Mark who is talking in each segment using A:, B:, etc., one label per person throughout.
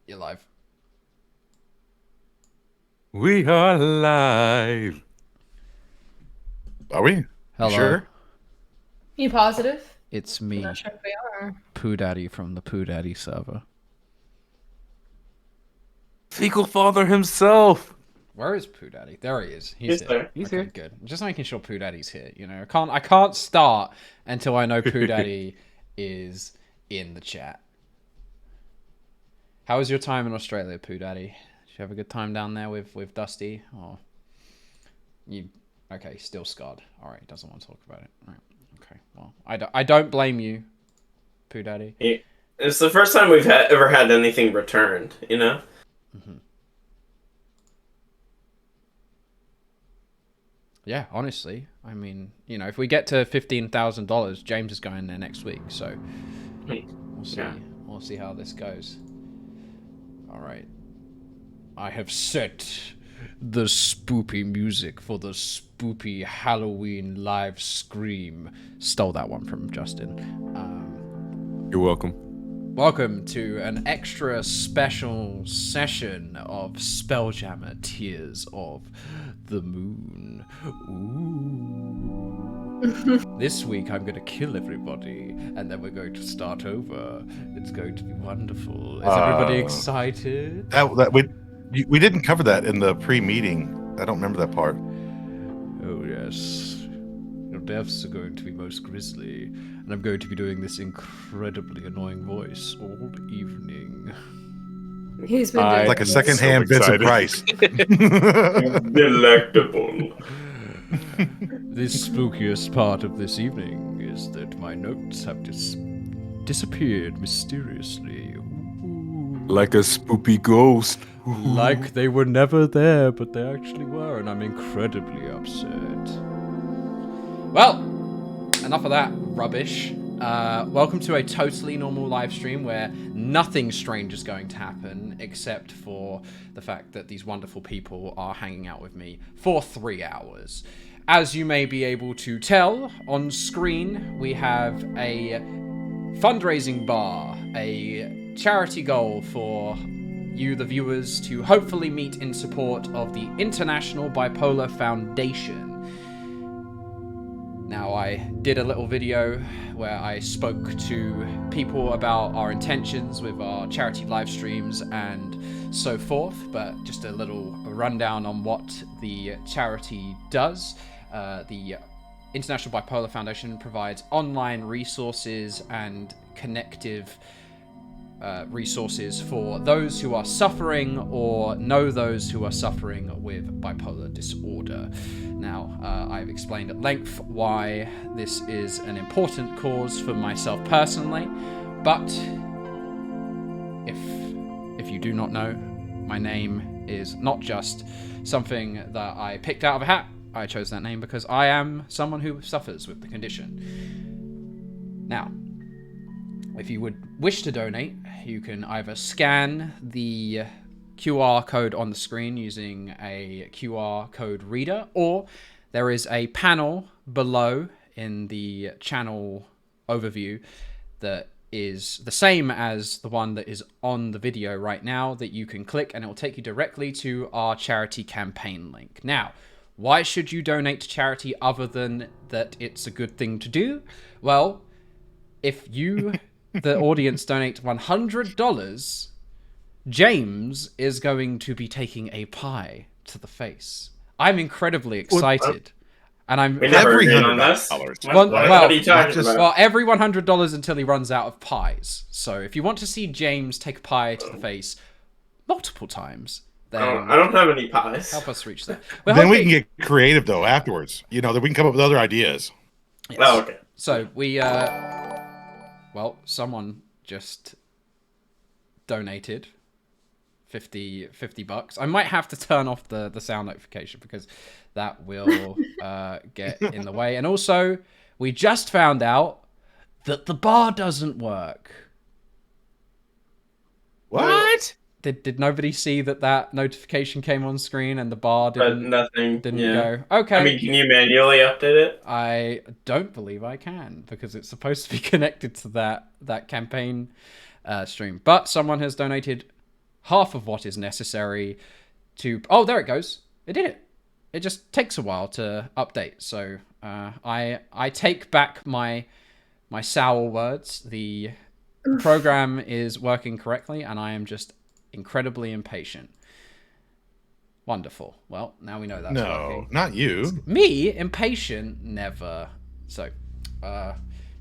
A: You're live.
B: We are live. Are we? You
A: Hello.
B: sure?
C: You positive?
A: It's
C: I'm not
A: me,
C: sure if we are.
A: Poo Daddy from the Poo Daddy server.
B: Fecal father himself.
A: Where is Poo Daddy? There he is. He's
D: He's
A: here.
D: there.
B: He's
A: Okay,
B: here.
A: good. Just making sure Poo Daddy's here. You know, I can't start until I know Poo Daddy is in the chat. How was your time in Australia, Poo Daddy? Did you have a good time down there with Dusty? Or you? Okay, still scarred. All right, doesn't want to talk about it. All right. Okay. Well, I don't blame you, Poo Daddy.
D: It's the first time we've ever had anything returned, you know?
A: Mm-hmm. Yeah, honestly, I mean, you know, if we get to $15,000, James is going there next week, so we'll see.
D: Yeah.
A: We'll see how this goes. All right, I have set the spoopy music for the spoopy Halloween live scream. Stole that one from Justin.
B: You're welcome.
A: Welcome to an extra special session of Spelljammer Tears of the Moon. Ooh. This week I'm going to kill everybody, and then we're going to start over. It's going to be wonderful. Is everybody excited?
B: We didn't cover that in the pre-meeting. I don't remember that part.
A: Oh, yes. Your deaths are going to be most grisly, and I'm going to be doing this incredibly annoying voice all evening.
C: He's been doing
B: Like a secondhand Vincent Price.
D: Delectable.
A: The spookiest part of this evening is that my notes have disappeared mysteriously. Ooh.
B: Like a spoopy ghost.
A: Like they were never there, but they actually were, and I'm incredibly upset. Well, enough of that rubbish. Welcome to a totally normal live stream where nothing strange is going to happen except for the fact that these wonderful people are hanging out with me for 3 hours. As you may be able to tell on screen, we have a fundraising bar, a charity goal for you, the viewers, to hopefully meet in support of the International Bipolar Foundation. Now, I did a little video where I spoke to people about our intentions with our charity live streams and so forth, but just a little rundown on what the charity does. The International Bipolar Foundation provides online resources and connective resources for those who are suffering or know those who are suffering with bipolar disorder. Now, I've explained at length why this is an important cause for myself personally, but if you do not know, my name is not just something that I picked out of a hat. I chose that name because I am someone who suffers with the condition. Now, if you would wish to donate, you can either scan the QR code on the screen using a QR code reader, or there is a panel below in the channel overview that is the same as the one that is on the video right now that you can click, and it will take you directly to our charity campaign link. Now, why should you donate to charity other than that it's a good thing to do? Well, if you, the audience, donate $100, James is going to be taking a pie to the face. I'm incredibly excited. And I'm
D: We never
B: Every
D: agreed on this.
B: $100.
D: What are you talking
B: just-
D: about?
A: well, every $100 until he runs out of pies. So if you want to see James take a pie to the face multiple times, then
D: I don't have any pies.
A: help us reach that.
B: Then we can get creative though afterwards. You know, that we can come up with other ideas.
A: Yes.
D: Oh, okay.
A: So we, well, someone just donated 50 bucks. I might have to turn off the sound notification because that will get in the way. And also, we just found out that the bar doesn't work.
B: What?
A: Did nobody see that notification came on screen and the bar
D: But
A: didn't
D: nothing.
A: go? Okay.
D: I mean, can you manually update it?
A: I don't believe I can because it's supposed to be connected to that campaign stream. But someone has donated half of what is necessary to... Oh, there it goes. It did it. It just takes a while to update. So I take back my sour words. The program is working correctly, and I am just incredibly impatient. Wonderful. Well, now we know that's working.
B: No, not you.
A: Me? Impatient? Never. So,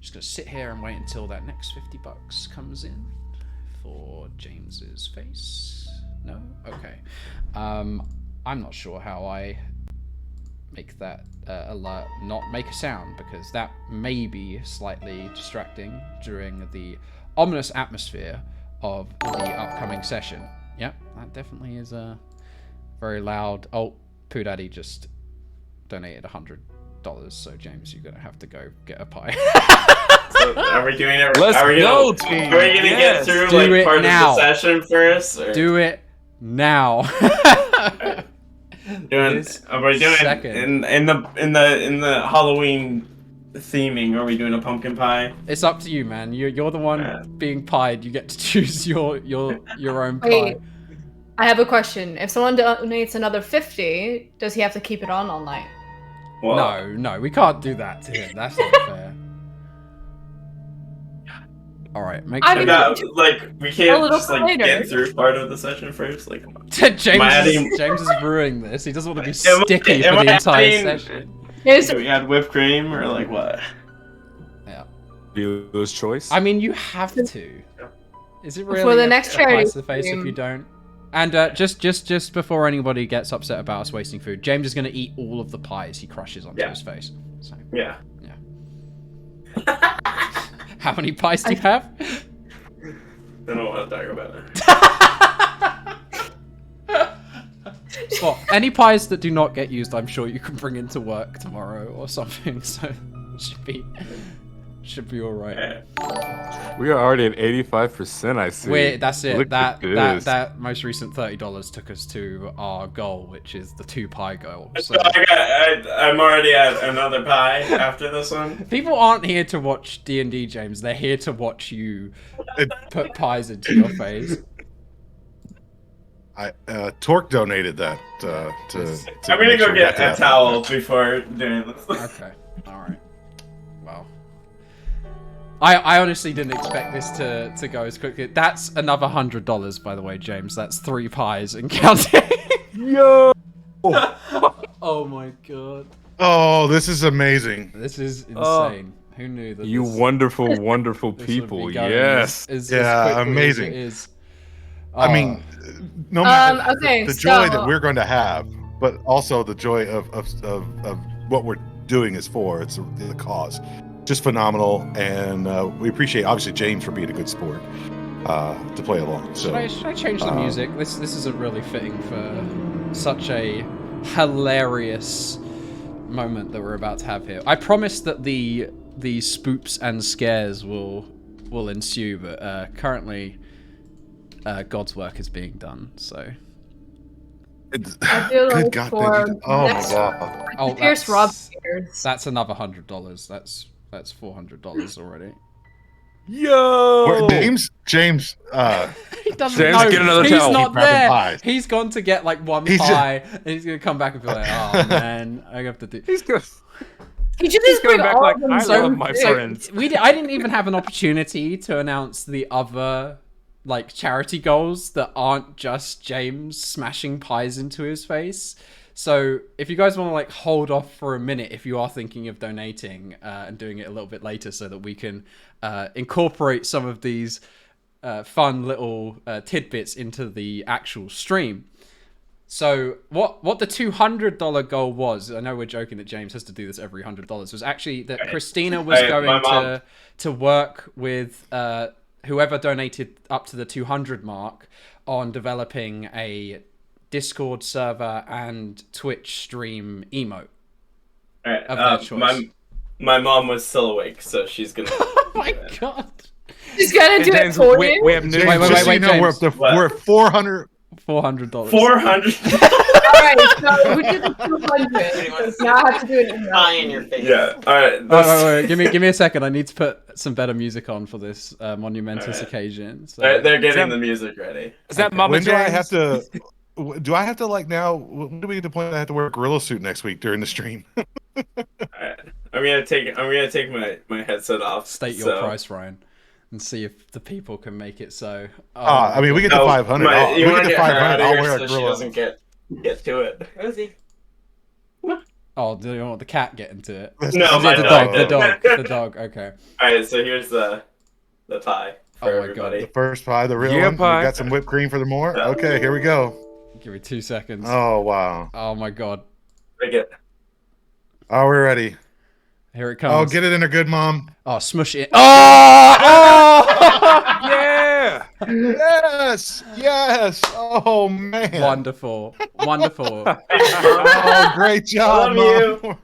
A: just going to sit here and wait until that next $50 comes in for James's face. No? Okay. I'm not sure how I make that alert not make a sound, because that may be slightly distracting during the ominous atmosphere of the upcoming session. Yep, that definitely is a very loud... Oh, Pooh Daddy just donated $100, so James, you're gonna have to go get a pie.
D: So are we doing it?
E: Let's go, team.
D: Are we gonna get through
A: Do
D: like
A: it
D: part
A: now.
D: of the session first? Or?
A: Do it now.
D: Are we doing
A: second.
D: in the Halloween theming? Are we doing a pumpkin pie?
A: It's up to you, man. You're the one being pied. You get to choose your own pie.
C: Wait, I have a question. If someone donates another 50, does he have to keep it on all night?
D: Well,
A: No, we can't do that to him. That's not fair. All right, make
C: I
A: sure.
C: mean,
D: like we
C: A
D: can't
C: little
D: just like
C: later.
D: get through part of the session first. Like,
A: James
D: adding-
A: is brewing this. He doesn't want to be
D: Am I-
A: sticky
D: am
A: for the
D: I
A: entire
D: adding-
A: session.
C: Here's-
D: do we add whipped cream or like what?
A: Yeah.
E: Viewer's choice.
A: I mean, you have to. Is it really
C: For the
A: a
C: next
A: price
C: charity
A: to face if
C: stream.
A: you don't? And just before anybody gets upset about us wasting food, James is going to eat all of the pies he crushes onto his face. So,
D: Yeah.
A: how many pies do you have?
D: I don't want to talk about it.
A: Well, any pies that do not get used, I'm sure you can bring into work tomorrow or something. So it should be all right.
E: We are already at 85%. I see.
A: That's it.
E: Look at this.
A: That most recent $30 took us to our goal, which is the 2 pie goal. So
D: So I'm already at another pie after this one.
A: people aren't here to watch D&D, James. They're here to watch you put pies into your face.
B: Torque donated that to
D: I'm gonna
B: make
D: go
B: sure we
D: get
B: got
D: a
B: to that.
D: towel before doing this.
A: Okay. All right. Well, I honestly didn't expect this to go as quickly. That's another $100, by the way, James. That's 3 pies and counting.
E: Yo!
A: Oh my god.
B: Oh, this is amazing.
A: This is insane.
E: Oh.
A: Who knew that?
E: You
A: this,
E: wonderful, wonderful
A: this would be
E: people.
A: going
E: Yes.
A: as
B: Yeah,
A: quickly as
B: amazing.
A: it is.
B: I
A: Oh.
B: mean, no matter
C: okay,
B: the joy
C: so-
B: that we're going to have, but also the joy of what we're doing is for. It's the cause. Just phenomenal, and we appreciate obviously James for being a good sport to play along. So
A: Should I change the music? This isn't really fitting for such a hilarious moment that we're about to have here. I promise that the spoops and scares will ensue, but currently God's work is being done. So
C: I feel
B: good
C: like
B: God,
C: for
B: thank you. Oh my
C: next-
B: God.
C: Pierce Rob's ears.
A: that's another $100. That's $400 already.
E: Yo!
B: James,
A: He doesn't
E: James,
A: know.
E: get another
A: He's
E: towel.
A: not
B: Keep grabbing
A: there.
B: pies.
A: He's gone to get like one
B: He's
A: pie, and he's gonna come back and be like, "Oh man, I have to do."
E: He's good.
C: He should
E: He's
C: just
E: going
C: bring
E: back
C: all
E: like,
C: of them
E: I
C: so
E: love my
C: big.
E: friends.
A: I didn't even have an opportunity to announce the other like charity goals that aren't just James smashing pies into his face. So if you guys want to like hold off for a minute, if you are thinking of donating and doing it a little bit later, so that we can incorporate some of these fun little tidbits into the actual stream. So what the $200 goal was, I know we're joking that James has to do this every $100, was actually that Christina was
D: My
A: going
D: mom.
A: to work with whoever donated up to the 200 mark on developing a Discord server and Twitch stream emote
D: All right,
A: of their choice.
D: my mom was still awake, so she's gonna.
A: Oh my god.
C: He's gonna
E: And
C: do it
E: James,
C: for
E: we
C: you.
E: have news.
B: James,
A: Wait,
B: just so you know,
A: James.
B: we're at 400.
A: $400.
D: 400.
C: Alright, so who did the 200? Now I have to do it.
F: Pie in your face.
D: Yeah. All right.
A: Wait. Give me a second. I need to put some better music on for this monumentous occasion. So.
D: They're getting the music ready.
E: Is that Mama
B: When do I
E: James?
B: have to? Do I have to like now? When do we get to the point that I have to wear a gorilla suit next week during the stream?
D: All right. I'm gonna take my headset off.
A: State your price, Ryan, and see if the people can make it so.
B: I mean, we get to 500.
D: You
B: We
D: want
B: get
D: to
B: to
D: get her
B: 500.
D: out of
B: I'll
D: here
B: wear a
D: so she
B: gorilla.
D: doesn't get to it.
F: Rosie.
A: Oh, do you want the cat get into it?
D: No, my
A: the
D: dog.
A: dog. The dog. Okay.
D: All right. So here's the pie for
A: Oh my God.
D: everybody.
B: The first pie, the real
E: Yeah,
B: one.
E: pie.
B: We got some whipped cream for the more. Okay, here we go.
A: Give me 2 seconds.
B: Oh wow.
A: Oh my God.
D: Take it.
B: Oh, we're ready.
A: Here it comes.
B: Oh, get it in there, good mom.
A: Oh, smush it. Oh!
E: Yeah.
B: Yes, yes. Oh man.
A: Wonderful.
B: Oh, great job,
D: Love
B: mom.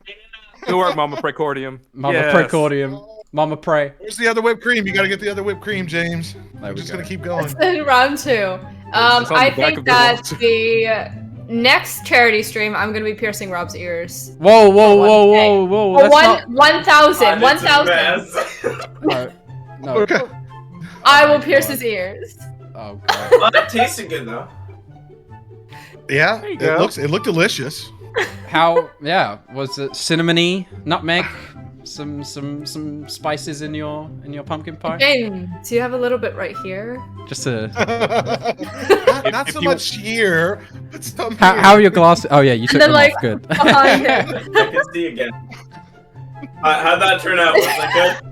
E: Good work, Mama Precordium.
A: Mama
E: Yes.
A: Precordium. Mama Pre.
B: Where's the other whipped cream? You got to get the other whipped cream, James.
A: There
B: We're
A: we
B: just
A: go.
B: gonna keep going.
C: It's in round 2.
E: It's on the
C: I
E: back
C: think
E: of the
C: that
E: wall.
C: the next charity stream, I'm gonna be piercing Rob's ears.
A: Whoa.
C: Oh,
A: That's not...
C: 1,000. 1,000.
A: No. No.
B: Okay.
C: I
A: Oh
C: will
A: my
C: pierce
A: God.
C: his ears.
A: Oh, God.
D: Well, that tasted good though.
B: Yeah,
E: There you
B: it
E: go.
B: looked delicious.
A: How? Yeah. Was it cinnamony, nutmeg, some spices in your pumpkin pie?
C: James, you have a little bit right here.
A: Just to.
B: Not
E: if
B: so
E: you-
B: much here, but some
A: How
B: here.
A: are your glasses? Oh yeah, you took
C: then,
A: them
C: like,
A: off. Good.
C: behind him.
D: I can see again. How'd that turn out? Was that good?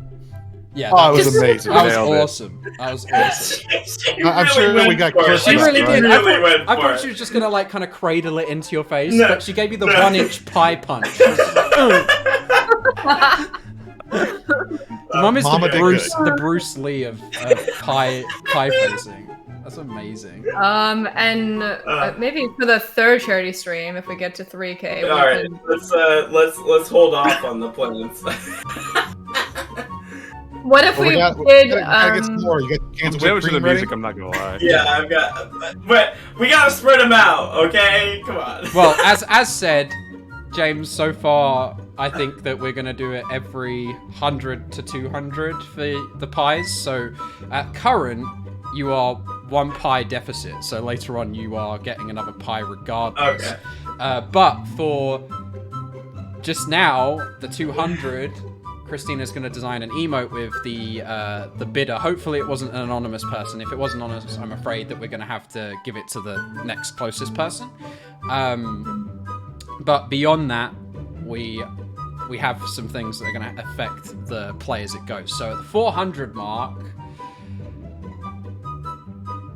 A: Yeah.
B: Oh, it was
C: Just-
B: amazing.
A: That was
E: Nailed it.
A: awesome. That was awesome.
D: She
B: I'm sure
D: went
B: we got
D: for it.
B: cursed
A: She
B: Yeah,
A: really
B: right.
A: did.
D: Really went
A: I
D: for
A: thought
D: it.
A: she was just gonna like kind of cradle it into your face,
D: No.
A: but she gave you the
D: No.
A: 1-inch pie punch. Mom is
B: Mama
A: the
B: did
A: Bruce Lee of pie facing. That's amazing.
C: And maybe for the third charity stream, if we get to 3K,
D: All right, let's hold off on the plans.
C: What if
B: Well,
C: we
B: gotta
C: did?
B: get some more. You got cans of
E: Damage
B: whipped
E: to the
B: cream ready?
E: music, I'm not gonna lie.
D: Yeah, I've got, but we gotta spread them out, okay? Come on.
A: Well, as said, James, so far I think that we're gonna do it every 100 to 200 for the pies. So at current, you are 1 pie deficit. So later on, you are getting another pie regardless.
D: Okay.
A: But for just now, the 200. Christina's going to design an emote with the bidder. Hopefully it wasn't an anonymous person. If it was anonymous, I'm afraid that we're going to have to give it to the next closest person. But beyond that, we have some things that are going to affect the play as it goes. So at the 400 mark,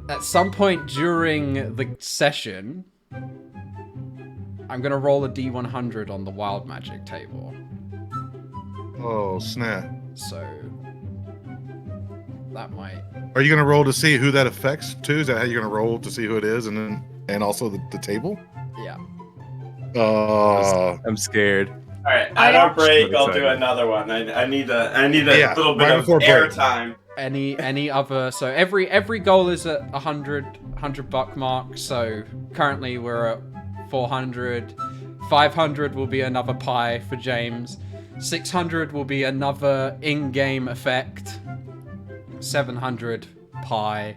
A: at some point during the session, I'm going to roll a D100 on the wild magic table.
B: Oh snap!
A: So that might.
B: Are you gonna roll to see who that affects too? Is that how you're gonna roll to see who it is, and also the table?
A: Yeah.
E: I'm scared.
D: All right, at our break, I'll do
E: Excited.
D: another one. I need a
B: Yeah,
D: little bit
B: right
D: of
B: before break.
D: airtime.
A: Any other? So every goal is at $100 mark. So currently we're at 400. 500 will be another pie for James. 600 will be another in-game effect. 700 pie.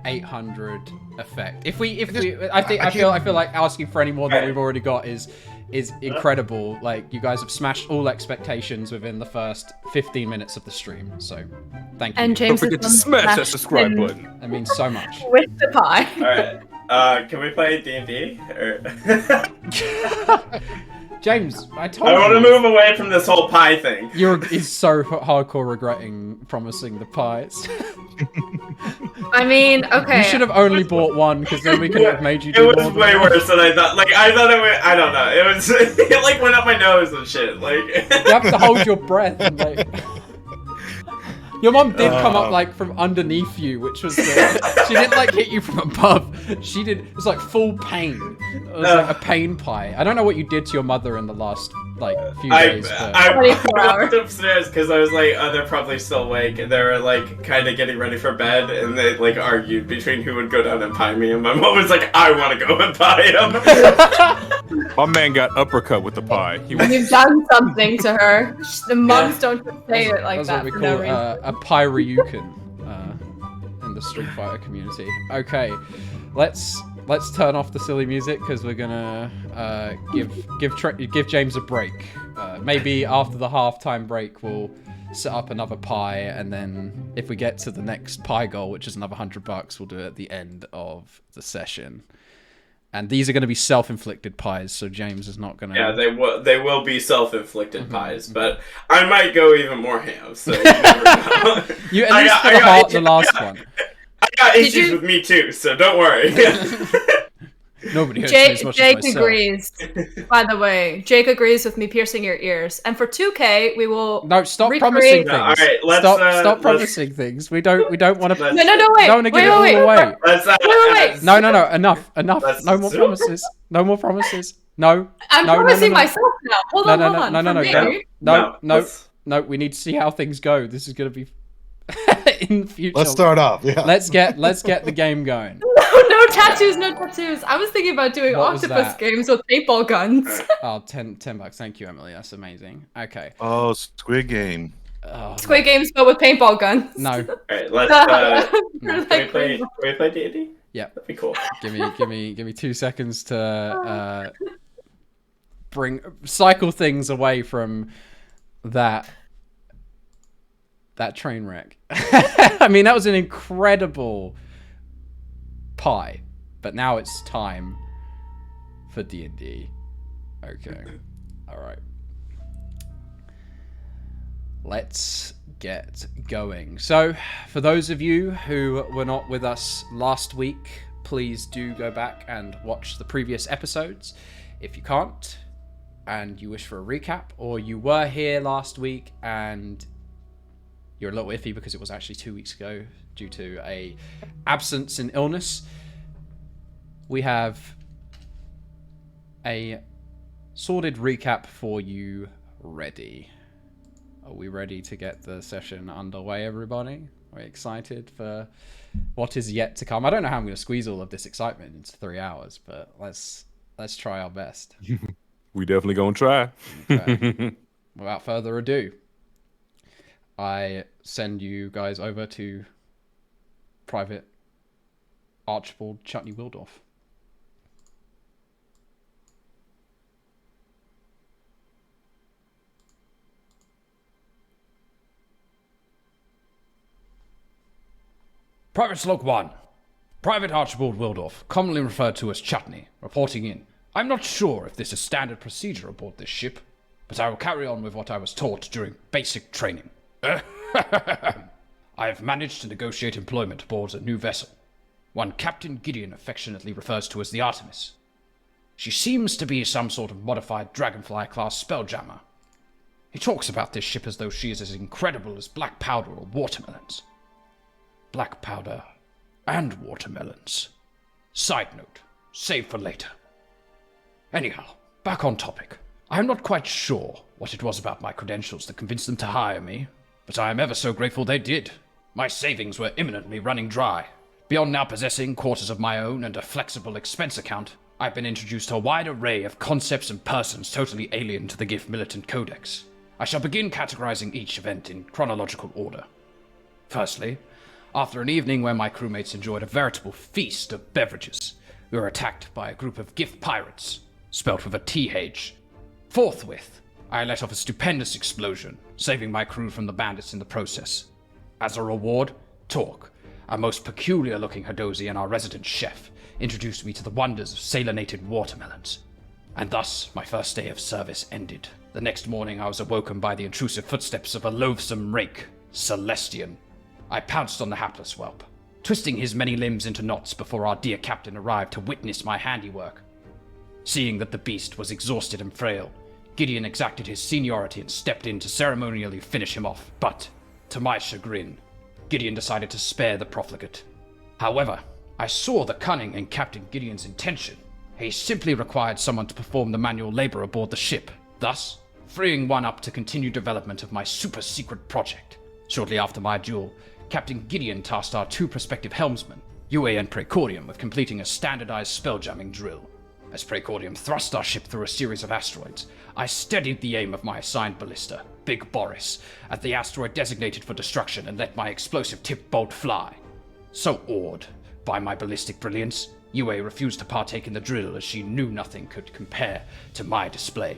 A: 800 effect. I feel like asking for any more than we've already got is incredible. Like, you guys have smashed all expectations within the first 15 minutes of the stream. So thank you.
C: And James
E: Don't forget to
C: is
E: smash that
C: smashed
E: subscribe
C: in
E: button.
A: That means so much.
C: with the pie.
D: All right, can we play D&D?
A: James, I told
D: I
A: you.
D: want to move away from this whole pie thing.
A: He's so hardcore regretting promising the pies.
C: I mean, okay.
A: You should have only bought one, because then we could have made you
D: It
A: do
D: was
A: more than
D: way
A: one.
D: worse than I thought. Like, I thought it would, I don't know. It was, it like went up my nose and shit. Like,
A: You have to hold your breath and like. Your mom did come up like from underneath you, which was she didn't like hit you from above. She did. It was like full pain. It was like a pain pie. I don't know what you did to your mother in the last like few days. But...
D: I
C: 24 hours.
D: walked upstairs because I was like, oh, they're probably still awake. And they were like kind of getting ready for bed, and they like argued between who would go down and pie me. And my mom was like, I want to go and pie him.
E: My man got uppercut with the pie.
C: You've done something to her. The monks don't say it like
A: That's
C: that
A: what we
C: for
A: call
C: no reason.
A: a Pyryukin in the Street Fighter community. Okay, let's turn off the silly music because we're gonna give James a break. Maybe after the halftime break, we'll set up another pie, and then if we get to the next pie goal, which is another $100, we'll do it at the end of the session. And these are going to be self-inflicted pies, so James is not going to...
D: Yeah, they will be self-inflicted pies, but I might go even more ham, so you never know.
A: You at least for the heart the last one.
D: I got issues with me too, so don't worry.
A: Nobody hurts me as much
C: Jake
A: as myself.
C: agrees. By the way, Jake agrees with me piercing your ears. And for 2K, we will
A: No, stop
C: recreate-
A: promising things.
D: No, all right, let's,
A: stop
D: let's-
A: promising things. We don't want to...
D: Let's-
C: No, wait.
A: Don't want to give
C: wait,
A: it all
C: wait.
A: away.
D: Let's,
C: Wait.
A: No. Enough.
D: Let's-
A: No more promises. No more promises. No.
C: I'm
A: No,
C: promising
A: no.
C: myself now. Hold on. For me,
A: No. We need to see how things go. This is going to be in the future.
B: Let's start off. Yeah.
A: Let's get the game going.
C: No tattoos. I was thinking about doing
A: What was
C: octopus
A: that?
C: games with paintball guns.
A: Oh, $10. Thank you, Emily. That's amazing. Okay.
B: Oh, Squid Game.
A: Oh,
C: Squid games, but with paintball guns.
A: no.
D: Alright, let's
C: They're
D: can
C: like
D: we play D&D?
A: Yeah.
D: That'd be cool.
A: Give me 2 seconds to cycle things away from that train wreck. I mean, that was an incredible pie, but now it's time for D&D. Okay. All right. Let's get going. So, for those of you who were not with us last week, please do go back and watch the previous episodes. If you can't, and you wish for a recap, or you were here last week and you're a little iffy because it was actually 2 weeks ago due to a absence and illness, we have a sorted recap for you ready. Are we ready to get the session underway, everybody? Are we excited for what is yet to come? I don't know how I'm going to squeeze all of this excitement into 3 hours, but let's try our best.
E: We definitely gonna try.
A: Okay. Without further ado, I send you guys over to Private Archibald Chutney Wildorf. Private Log 1. Private Archibald Wildorf, commonly referred to as Chutney, reporting in. I'm not sure if this is standard procedure aboard this ship, but I will carry on with what I was taught during basic training. I have managed to negotiate employment aboard a new vessel, one Captain Gideon affectionately refers to as the Artemis. She seems to be some sort of modified Dragonfly-class Spelljammer. He talks about this ship as though she is as incredible as black powder or watermelons. Black powder and watermelons. Side note, save for later. Anyhow, back on topic. I am not quite sure what it was about my credentials that convinced them to hire me, but I am ever so grateful they did. My savings were imminently running dry. Beyond now possessing quarters of my own and a flexible expense account, I've been introduced to a wide array of concepts and persons totally alien to the GIF Militant Codex. I shall begin categorizing each event in chronological order. Firstly, after an evening where my crewmates enjoyed a veritable feast of beverages, we were attacked by a group of GIF pirates, spelt with a TH. Forthwith, I let off a stupendous explosion, saving my crew from the bandits in the process. As a reward, Torque, a most peculiar-looking Hadozi and our resident chef, introduced me to the wonders of salinated watermelons. And thus, my first day of service ended. The next morning, I was awoken by the intrusive footsteps of a loathsome rake, Celestian. I pounced on the hapless whelp, twisting his many limbs into knots before our dear captain arrived to witness my handiwork. Seeing that the beast was exhausted and frail, Gideon exacted his seniority and stepped in to ceremonially finish him off. But, to my chagrin, Gideon decided to spare the profligate. However, I saw the cunning in Captain Gideon's intention. He simply required someone to perform the manual labor aboard the ship. Thus, freeing one up to continue development of my super-secret project. Shortly after my duel, Captain Gideon tasked our 2 prospective helmsmen, Yue and Precordium, with completing a standardized spelljamming drill. As Precordium thrust our ship through a series of asteroids, I steadied the aim of my assigned ballista, Big Boris, at the asteroid designated for destruction and let my explosive tip bolt fly. So awed by my ballistic brilliance, Yue refused to partake in the drill as she knew nothing could compare to my display.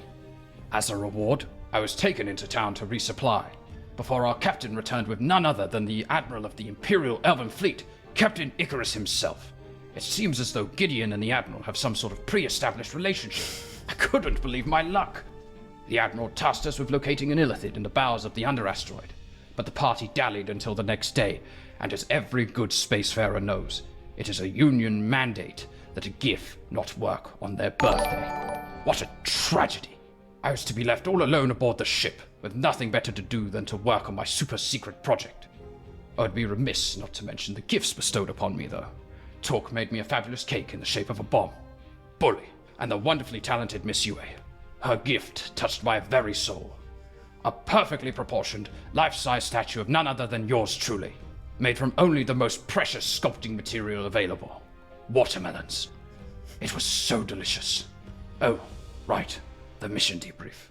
A: As a reward, I was taken into town to resupply, before our captain returned with none other than the Admiral of the Imperial Elven Fleet, Captain Icarus himself. It seems as though Gideon and the Admiral have some sort of pre-established relationship. I couldn't believe my luck. The Admiral tasked us with locating an illithid in the bowels of the under-asteroid, but the party dallied until the next day, and as every good spacefarer knows, it is a Union mandate that a GIF not work on their birthday. What a tragedy! I was to be left all alone aboard the ship, with nothing better to do than to work on my super-secret project. I would be remiss not to mention the gifts bestowed upon me, though. Talk made me a fabulous cake in the shape of a bomb. Bully, and the wonderfully talented Miss Yue. Her gift touched my very soul. A perfectly proportioned, life-size statue of none other than yours truly, made from only the most precious sculpting material available. Watermelons. It was so delicious. Oh, right, the mission debrief.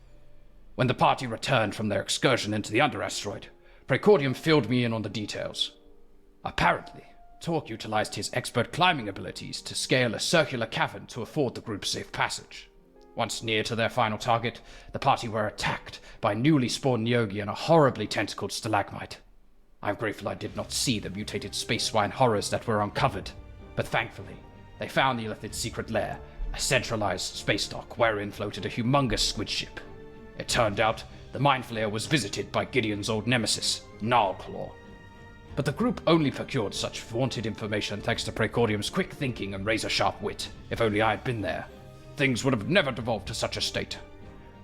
A: When the party returned from their excursion into the under-asteroid, Precordium filled me in on the details. Apparently, Torque utilized his expert climbing abilities to scale a circular cavern to afford the group safe passage. Once near to their final target, the party were attacked by newly spawned Nyogi and a horribly tentacled stalagmite. I'm grateful I did not see the mutated space swine horrors that were uncovered, but thankfully, they found the illithid's secret lair, a centralized space dock wherein floated a humongous squid ship. It turned out the Mind Flayer was visited by Gideon's old nemesis, Gnarlclaw. But the group only procured such vaunted information thanks to Precordium's quick thinking and razor-sharp wit. If only I had been there, things would have never devolved to such a state.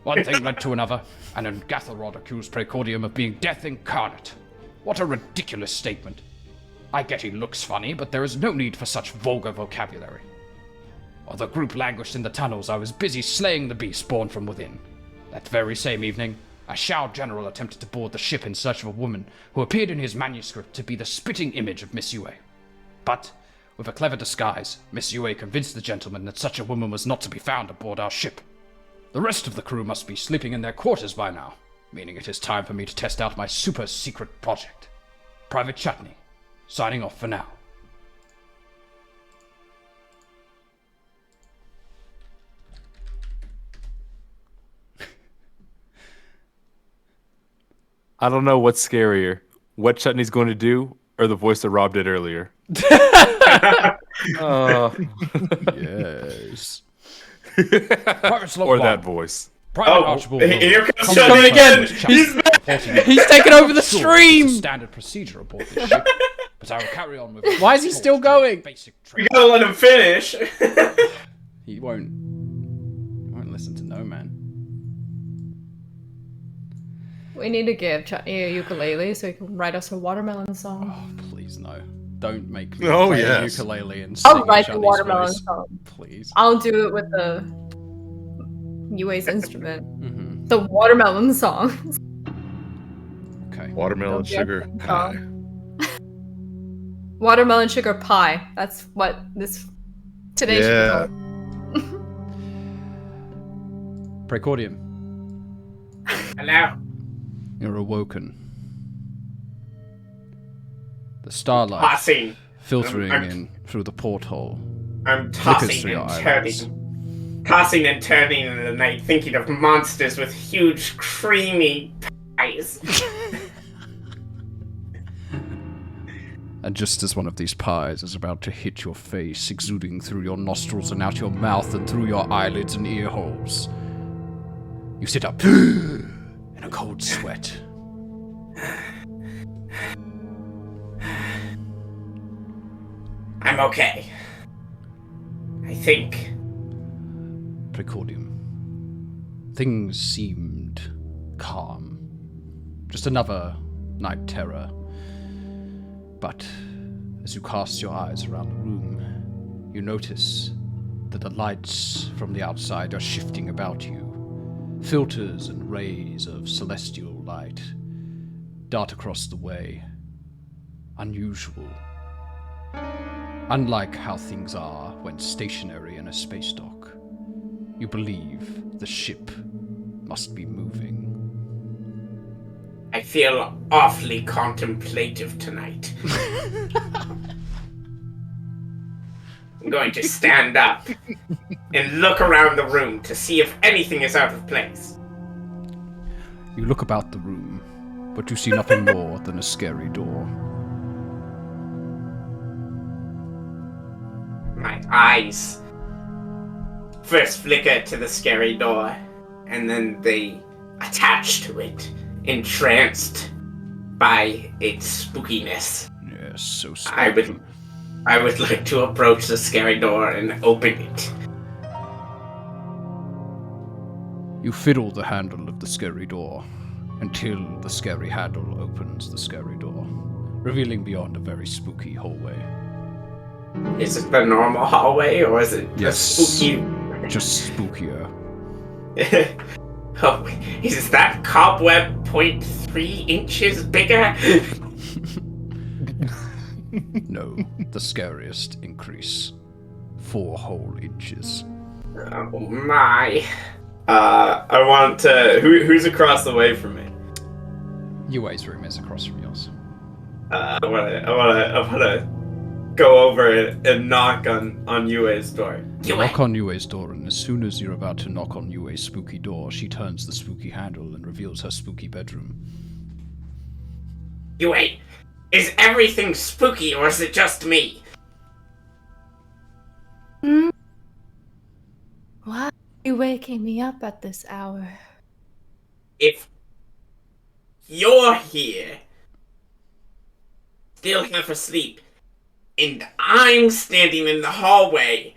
A: One thing led to another, and Gathelrod accused Precordium of being death incarnate. What a ridiculous statement. I get he looks funny, but there is no need for such vulgar vocabulary. While the group languished in the tunnels, I was busy slaying the beast born from within. That very same evening, a Shao general attempted to board the ship in search of a woman who appeared in his manuscript to be the spitting image of Miss Yue. But, with a clever disguise, Miss Yue convinced the gentleman that such a woman was not to be found aboard our ship. The rest of the crew must be sleeping in their quarters by now, meaning it is time for me to test out my super-secret project. Private Chutney, signing off for now.
E: I don't know what's scarier, what Chutney's going to do, or the voice that Rob did earlier.
A: Yes. Or
E: that voice.
A: Private Archibald.
D: Here comes Chutney again.
F: He's taking over the stream.
A: Standard procedure aboard this ship, but I will carry on with.
F: Why is he still going?
D: We gotta let him finish.
A: He won't listen to no man.
C: We need to give Chutney a ukulele so he can write us a watermelon song.
A: Oh, please no. Don't make me
B: play
A: a
B: yes.
A: ukulele and sing
C: I'll write the
A: Chutney's
C: watermelon
A: voice.
C: song.
A: Please.
C: I'll do it with the Yue's instrument.
A: Mm-hmm.
C: The watermelon song.
A: Okay.
B: Watermelon sugar pie.
C: Watermelon sugar pie. That's what this today should be called.
A: Precordium,
D: Hello.
A: you're awoken. The starlight
D: Tossing.
A: filtering
D: I'm-
A: in through the porthole.
D: I'm
A: Flickers
D: tossing
A: through your
D: and
A: eyelids.
D: turning. Tossing and turning in the night, thinking of monsters with huge, creamy pies.
A: And just as one of these pies is about to hit your face, exuding through your nostrils and out your mouth and through your eyelids and ear holes, you sit up in a cold sweat.
D: I'm okay. I think.
A: Precordium. Things seemed calm. Just another night terror. But as you cast your eyes around the room, you notice that the lights from the outside are shifting about you. Filters and rays of celestial light dart across the way. Unusual. Unlike how things are when stationary in a space dock, you believe the ship must be moving.
D: I feel awfully contemplative tonight. I'm going to stand up and look around the room to see if anything is out of place.
A: You look about the room, but you see nothing more than a scary door.
D: My eyes first flicker to the scary door, and then they attach to it, entranced by its spookiness.
A: Yes, so spooky.
D: I would like to approach the scary door and open it.
A: You fiddle the handle of the scary door until the scary handle opens the scary door, revealing beyond a very spooky hallway.
D: Is it the normal hallway, or is it
A: Yes,
D: spooky?
A: just spookier.
D: Oh, is that cobweb 0.3 inches bigger?
A: No, the scariest increase. 4 whole inches.
D: Oh my. I want to... Who's across the way from me?
A: Yue's room is across from yours.
D: I wanna go over and knock on Yue's door.
A: You knock on Yue's door, and as soon as you're about to knock on Yue's spooky door, she turns the spooky handle and reveals her spooky bedroom.
D: Yue, is everything spooky, or is it just me?
C: Why are you waking me up at this hour?
D: If you're here, still half asleep, and I'm standing in the hallway,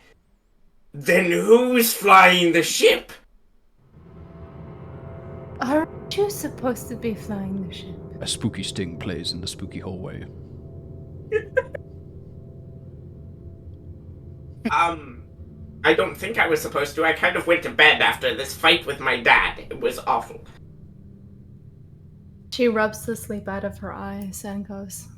D: then who's flying the ship?
C: Aren't you supposed to be flying the ship?
A: A spooky sting plays in the spooky hallway.
D: I don't think I was supposed to. I kind of went to bed after this fight with my dad. It was awful.
C: She rubs the sleep out of her eyes and goes,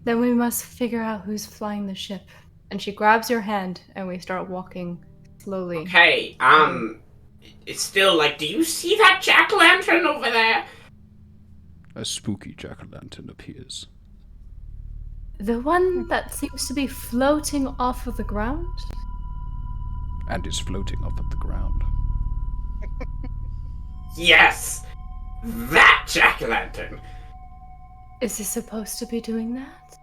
C: "Then we must figure out who's flying the ship." And she grabs your hand and we start walking slowly.
D: Okay, it's still like, do you see that jack-o'-lantern over there?
A: A spooky jack-o'-lantern appears.
C: The one that seems to be floating off of the ground?
A: And is floating up at the ground.
D: Yes! That jack-o'-lantern!
C: Is he supposed to be doing that?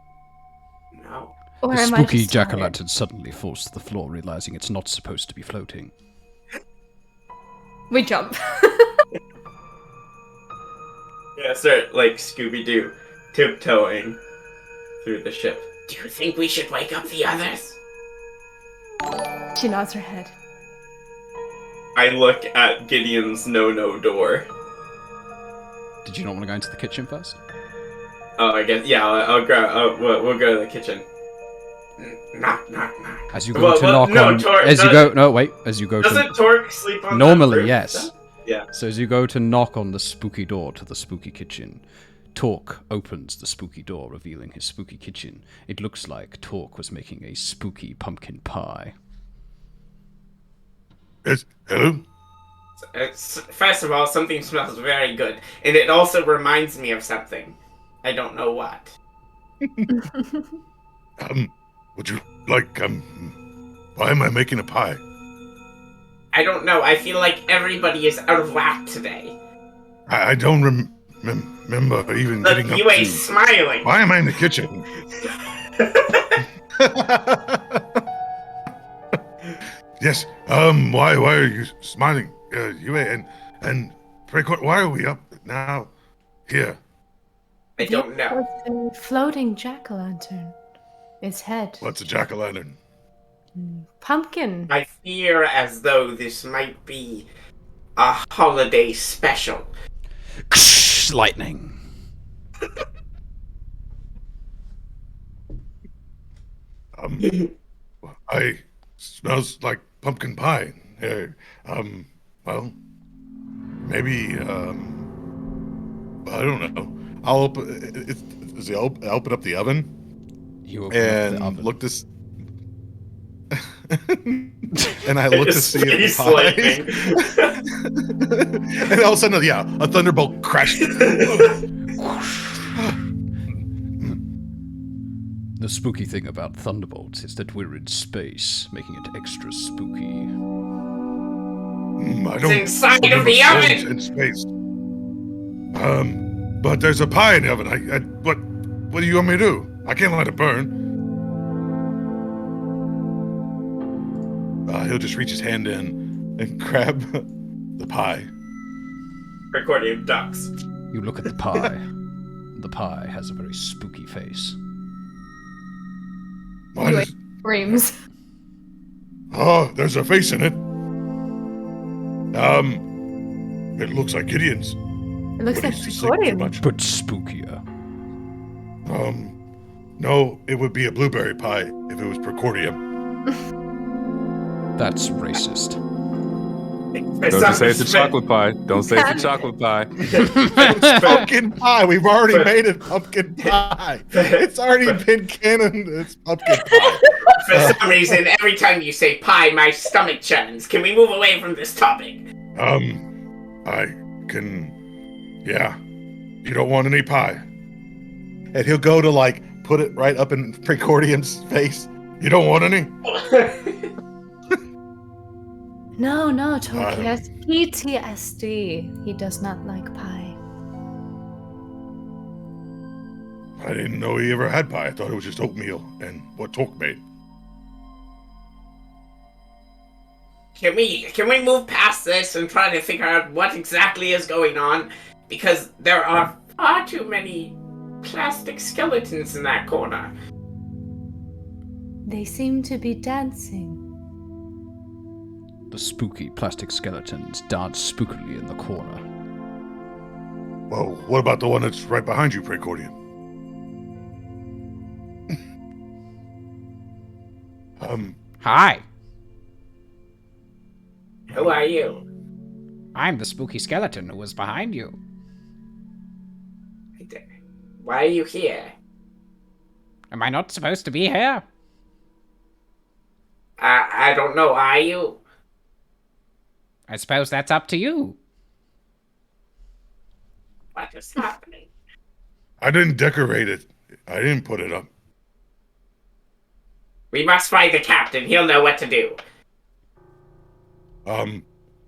D: No.
C: Or
A: The
C: am I
A: spooky
C: just tired?
A: jack-o'-lantern suddenly falls to the floor, realizing it's not supposed to be floating.
C: We jump.
D: Yeah, start, like, Scooby-Doo, tiptoeing through the ship. Do you think we should wake up the others?
C: She nods her head.
D: I look at Gideon's no-no door.
A: Did you not want to go into the kitchen first?
D: Oh, I guess, yeah, I'll grab, we'll go to the kitchen. Knock, knock, knock.
A: As you go to knock on... As you go to...
D: Doesn't Torque sleep on
A: Normally,
D: that
A: yes.
D: stuff? Yeah.
A: So as you go to knock on the spooky door to the spooky kitchen, Torque opens the spooky door, revealing his spooky kitchen. It looks like Torque was making a spooky pumpkin pie.
B: Yes, hello?
D: First of all, something smells very good, and it also reminds me of something. I don't know what.
B: Would you like, why am I making a pie?
D: I don't know. I feel like everybody is out of whack today.
B: I don't remember even
D: Look,
B: getting up
D: you ain't
B: to...
D: smiling.
B: Why am I in the kitchen? Yes, why are you smiling? You and Precordium, why are we up now here?
D: I don't know.
C: There's a floating jack-o'-lantern. Its head.
B: What's a jack-o'-lantern?
C: Pumpkin.
D: I fear as though this might be a holiday special.
A: Lightning.
B: I smells like pumpkin pie. Well, maybe, I don't know. I'll open up the oven
A: You open up the
B: and
A: oven.
B: look this. And I look to see if
D: Face
B: the pies. And all of a sudden, yeah, a thunderbolt crashed.
A: The spooky thing about thunderbolts is that we're in space, making it extra spooky.
B: I don't.
D: It's inside
B: I've
D: of the
B: never
D: oven!
B: flown in space. But there's a pie in the oven. What do you want me to do? I can't let it burn. He'll just reach his hand in and grab the pie.
D: Precordium ducks.
A: You look at the pie. The pie has a very spooky face.
B: What
C: He
B: is-
C: screams.
B: Oh, there's a face in it. It looks like Gideon's.
C: It looks
B: But
C: like
B: he's just sleeping too
C: Precordium.
B: much.
A: But spookier.
B: No, it would be a blueberry pie if it was Precordium.
A: That's racist.
E: Don't just say it's a chocolate pie. Don't say it's a chocolate pie.
B: Pumpkin pie. We've already made it pumpkin pie. It's already been canon. It's pumpkin pie.
D: For some reason, every time you say pie, my stomach churns. Can we move away from this topic?
B: I can. Yeah. You don't want any pie. And he'll go to put it right up in Precordium's face. You don't want any?
C: No, Toki has PTSD. He does not like pie.
B: I didn't know he ever had pie. I thought it was just oatmeal and what Torque made.
D: Can we move past this and try to figure out what exactly is going on? Because there are far too many plastic skeletons in that corner.
C: They seem to be dancing.
A: The spooky plastic skeletons dance spookily in the corner.
B: Well, what about the one that's right behind you, Precordium?
F: Hi,
D: Who are you?
F: I'm the spooky skeleton who was behind you.
D: Why are you here?
F: Am I not supposed to be here?
D: I don't know. Are you?
F: I suppose that's up to you.
D: What is happening?
B: I didn't decorate it. I didn't put it up.
D: We must find the captain. He'll know what to do.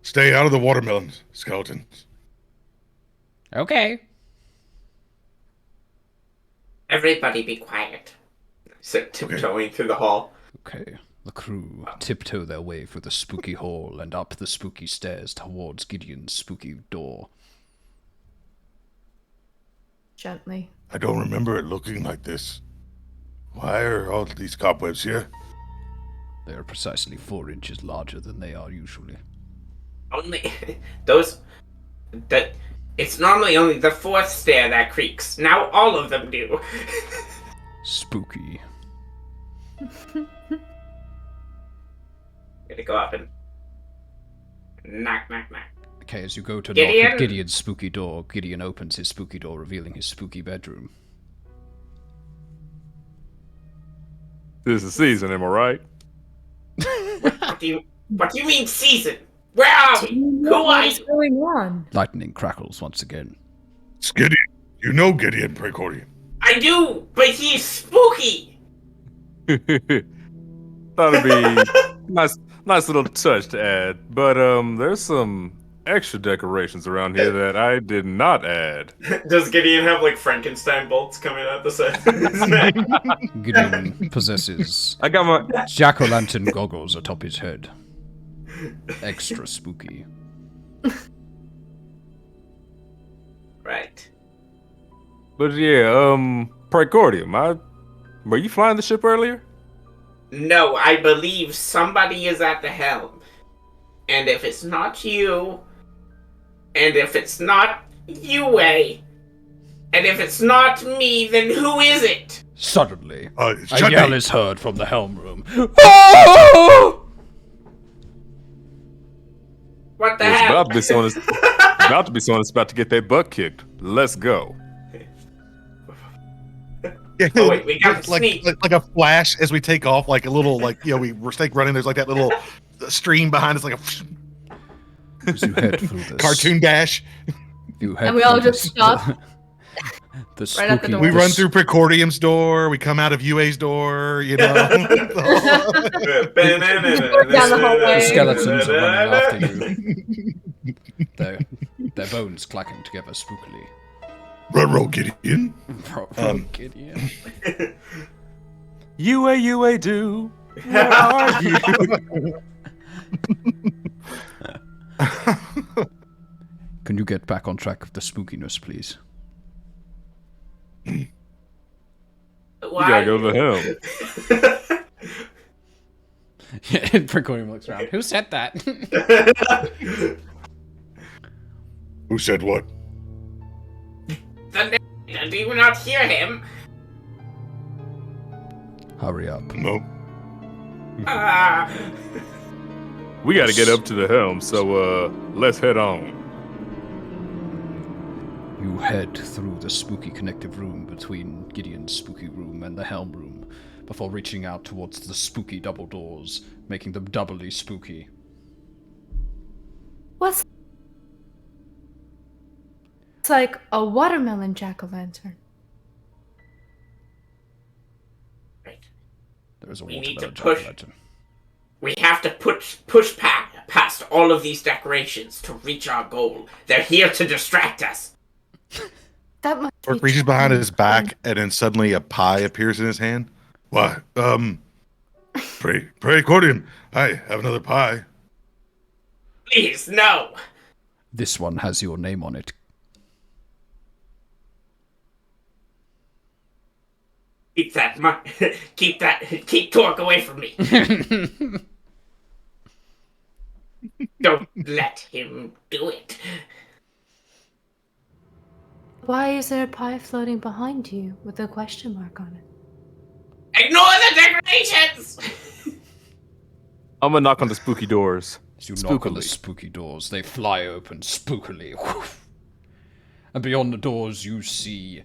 B: Stay out of the watermelons, skeletons.
F: Okay.
D: Everybody be quiet. So tiptoeing through the hall.
A: Okay. The crew tiptoe their way through the spooky hall and up the spooky stairs towards Gideon's spooky door.
C: Gently.
B: I don't remember it looking like this. Why are all these cobwebs here?
A: They are precisely 4 inches larger than they are usually.
D: Only those. That it's normally only the fourth stair that creaks. Now all of them do.
A: Spooky.
D: Gonna go up and knock.
A: Okay, as you go to knock
D: Gideon?
A: at Gideon's spooky door, Gideon opens his spooky door, revealing his spooky bedroom.
E: This is season, am I right?
D: What do you mean season? Where are we? Who are
C: What's
D: you?
C: going on?
A: Lightning crackles once again.
B: It's Gideon. You know Gideon, Precordium.
D: I do, but he's spooky.
E: Thought it'd be nice little touch to add, but there's some extra decorations around here that I did not add.
D: Does Gideon have like Frankenstein bolts coming out the side of his neck?
A: Gideon possesses
E: I got my
A: jack-o'-lantern goggles atop his head. Extra spooky.
D: Right.
E: But yeah, Precordium, were you flying the ship earlier?
D: No, I believe somebody is at the helm. And if it's not you, and if it's not Yue, and if it's not me, then who is it?
A: Suddenly,
B: It's
A: a
B: Chutney.
A: yell is heard from the helm room.
D: What the
E: It's
D: hell?
E: about to be someone about to be someone that's about to get their butt kicked. Let's go.
B: Yeah,
D: Oh, wait, we got to
B: like,
D: sneak.
B: like a flash as we take off, like a little, like, you know, we're like running. There's like that little stream behind us, like a
A: As you head through this
B: cartoon dash.
A: You head
C: And we all
A: through
C: just
A: this-
C: stop.
A: The
C: Right at the
A: spooky.
C: door.
B: We
A: the
B: run
A: s-
B: through Precordium's door. We come out of UA's door. You know.
C: Down the hallway.
A: The skeletons are running after you. Their bones clacking together spookily.
B: Ruh-roh, Gideon.
A: Gideon.
E: UA do. Where are you?
A: Can you get back on track of the spookiness, please?
E: You gotta go to the helm.
A: Yeah, Precordium looks around. Who said that?
B: Who said what?
D: The narrator, do you not hear him?
A: Hurry up.
B: No.
D: Ah.
E: We gotta get up to the helm, so let's head on.
A: You head through the spooky connective room between Gideon's spooky room and the helm room, before reaching out towards the spooky double doors, making them doubly spooky.
C: What's It's like a watermelon jack-o'-lantern.
D: Right.
A: There is a
D: We need
A: watermelon
D: to push.
A: jack-o'-lantern.
D: We have to push past all of these decorations to reach our goal. They're here to distract us.
C: That must
B: Orc
C: be
B: reaches behind
C: true.
B: his back, and then suddenly a pie appears in his hand. Why? Precordium. I have another pie.
D: Please, no.
A: This one has your name on it.
D: Keep Torque away from me. Don't let him do it.
C: Why is there a pie floating behind you with a question mark on it?
D: Ignore the decorations!
E: I'm gonna knock on the spooky doors.
A: As you knock on the
E: Spookily.
A: spooky doors, they fly open spookily. And beyond the doors, you see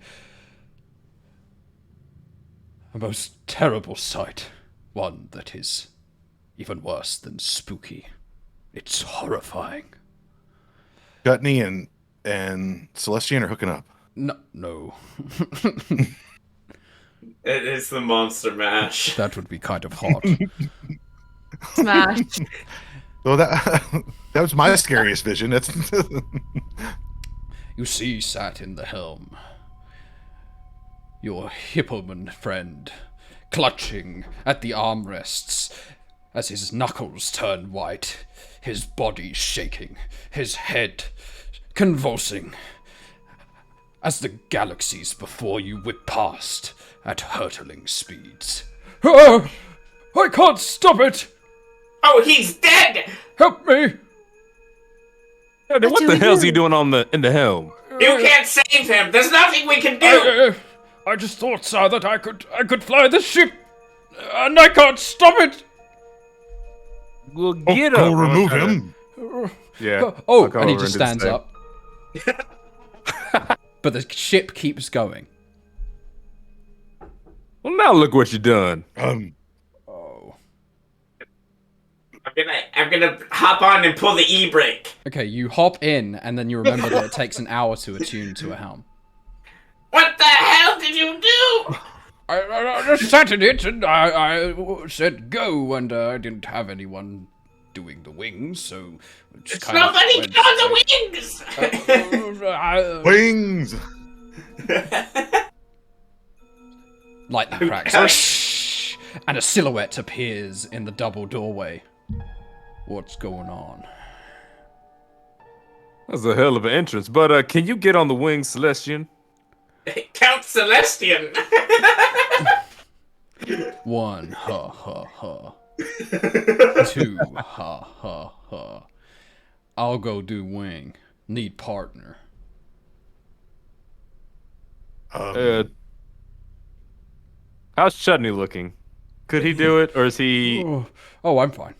A: a most terrible sight. One that is even worse than spooky. It's horrifying.
B: Gutney and Celestian are hooking up.
A: No.
D: It is the monster mash.
A: That would be kind of hot.
C: Smash.
B: So that was my scariest vision. That's
A: You see sat in the helm your hippoman friend, clutching at the armrests as his knuckles turn white, his body shaking, his head convulsing, as the galaxies before you whip past at hurtling speeds. Ah! I can't stop it!
D: Oh, he's dead!
A: Help me!
E: Yeah, then what
C: do
E: the
C: we
E: hell's
C: do?
E: he doing in the helm?
D: You can't save him! There's nothing we can do!
A: I just thought, sir, that I could fly the ship, and I can't stop it.
E: We'll get
B: go
E: up.
B: remove him.
E: Yeah.
A: Oh,
E: I'll come
A: and he
E: over
A: just
E: do the
A: stands
E: same.
A: up. But the ship keeps going.
E: Well, now look what you done.
A: Oh.
D: I'm gonna hop on and pull the e-brake.
A: Okay, you hop in, and then you remember that it takes an hour to attune to a helm.
D: What the hell did you do?
A: I just sat in it, and I said go, and I didn't have anyone doing the wings, so it's kind
D: Nobody
A: of
D: got the wings!
B: Wings.
A: Lightning cracks, and a silhouette appears in the double doorway. What's going on?
E: That's a hell of an entrance. But can you get on the wings, Celestian?
D: Count Celestian!
A: 1, ha ha ha. 2, ha ha ha. I'll go do wing. Need partner.
E: How's Chutney looking? Could he do it, or is he?
A: Oh, I'm fine.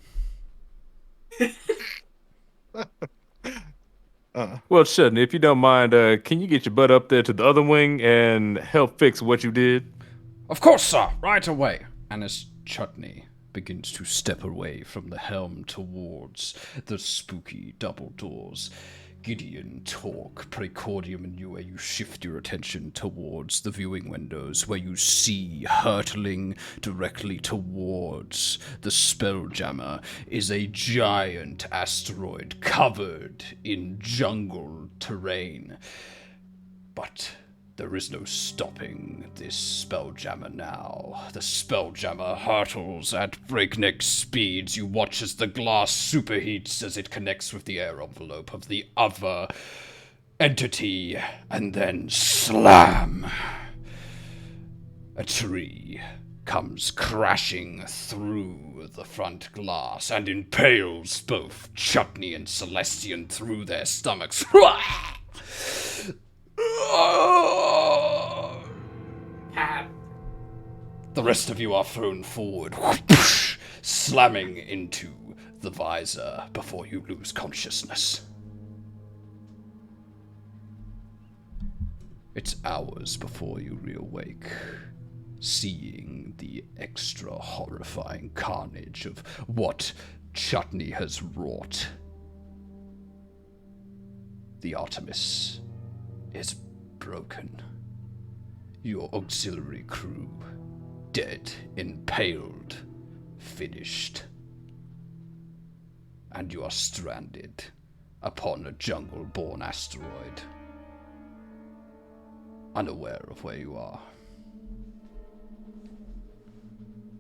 E: Well, Chutney, if you don't mind, can you get your butt up there to the other wing and help fix what you did?
A: Of course, sir, right away. And as Chutney begins to step away from the helm towards the spooky double doors, Gideon, Torque, Precordium, and you shift your attention towards the viewing windows where you see hurtling directly towards the Spelljammer is a giant asteroid covered in jungle terrain. But there is no stopping this Spelljammer now. The Spelljammer hurtles at breakneck speeds. You watch as the glass superheats as it connects with the air envelope of the other entity, and then slam! A tree comes crashing through the front glass and impales both Chutney and Celestian through their stomachs. The rest of you are thrown forward, slamming into the visor before you lose consciousness. It's hours before you reawake, seeing the extra horrifying carnage of what Chutney has wrought. The Artemis is broken. Your auxiliary crew, dead, impaled, finished. And you are stranded upon a jungle-born asteroid, unaware of where you are.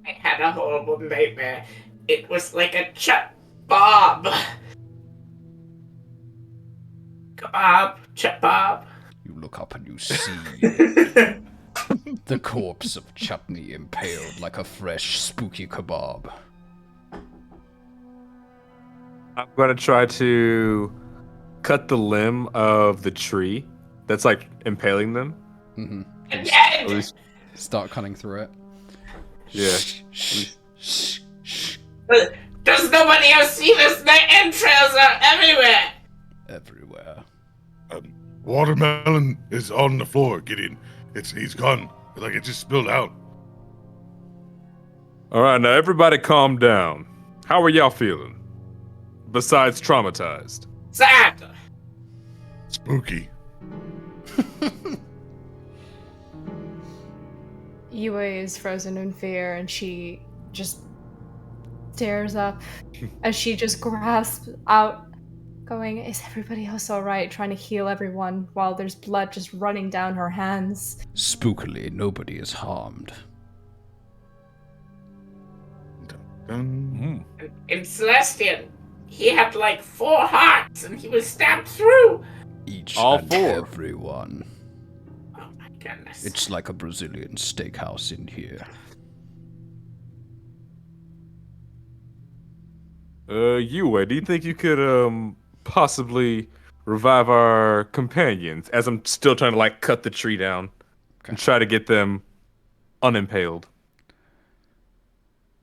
D: I had a horrible nightmare. It was like a chut bob. Kebab, chut bob.
A: You look up and you see the corpse of Chutney impaled like a fresh, spooky kebab.
E: I'm gonna try to cut the limb of the tree that's like impaling them.
A: Mm-hmm.
E: At least,
A: Start cutting through it.
E: yeah.
D: Does nobody else see this? The entrails are everywhere.
A: Everywhere.
B: Watermelon is on the floor, Gideon. He's gone. Like it just spilled out.
E: All right, now everybody calm down. How are y'all feeling? Besides traumatized.
D: Sad.
B: Spooky.
C: Yue is frozen in fear, and she just stares up as she just grasps out, going, "Is everybody else alright?" Trying to heal everyone while there's blood just running down her hands.
A: Spookily, nobody is harmed.
B: Dun.
D: And Celestian, he had like 4 hearts and he was stabbed through.
A: Each
E: All
A: and
E: 4.
A: everyone.
D: Oh my goodness.
A: It's like a Brazilian steakhouse in here.
E: Yue, do you think you could, possibly revive our companions as I'm still trying to, like, cut the tree down and try to get them unimpaled?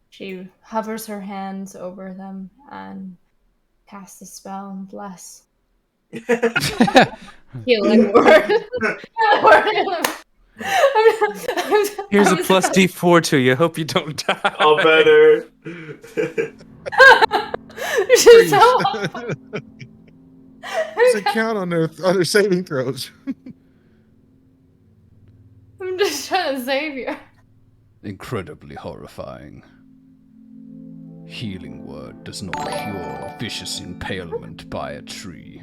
C: She hovers her hands over them and casts a spell and bless. Healing word.
E: Here's a plus D4 to you. Hope you don't die.
D: All better.
C: She's so
B: Does it count on their saving throws?
C: I'm just trying to save you.
A: Incredibly horrifying. Healing word does not cure vicious impalement by a tree.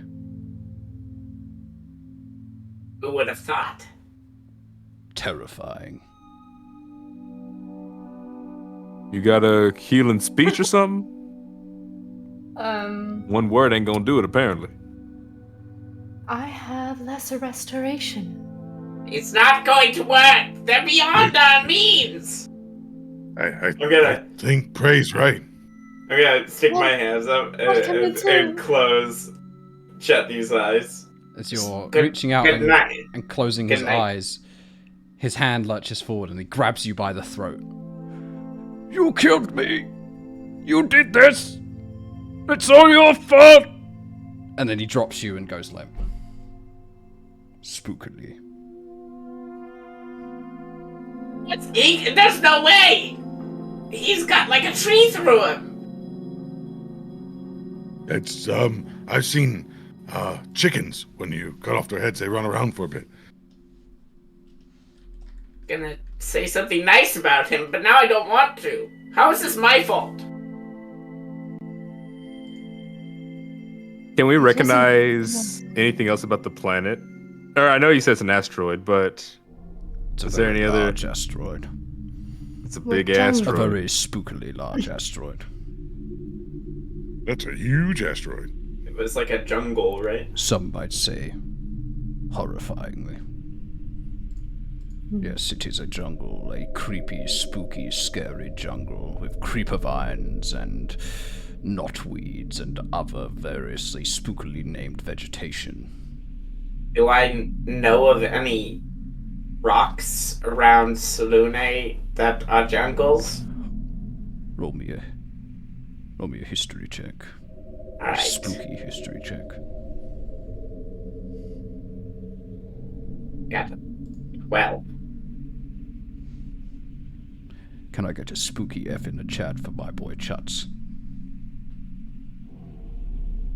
D: Who would have thought?
A: Terrifying.
E: You got a healing speech or something? One word ain't gonna do it, apparently.
C: I have lesser restoration.
D: It's not going to work. They're beyond our means.
B: I
D: gonna-
B: think Prey's right.
D: I'm gonna stick
C: What-
D: my hands up
C: what can we do?
D: and close Chetney's eyes.
A: As you're
D: Good-
A: reaching out
D: Good night.
A: and closing
D: Good
A: his
D: night.
A: eyes, his hand lurches forward and he grabs you by the throat. You killed me! You did this! It's all your fault! And then he drops you and goes limp. Spookily.
D: There's no way! He's got like a tree through him!
B: It's, I've seen, chickens. When you cut off their heads, they run around for a bit.
D: Gonna say something nice about him, but now I don't want to. How is this my fault?
E: Can we recognize anything else about the planet? Or I know you said it's an asteroid, but is there any other
A: large asteroid?
E: It's a
C: What
E: big
C: jungle?
A: A
E: asteroid.
A: very spookily large asteroid.
B: That's a huge asteroid.
D: It was like a jungle, right?
A: Some might say horrifyingly. Yes, it is a jungle, a creepy, spooky, scary jungle with creeper vines and knotweeds and other variously spookily named vegetation.
D: Do I know of any rocks around Salune that are jungles?
A: Roll me a history check.
D: Alright.
A: Spooky history check.
D: Got it. Well,
A: Can I get a spooky F in the chat for my boy Chuts?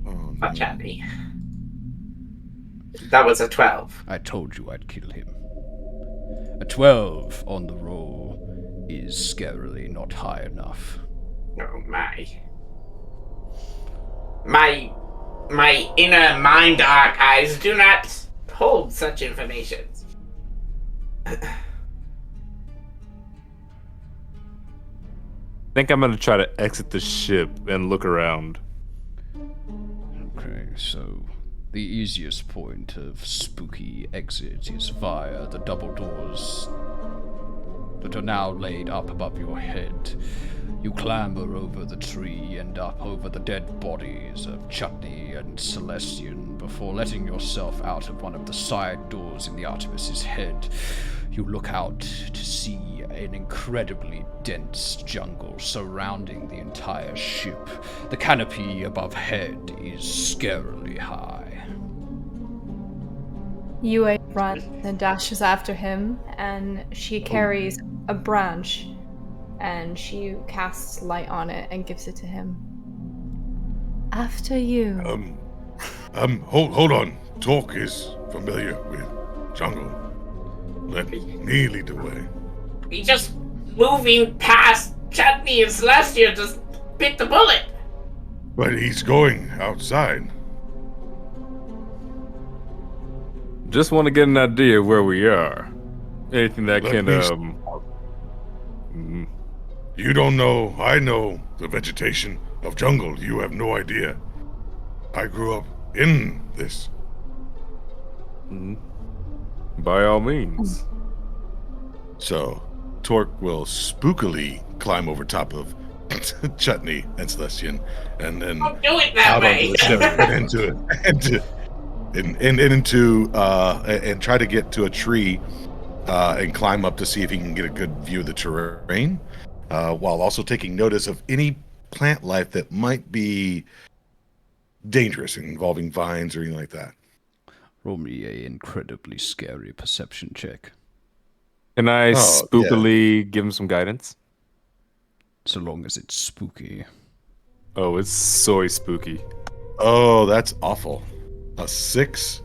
B: Oh,
D: not chatty. That was a 12.
A: I told you I'd kill him. A 12 on the roll is scarily not high enough.
D: Oh my. My inner mind archives do not hold such information.
E: I think I'm gonna try to exit the ship and look around.
A: Okay, so the easiest point of spooky exit is via the double doors that are now laid up above your head. You clamber over the tree and up over the dead bodies of Chutney and Celestian before letting yourself out of one of the side doors in the Artemis's head. You look out to see an incredibly dense jungle surrounding the entire ship. The canopy above head is scarily high.
C: Yue runs and dashes after him, and she carries a branch, and she casts light on it and gives it to him. After you.
B: Hold on. Talk is familiar with jungle. Let me lead the way.
D: He just moving past Chutney and Celestia just bit the bullet.
B: But he's going outside.
E: Just want to get an idea of where we are. Anything that
B: Let
E: can
B: me You don't know. I know the vegetation of jungle. You have no idea. I grew up in this.
E: by all means.
B: So, Torque will spookily climb over top of Chutney and Celestian, and then
D: Don't do it that
B: out
D: way.
B: onto the ship and and try to get to a tree and climb up to see if he can get a good view of the terrain, while also taking notice of any plant life that might be dangerous, involving vines or anything like that.
A: Roll me a incredibly scary perception check.
E: Can I
B: Oh,
E: spookily give him some guidance?
A: So long as it's spooky.
E: Oh, it's soy spooky.
B: Oh, that's awful. A 6.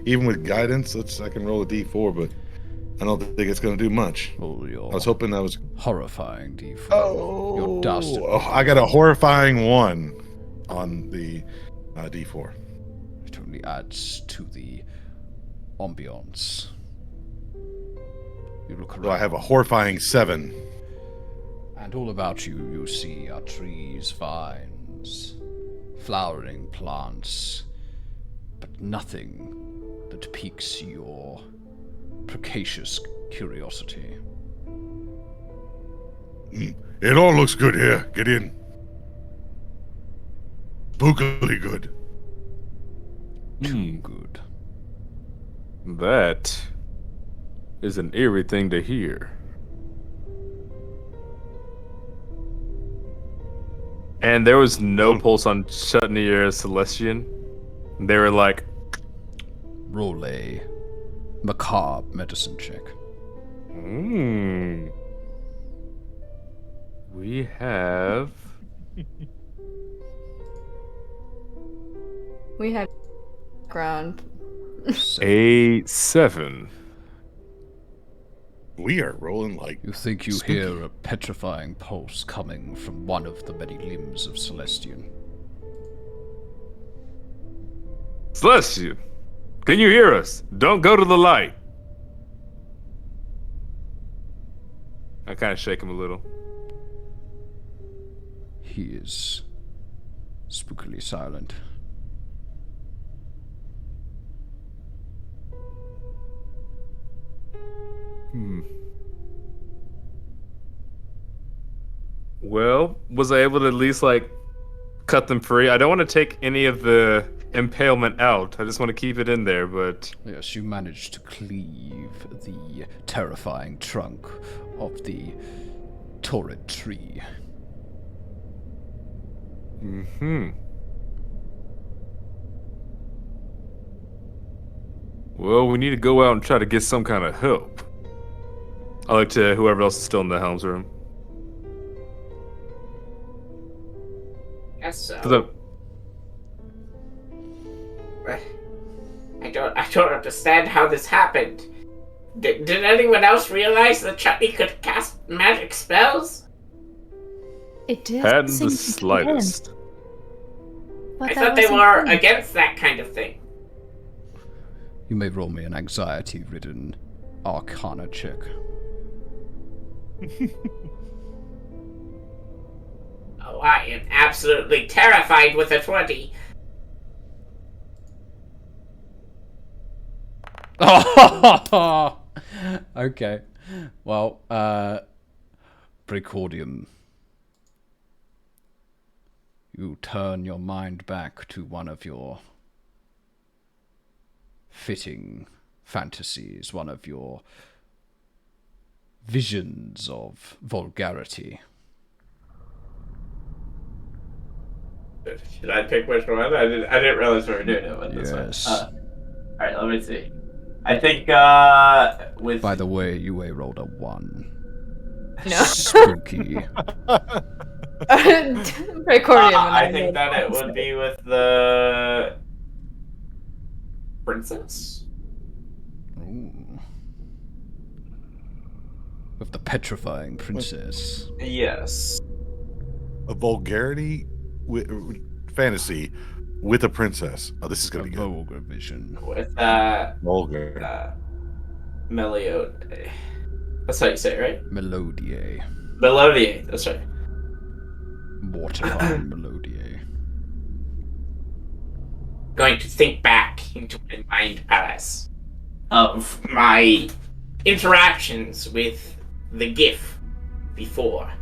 B: Even with guidance, I can roll a D4, but I don't think it's going to do much.
A: Roll your
B: I was hoping that was.
A: horrifying D4. Your dastard.
B: I got a horrifying 1 on the D4.
A: It only adds to the ambiance. You look around.
B: So I have a horrifying 7.
A: And all about you, you see are trees, vines, flowering plants, but nothing that piques your precocious curiosity.
B: It all looks good here. Get in. Spookily good.
A: Too good.
E: That is an eerie thing to hear. And there was no pulse on Chutney or Celestian. They were like,
A: Roll a macabre medicine check.
E: We have
C: We have ground.
E: a 7.
B: We are rolling like.
A: You think you
B: spooky.
A: hear a petrifying pulse coming from one of the many limbs of Celestian.
E: Celestian, can you hear us? Don't go to the light. I kind of shake him a little.
A: He is spookily silent.
E: Well, was I able to at least like cut them free? I don't want to take any of the impalement out. I just want to keep it in there, but
A: Yes, you managed to cleave the terrifying trunk of the torrid tree.
E: Well, we need to go out and try to get some kind of help. I look to whoever else is still in the helm's room.
D: Guess so.
E: For the-
D: I don't understand how this happened. Did anyone else realize that Chutney could cast magic spells?
C: It did.
E: Hadn't
C: seem
E: the
C: to be
E: slightest.
C: him, but
D: I
C: that
D: thought they
C: wasn't
D: were
C: him.
D: against that kind of thing.
A: You may roll me an anxiety-ridden arcana check.
D: Oh, I am absolutely terrified with a 20.
A: Okay. Well, Precordium. You turn your mind back to one of your fitting fantasies, one of your visions of vulgarity.
D: Should I pick which one? I didn't realize we were doing it with this one.
A: Yes.
D: Alright, let me see. I think, with...
A: By the way, you rolled a 1.
C: No.
A: Spooky.
C: Precordium.
D: I think that it would be with the... Princess?
A: Ooh. With the petrifying princess.
D: Yes.
B: A vulgarity with fantasy with a princess. Oh, this is
A: A
B: gonna be good.
A: vulgar vision.
D: With,
B: Vulgar.
D: Meliode. That's how you say it, right?
A: Melodier.
D: Melodier, that's right.
A: Mortifying Melodier.
D: Going to think back into my mind palace of my interactions with the GIF before.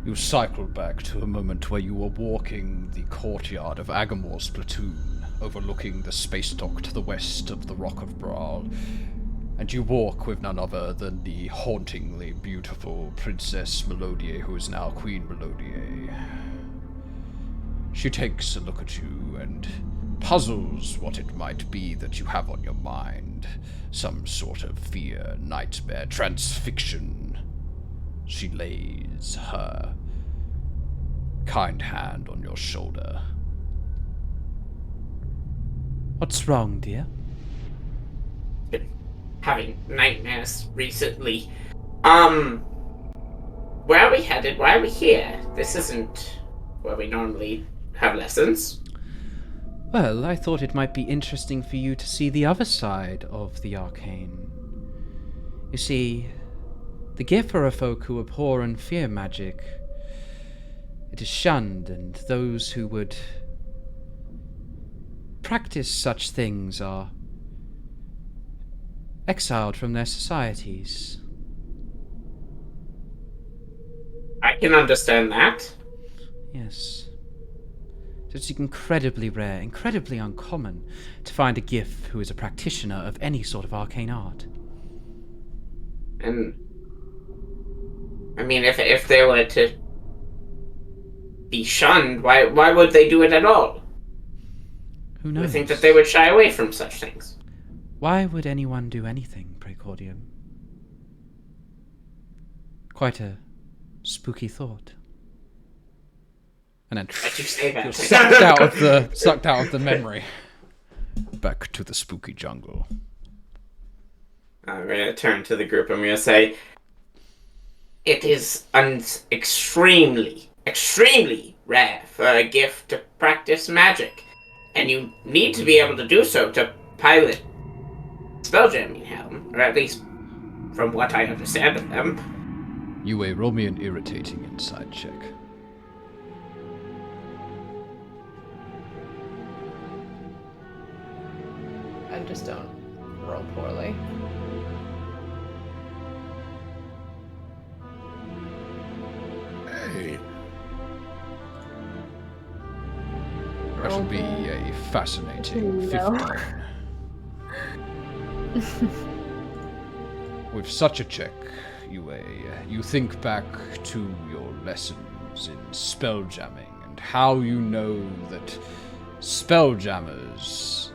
A: You cycled back to a moment where you were walking the courtyard of Agamor's platoon, overlooking the space dock to the west of the Rock of Brawl, and you walk with none other than the hauntingly beautiful Princess Melodier, who is now Queen Melodier. She takes a look at you and puzzles what it might be that you have on your mind. Some sort of fear, nightmare, transfixion. She lays her kind hand on your shoulder. What's wrong, dear?
D: Been having nightmares recently. Where are we headed? Why are we here? This isn't where we normally have lessons.
F: Well, I thought it might be interesting for you to see the other side of the arcane. You see, the Gif are a folk who abhor and fear magic. It is shunned, and those who would practice such things are exiled from their societies.
D: I can understand that.
F: Yes. It's incredibly rare, incredibly uncommon to find a Gif who is a practitioner of any sort of arcane art.
D: And I mean, if they were to be shunned, why would they do it at all?
F: Who
D: I
F: knows?
D: think that they would shy away from such things.
F: Why would anyone do anything, Precordium? Quite a spooky thought.
A: And then
D: Let you say that.
A: you're sucked out of the memory. Back to the spooky jungle.
D: I'm going to turn to the group. I'm going to say, it is extremely, extremely rare for a gift to practice magic. And you need to be able to do so to pilot Spelljamming Helm, or at least from what I understand of them.
A: Yue, roll me an irritating insight check.
C: I just don't roll poorly.
B: Hey.
A: That should be a fascinating
C: No.
A: 15. With such a check, Yue, you think back to your lessons in spelljamming and how you know that spelljammers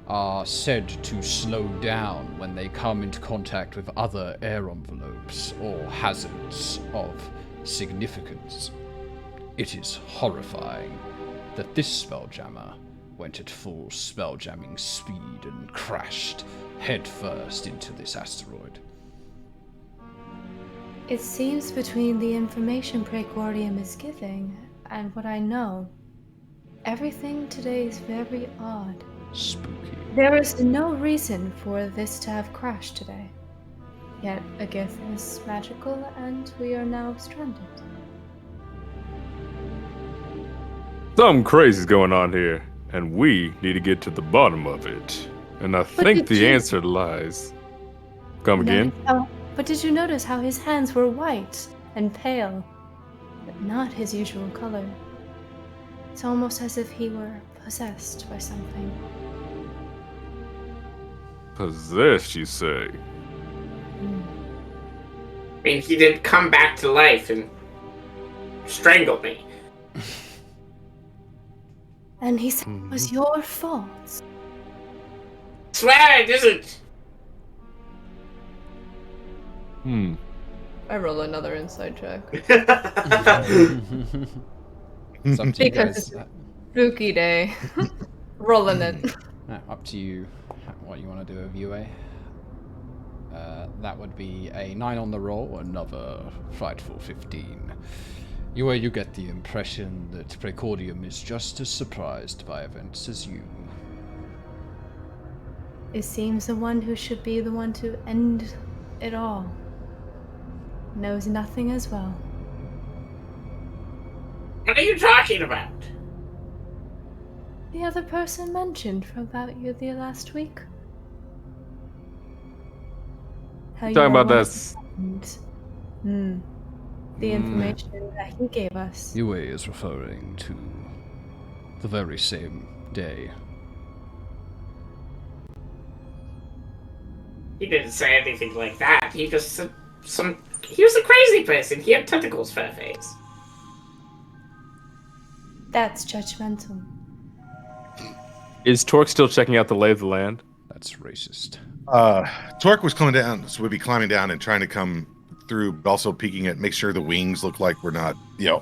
A: are said to slow down when they come into contact with other air envelopes or hazards of significance. It is horrifying that this spelljammer went at full spelljamming speed and crashed headfirst into this asteroid.
C: It seems between the information Precordium is giving and what I know, everything today is very odd.
A: Spooky.
C: There is no reason for this to have crashed today. Yet a gift is magical and we are now stranded.
E: Something crazy's going on here, and we need to get to the bottom of it. And I think
C: did
E: the
C: you-
E: answer lies. Come again?
C: Oh, but did you notice how his hands were white and pale, but not his usual color? It's almost as if he were possessed by something.
E: Possessed, you say?
D: I mean, he did come back to life and strangle me.
C: And he said it was your fault.
D: Swear it isn't!
C: I roll another insight check.
A: It's up to you
C: Because
A: guys.
C: Spooky day. Rolling it.
A: Up to you what you want to do with Yue. That would be a 9 on the roll, another frightful 15. Yue, you get the impression that Precordium is just as surprised by events as you.
C: It seems the one who should be the one to end it all knows nothing as well.
D: What are you talking about?
C: The other person mentioned about you the last week. How
E: Talking about
C: were
E: that.
C: and, the information that he gave us.
A: Yue is referring to the very same day.
D: He didn't say anything like that. He just said he was a crazy person. He had tentacles for a face.
C: That's judgmental.
E: Is Torque still checking out the lay of the land?
A: That's racist.
B: Torque was coming down, so we'd be climbing down and trying to come through, but also peeking at, make sure the wings look like we're not,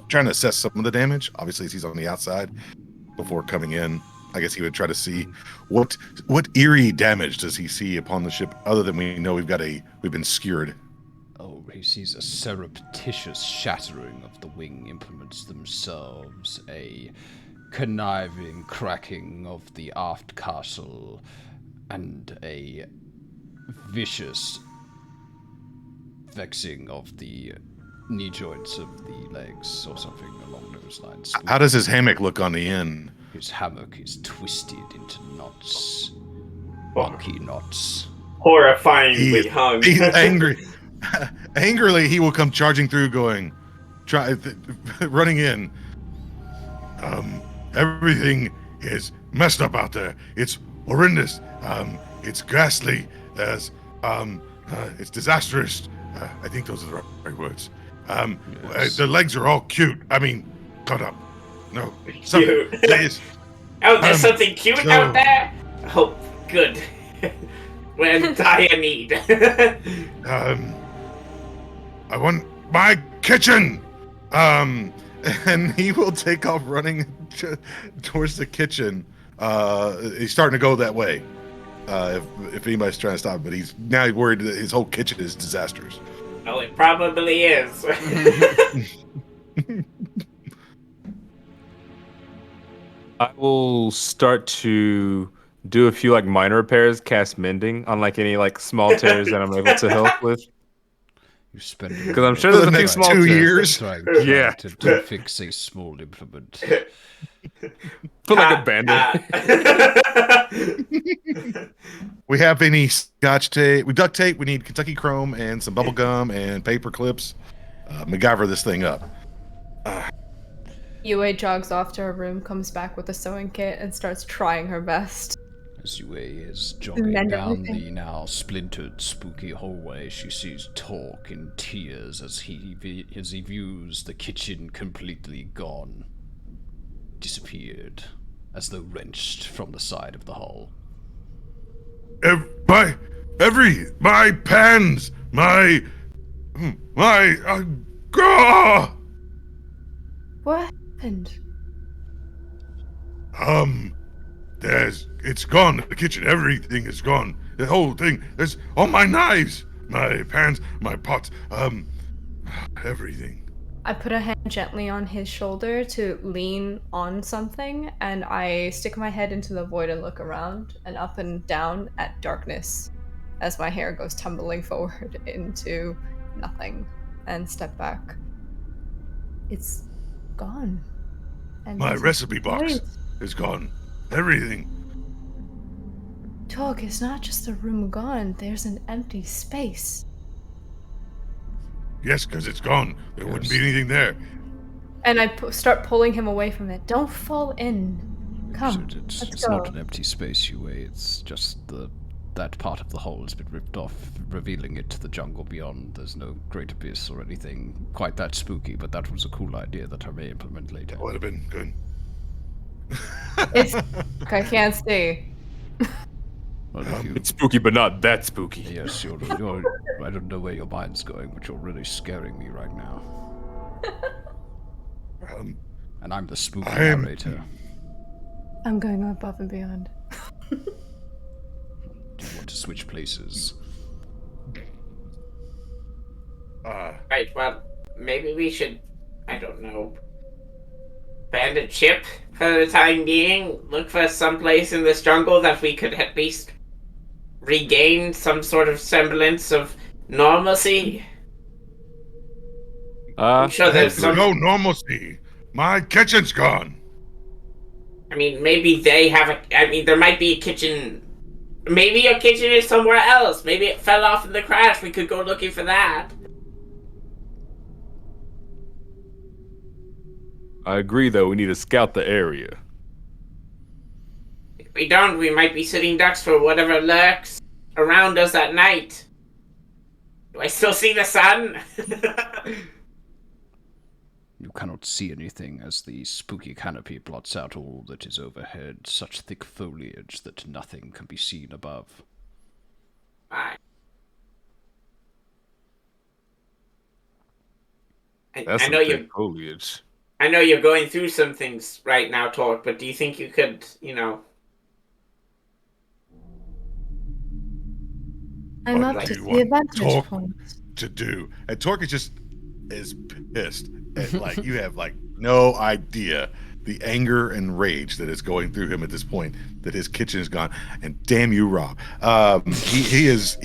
B: trying to assess some of the damage. Obviously, he's on the outside before coming in. I guess he would try to see what eerie damage does he see upon the ship, other than we know we've been skewered.
A: Oh, he sees a surreptitious shattering of the wing implements themselves, a conniving cracking of the aft castle, and a vicious vexing of the knee joints of the legs, or something along those lines.
B: How does his hammock look on the end?
A: His hammock is twisted into knots. Wonky knots.
D: Horrifyingly hung.
B: He's angry. Angrily, he will come charging through, running in. Everything is messed up out there. It's horrendous. It's ghastly. It's disastrous. I think those are the right words.
A: Yes.
B: The legs are all cute. I mean, cut up. No,
D: Cute.
B: please.
D: Oh, there's something cute
B: so-
D: out there? Oh, good. We're in dire need.
B: I want my kitchen. And he will take off running towards the kitchen. He's starting to go that way. If anybody's trying to stop him, but he's now worried that his whole kitchen is disastrous.
D: Oh, it probably is.
E: I will start to do a few like minor repairs, cast mending on like any like small tears that I'm able to help with.
A: You spend
E: Because I'm sure
B: For
E: there's
B: the
E: a few
B: next
E: small
B: 2
E: tears.
B: years.
A: trying
E: Yeah.
A: to fix a small implement.
E: Put like a bandit.
B: We have any scotch tape? We duct tape. We need Kentucky Chrome and some bubble gum and paper clips. MacGyver this thing up.
C: Yue jogs off to her room, comes back with a sewing kit, and starts trying her best.
A: As Yue is jogging
C: Mend
A: down
C: everything.
A: the now splintered, spooky hallway, she sees Torque in tears as he views the kitchen completely gone. Disappeared, as though wrenched from the side of the hull.
B: My pans, my
C: What happened?
B: It's gone. The kitchen, everything is gone. The whole thing. There's all my knives, my pans, my pots, everything.
C: I put a hand gently on his shoulder to lean on something, and I stick my head into the void and look around and up and down at darkness as my hair goes tumbling forward into nothing and step back. It's gone. And
B: My
C: there's a
B: recipe box
C: void.
B: is gone. Everything.
C: Talk, it's not just a room gone, there's an empty space.
B: Yes, because it's gone. There wouldn't be anything there.
C: And I start pulling him away from it. Don't fall in. Come,
A: It's
C: let's go.
A: not an empty space, Yue. It's just that part of the hull has been ripped off, revealing it to the jungle beyond. There's no great abyss or anything quite that spooky, but that was a cool idea that I may implement later.
B: That would have been good.
C: It's I can't see.
A: Well, if you,
E: It's spooky, but not that spooky.
A: yes, you're, I don't know where your mind's going, but you're really scaring me right now. And I'm the spooky narrator.
C: I'm going above and beyond.
A: Do you want to switch places?
D: Right, well, maybe we should, I don't know, abandon ship for the time being. Look for some place in this jungle that we could at least regain some sort of semblance of normalcy. I'm sure there's some.
B: No normalcy. My kitchen's gone.
D: I mean, maybe they have a. I mean, there might be a kitchen. Maybe your kitchen is somewhere else. Maybe it fell off in the crash. We could go looking for that.
E: I agree, though. We need to scout the area.
D: If we don't, we might be sitting ducks for whatever lurks around us at night. Do I still see the sun?
A: You cannot see anything as the spooky canopy blots out all that is overhead, such thick foliage that nothing can be seen above.
D: Fine.
E: That's
D: I know
E: some
D: you.
E: thick foliage.
D: I know you're going through some things right now, Torque, but do you think you could,
C: I'm
D: What
C: up
D: do
C: to
B: you
C: see a
B: want?
C: vantage
B: Talk.
C: point.
B: To do. And Torque is pissed. And like you have like no idea the anger and rage that is going through him at this point that his kitchen is gone. And damn you, Rob. He is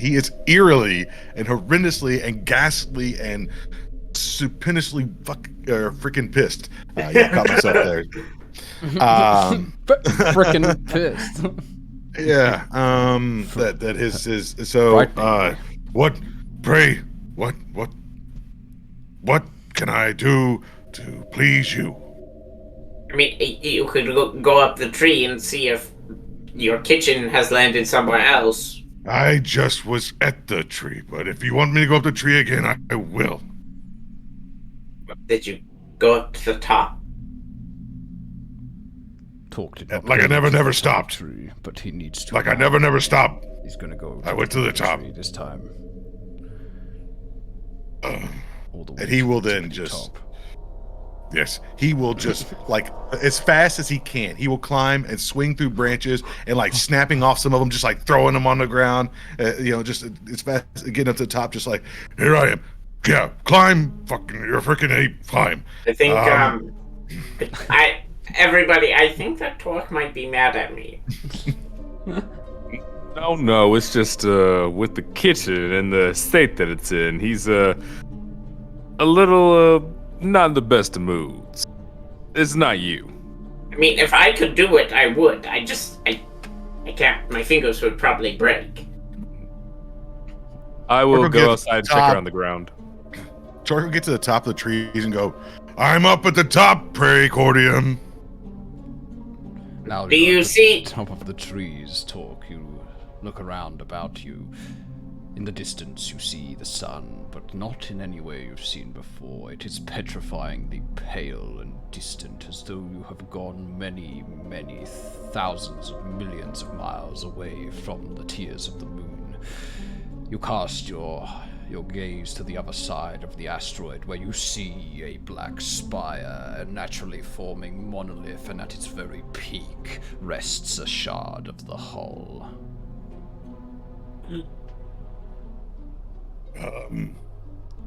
B: eerily and horrendously and ghastly and stupendously freaking pissed. Yeah, caught myself there.
A: Frickin' pissed.
B: Yeah. That his so
A: Frightening.
B: what can I do to please you?
D: I mean, you could go up the tree and see if your kitchen has landed somewhere else.
B: I just was at the tree, but if you want me to go up the tree again, I will.
D: Did you go up to the top?
A: Torque did not
B: Like I
A: go to
B: never
A: the
B: stopped.
A: tree, but he needs to.
B: Like I
A: now.
B: never stopped.
A: He's gonna go.
B: I went to the top.
A: tree this time. All the way
B: And he
A: to
B: will
A: the
B: then
A: tippity
B: just.
A: top.
B: Yes, he will just like as fast as he can. He will climb and swing through branches and like snapping off some of them, just like throwing them on the ground. Just as fast as getting up to the top, just like here I am. Yeah, climb, fucking, you're a freaking ape. Climb.
D: I think I think that Torque might be mad at me.
E: No, it's just with the kitchen and the state that it's in. He's a little not in the best of moods. It's not you.
D: I mean, if I could do it, I would. I can't. My fingers would probably break.
E: I will
B: Or
E: go outside and check around the ground.
B: Torque will get to the top of the trees and go, I'm up at the top, Precordium.
A: Now
D: Do
A: you're
D: you
A: at the
D: see-
A: top of the trees, Torque? You look around about you. In the distance, you see the sun, but not in any way you've seen before. It is petrifyingly pale and distant, as though you have gone many, many thousands of millions of miles away from the tears of the moon. You cast your gaze to the other side of the asteroid, where you see a black spire, a naturally forming monolith, and at its very peak rests a shard of the hull.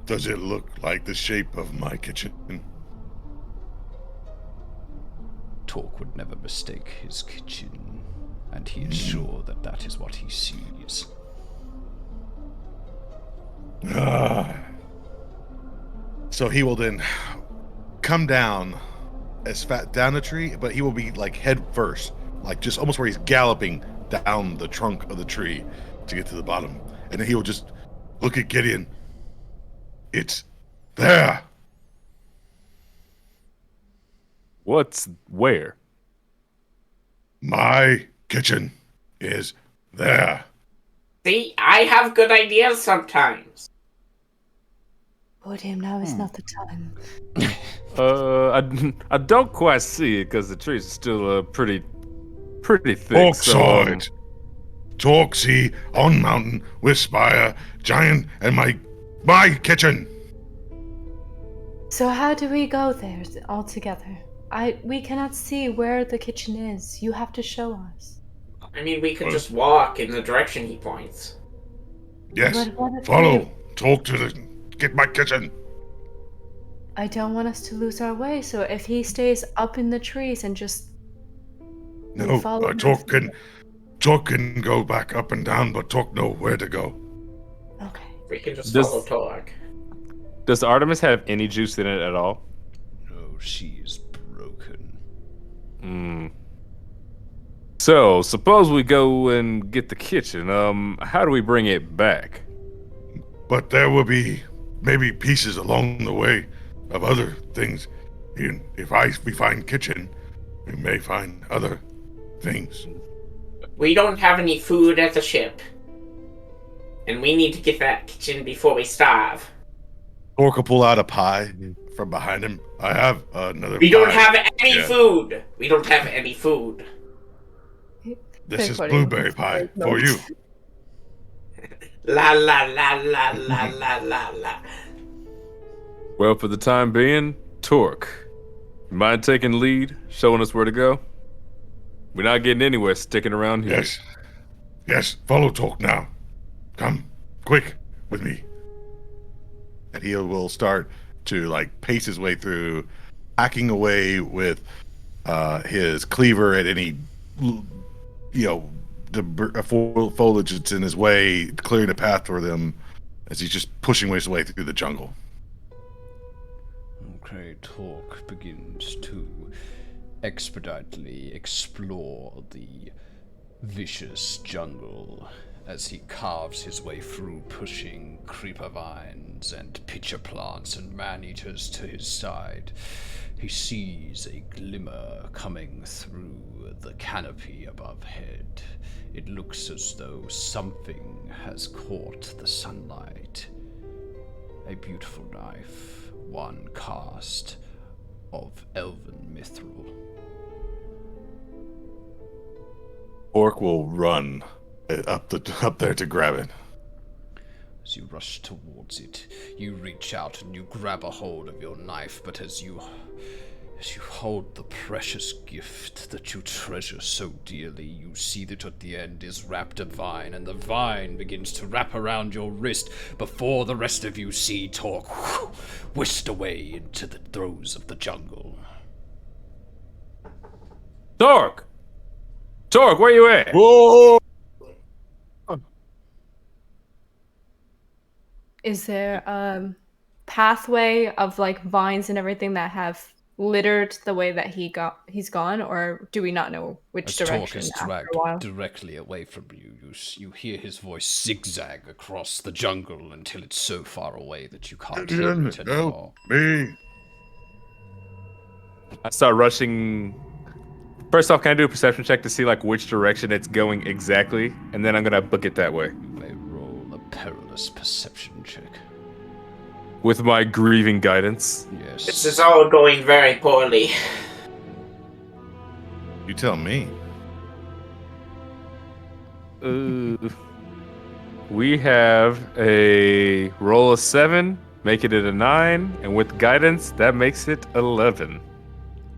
B: Does it look like the shape of my kitchen?
A: Torque would never mistake his kitchen, and he is sure that that is what he sees.
B: So he will then come down down the tree, but he will be like head first, like just almost where he's galloping down the trunk of the tree to get to the bottom. And then he will just look at Gideon. It's there.
E: What's where?
B: My kitchen is there.
D: See, I have good ideas sometimes.
C: Precordium, now is not the time.
E: I don't quite see it because the trees are still pretty thick.
B: Oxide. Torksy on mountain with spire, giant, and my kitchen.
C: So how do we go there all together? We cannot see where the kitchen is. You have to show us.
D: I mean, we could just walk in the direction he points.
B: Yes,
C: But what if
B: follow. Talk to get my kitchen.
C: I don't want us to lose our way, so if he stays up in the trees and just
B: No,
C: follow him.
B: Talk can go back up and down, but Talk know where to go.
C: Okay.
D: We can just
E: Does-
D: follow Torque.
E: Does Artemis have any juice in it at all?
A: No, she is broken.
E: So, suppose we go and get the kitchen. How do we bring it back?
B: But there will be maybe pieces along the way of other things. And if we find kitchen, we may find other things.
D: We don't have any food at the ship. And we need to get that kitchen before we starve.
B: Torque will pull out a pie from behind him. I have another
D: We
B: pie.
D: don't have any
B: Yeah.
D: food. We don't have any food.
B: This is
C: Precordium.
B: blueberry pie for you.
D: La la la la la la la la.
E: Well, for the time being, Torque, you mind taking lead, showing us where to go? We're not getting anywhere sticking around here.
B: Yes, follow Talk now. Come, quick, with me. And he will start to like pace his way through, hacking away with his cleaver at any, foliage that's in his way, clearing a path for them as he's just pushing his way through the jungle.
A: Okay, Torque begins to expeditely explore the vicious jungle as he carves his way through, pushing creeper vines and pitcher plants and man-eaters to his side. He sees a glimmer coming through the canopy above head. It looks as though something has caught the sunlight. A beautiful knife, one cast of Elven Mithril.
B: Orc will run up there to grab it.
A: As you rush towards it, you reach out and you grab a hold of your knife, but as you hold the precious gift that you treasure so dearly, you see that at the end is wrapped a vine, and the vine begins to wrap around your wrist before the rest of you see Torque whisked away into the throes of the jungle.
E: Torque! Torque, where you at?
B: Whoa!
C: Is there a pathway of like vines and everything that have littered the way that he's gone, or do we not know which
A: As Torque
C: direction
A: is
C: after
A: dragged
C: a while?
A: directly away from you, you hear his voice zigzag across the jungle until it's so far away that you can't hear it anymore.
B: Help me.
E: I start rushing. First off, can I do a perception check to see like which direction it's going exactly? And then I'm gonna book it that way.
A: You may roll a perilous perception check.
E: With my grieving guidance.
A: Yes.
D: This is all going very poorly.
B: You tell me.
E: We have a roll of 7, making it a 9, and with guidance, that makes it 11.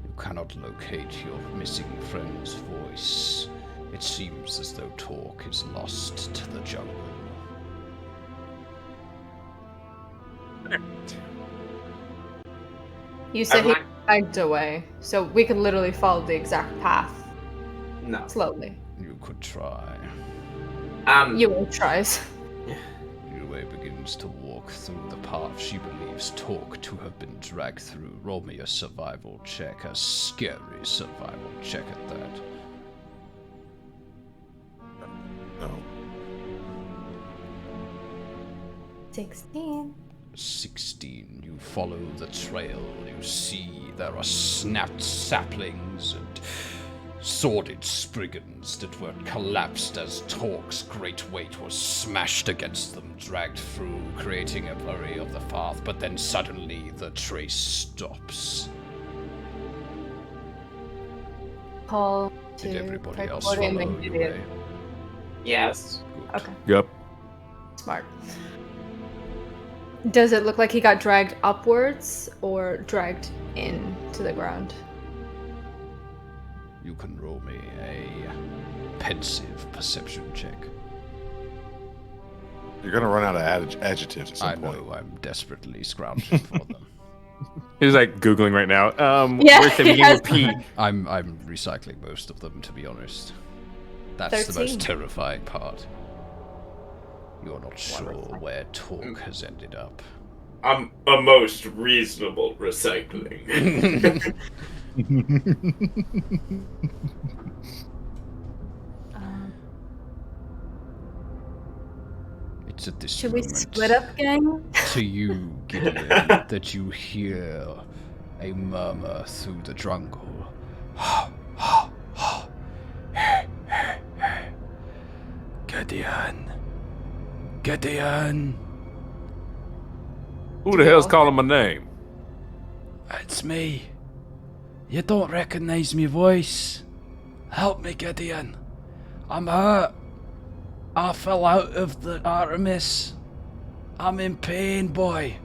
A: You cannot locate your missing friend's voice. It seems as though Torque is lost to the jungle.
C: You said
D: I'm
C: he
D: like-
C: dragged away, so we could literally follow the exact path
D: No.
C: slowly.
A: You could try.
C: Yue tries.
A: Yue begins to walk through the path she believes Torque to have been dragged through. Roll me a survival check, a scary survival check at that.
B: No.
C: 16.
A: 16. You follow the trail. You see there are snapped saplings and sordid spriggans that were collapsed as Torque's great weight was smashed against them, dragged through, creating a blurry of the path, but then suddenly the trace stops.
C: Call to
A: Did everybody else
C: Precordium
A: follow
C: and
A: you?
C: Gideon.
D: Yes.
A: Good.
C: Okay,
E: Yep.
C: smart. Does it look like he got dragged upwards or dragged into the ground?
A: You can roll me a pensive perception check.
B: You're gonna run out of adjectives at some
A: I
B: point.
A: know I'm desperately scrounging for them.
E: He's like Googling right now.
C: Yeah,
E: Where's the beginning
C: yes.
E: of P?
A: I'm recycling most of them, to be honest. That's the
C: 13.
A: most terrifying part. You're not sure where Torque has ended up.
D: I'm a most reasonable recycling.
A: It's at this
C: Should we
A: moment
C: split up, gang?
A: to you, Gideon, that you hear a murmur through the jungle. Gideon. Gideon.
E: Who the hell's calling my name?
A: It's me. You don't recognize me voice. Help me, Gideon. I'm hurt. I fell out of the Artemis. I'm in pain, boy.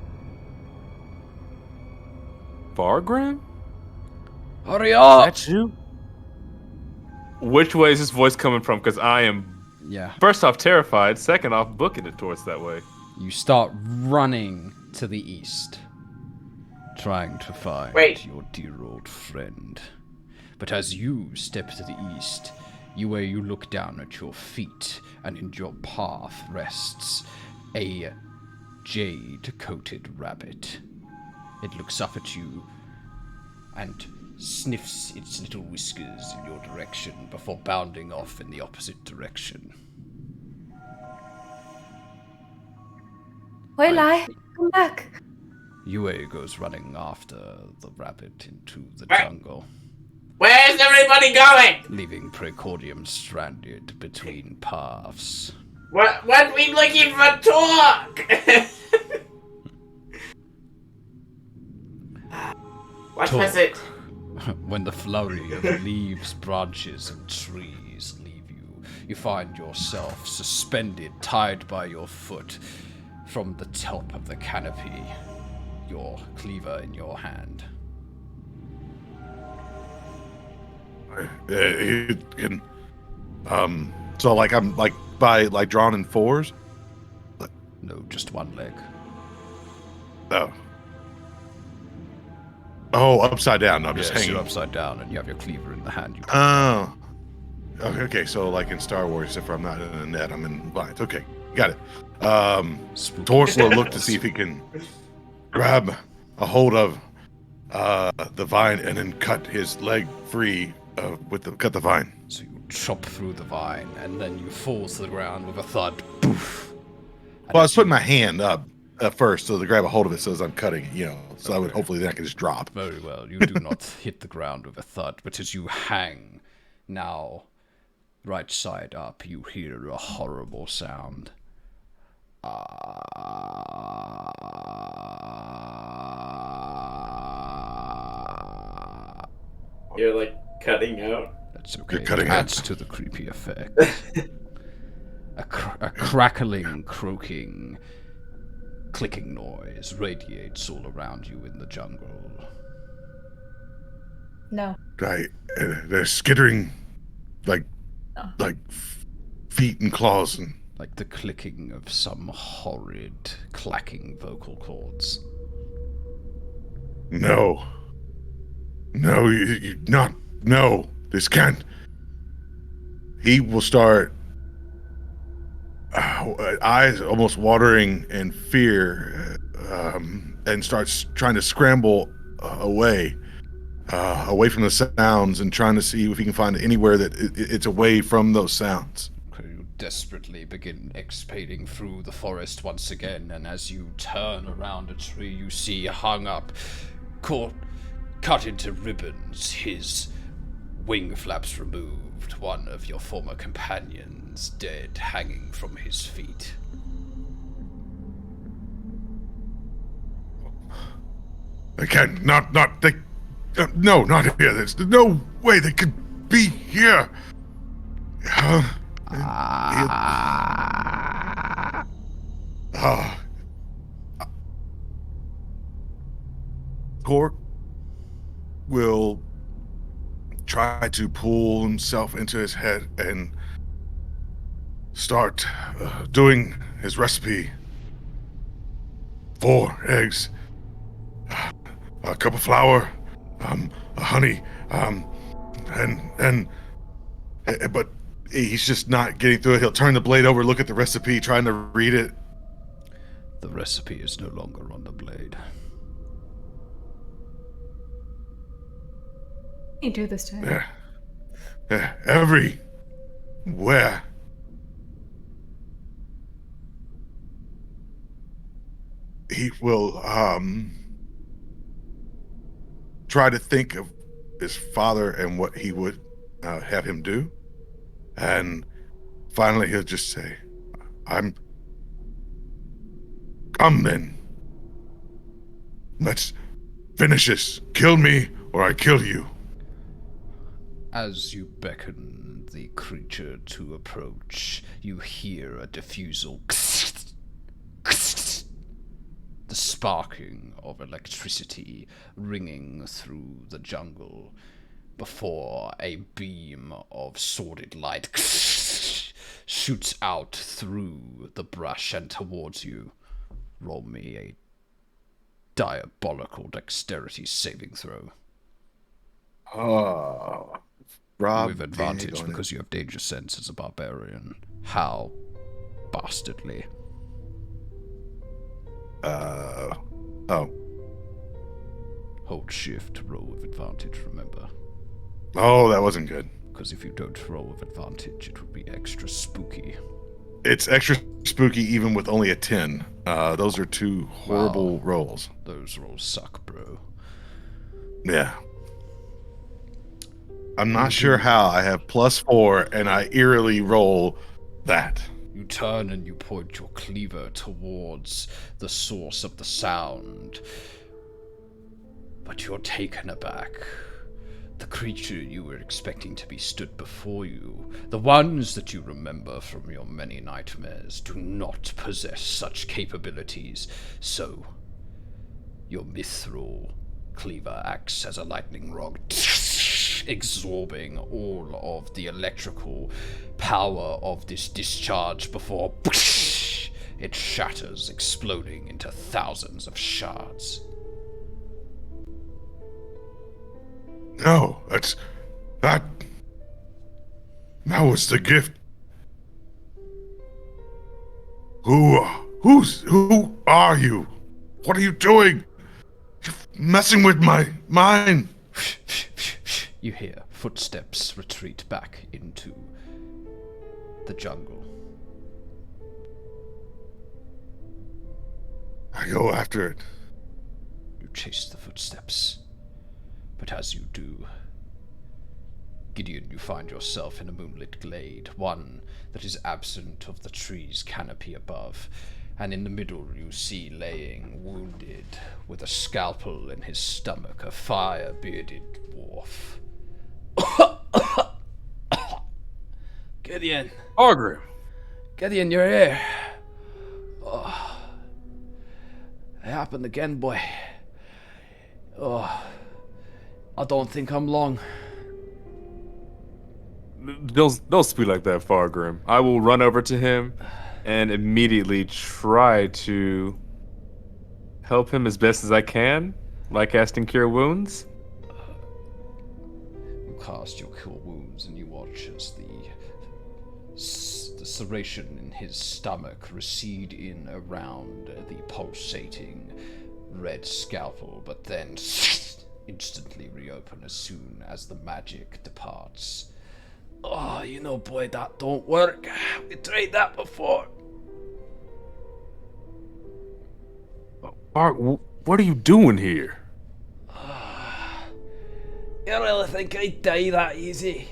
E: Fargram?
A: Hurry up!
E: That's you? Which way is his voice coming from? Because I am,
A: Yeah.
E: first off, terrified. Second off, booking it towards that way.
A: You start running to the east, trying to find
D: Wait.
A: your dear old friend. But as you step to the east, you look down at your feet, and in your path rests a jade-coated rabbit. It looks up at you and sniffs its little whiskers in your direction before bounding off in the opposite direction.
C: Wait, Lai, come back.
A: Yue goes running after the rabbit into the
D: Right.
A: jungle,
D: Where's everybody going?
A: leaving Precordium stranded between paths.
D: What we looking for Torque? What was it?
A: When the flurry of leaves, branches, and trees leave you, you find yourself suspended, tied by your foot from the top of the canopy, your cleaver in your hand.
B: So like I'm like by like drawn in fours.
A: No, just one leg.
B: Oh, upside down. No, I'm just
A: Yes,
B: hanging.
A: you're upside down and you have your cleaver in the hand. You
B: Oh. Okay, so like in Star Wars, except for I'm not in a net, I'm in vines. Okay, got it. Torch will look to see if he can grab a hold of the vine and then cut his leg free cut the vine.
A: So you chop through the vine and then you fall to the ground with a thud. Poof. And
B: Well, I was putting my hand up first so to grab a hold of it so as I'm cutting it, so I would hopefully then I can just drop.
A: Very well. You do not hit the ground with a thud, but as you hang, now right side up, you hear a horrible sound.
D: You're like cutting out.
A: That's okay.
B: You're cutting
A: it adds to the creepy effect. A crackling, croaking, clicking noise radiates all around you in the jungle.
C: No.
B: Right, they're skittering like feet and claws and
A: Like the clicking of some horrid, clacking vocal cords.
B: no, you not no. This can't. He will start. Eyes almost watering in fear, and starts trying to scramble away from the sounds and trying to see if he can find anywhere that it's away from those sounds.
A: You desperately begin expading through the forest once again, and as you turn around a tree, you see hung up, cut into ribbons, his wing flaps removed, one of your former companions dead, hanging from his feet.
B: I can't. Not. They. No, not here. There's no way they could be here. Cork will try to pull himself into his head and start doing his recipe. 4 eggs, a cup of flour, honey, but he's just not getting through it. He'll turn the blade over, look at the recipe, trying to read it.
A: The recipe is no longer on the blade.
C: You do this to him.
B: Everywhere. He will try to think of his father and what he would have him do, and finally he'll just say, come then. Let's finish this. Kill me or I kill you.
A: As you beckon the creature to approach, you hear a diffusal the sparking of electricity ringing through the jungle before a beam of sordid light shoots out through the brush and towards you. Roll me a diabolical dexterity saving throw.
B: Oh, Rob,
A: with advantage because you have danger sense as a barbarian. How bastardly.
B: Oh.
A: Hold shift to roll with advantage, remember.
B: Oh, that wasn't good.
A: Because if you don't roll with advantage, it would be extra spooky.
B: It's extra spooky even with only a 10. Those are 2 horrible rolls.
A: Those rolls suck, bro.
B: Yeah. I'm not sure how I have +4 and I eerily roll that.
A: You turn and you point your cleaver towards the source of the sound.
F: But you're taken aback. The creature you were expecting to be stood before you, the ones that you remember from your many nightmares, do not possess such capabilities, so your mithril cleaver acts as a lightning rod, absorbing all of the electrical power of this discharge before it shatters, exploding into thousands of shards.
B: No, that was the gift. Who are you? What are you doing? You're messing with my mind.
F: You hear footsteps retreat back into the jungle.
B: I go after it.
F: You chase the footsteps. But as you do, Gideon, you find yourself in a moonlit glade, one that is absent of the tree's canopy above, and in the middle you see laying wounded, with a scalpel in his stomach, a fire-bearded dwarf. Gideon!
E: Argrim!
F: Gideon, you're here! Oh. It happened again, boy. Oh. I don't think I'm long.
E: Don't speak like that, Fargrim. I will run over to him and immediately try to help him as best as I can, like casting Cure Wounds.
F: You cast your Cure Wounds and you watch as the serration in his stomach recede in around the pulsating red scalpel, but then instantly reopen as soon as the magic departs. Oh, you know, boy, that don't work. We tried that before.
E: Art, what are you doing here?
F: You really think I'd die that easy?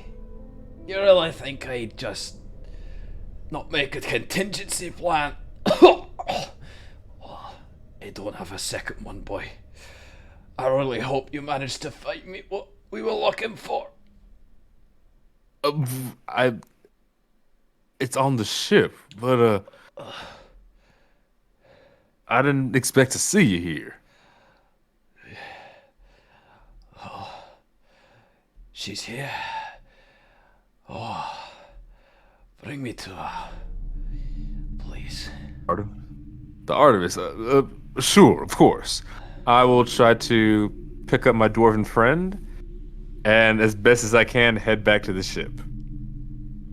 F: You really think I'd just not make a contingency plan? I don't have a second one, boy. I really hope you managed to find me what we were looking for.
E: It's on the ship, but I didn't expect to see you here.
F: Oh, she's here. Oh, bring me to her, please.
E: The Artemis, sure, of course. I will try to pick up my dwarven friend, and as best as I can, head back to the ship.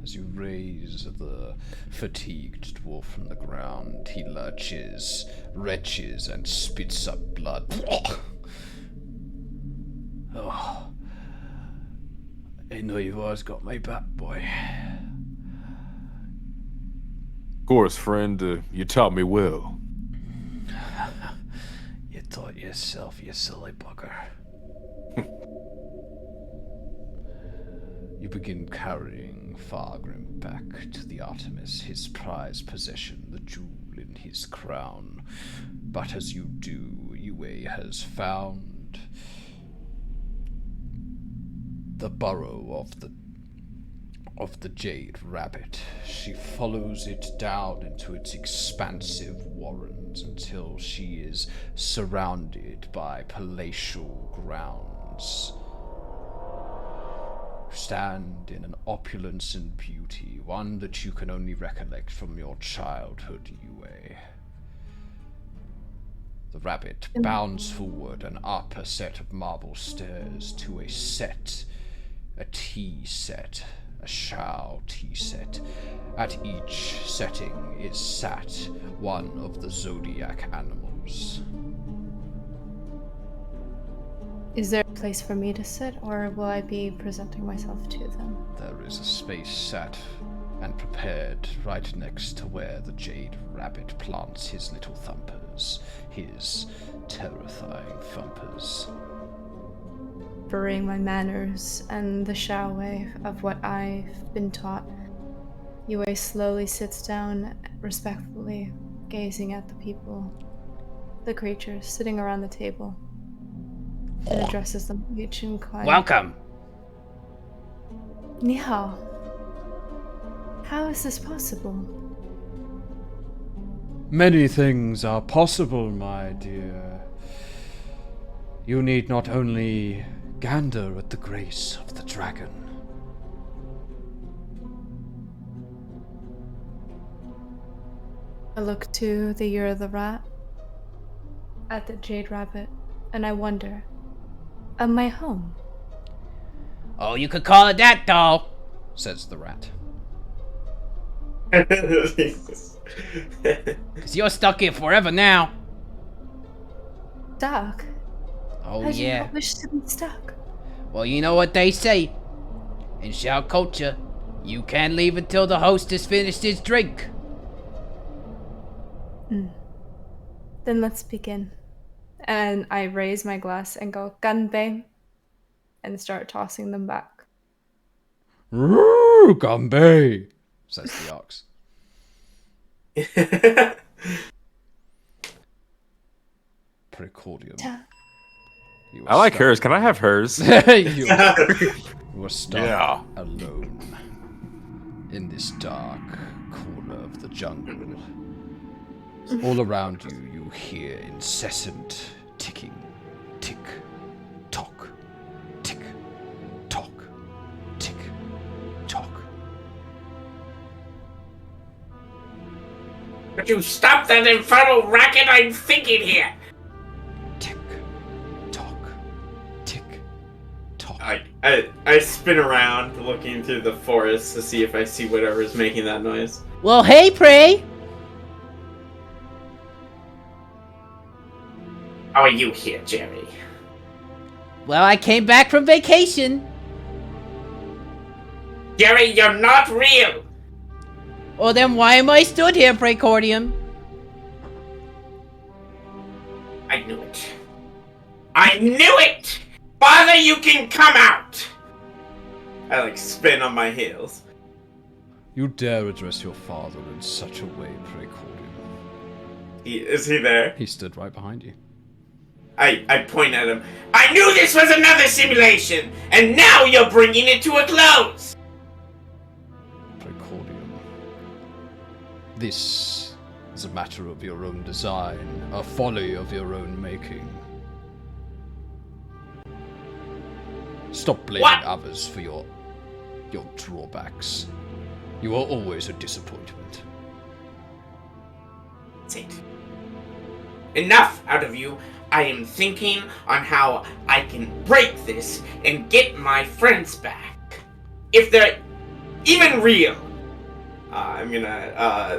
F: As you raise the fatigued dwarf from the ground, he lurches, retches, and spits up blood. Oh, I know you've always got my back, boy.
E: Of course, friend, you taught me well.
F: You taught yourself, you silly bugger. You begin carrying Fargrim back to the Artemis, his prized possession, the jewel in his crown. But as you do, Yue has found the burrow of the jade rabbit. She follows it down into its expansive warrens until she is surrounded by palatial grounds. Stand in an opulence and beauty, one that you can only recollect from your childhood, Yue. The rabbit bounds forward and up a set of marble stairs to a tea set, a Shao tea set. At each setting is sat one of the zodiac animals.
C: Is there a place for me to sit, or will I be presenting myself to them?
F: There is a space sat and prepared right next to where the jade rabbit plants his little thumpers, his terrifying thumpers.
C: Burying my manners and the Shao way of what I've been taught, Yue slowly sits down, respectfully gazing at the people, the creatures sitting around the table. and addresses them each in kind.
F: Welcome.
C: Ni hao. How is this possible?
F: Many things are possible, my dear. You need not only gander at the grace of the dragon.
C: I look to the year of the rat, at the jade rabbit, and I wonder, of my home.
F: Oh, you could call it that, doll, says the rat. Because you're stuck here forever now.
C: Stuck?
F: Oh,
C: I do
F: yeah.
C: not wish to be stuck.
F: Well, you know what they say. In Shao culture, you can't leave until the host has finished his drink.
C: Then let's begin. And I raise my glass and go, ganbei, and start tossing them back.
F: Roo, Gambay, says the ox. Precordium.
E: I like hers. Can I have hers?
F: You were stuck
B: Yeah.
F: alone in this dark corner of the jungle. All around you, you hear incessant ticking, tick, tock, tick, tock, tick, tock.
D: Would you stop that infernal racket? I'm thinking here.
F: Tick, tock, tick, tock.
D: I spin around, looking through the forest to see if I see whatever's making that noise.
F: Well, hey, Prey!
D: How are you here, Jerry?
F: Well, I came back from vacation.
D: Jerry, you're not real!
F: Well, then why am I stood here, Precordium?
D: I knew it. I knew it! Father, you can come out! I spin on my heels.
F: You dare address your father in such a way, Precordium.
D: Is he there?
F: He stood right behind you.
D: I point at him. I knew this was another simulation, and now you're bringing it to a close!
F: Precordium. This is a matter of your own design, a folly of your own making. Stop blaming others for your drawbacks. You are always a disappointment.
D: That's it. Enough out of you. I am thinking on how I can break this and get my friends back. If they're even real. I'm gonna,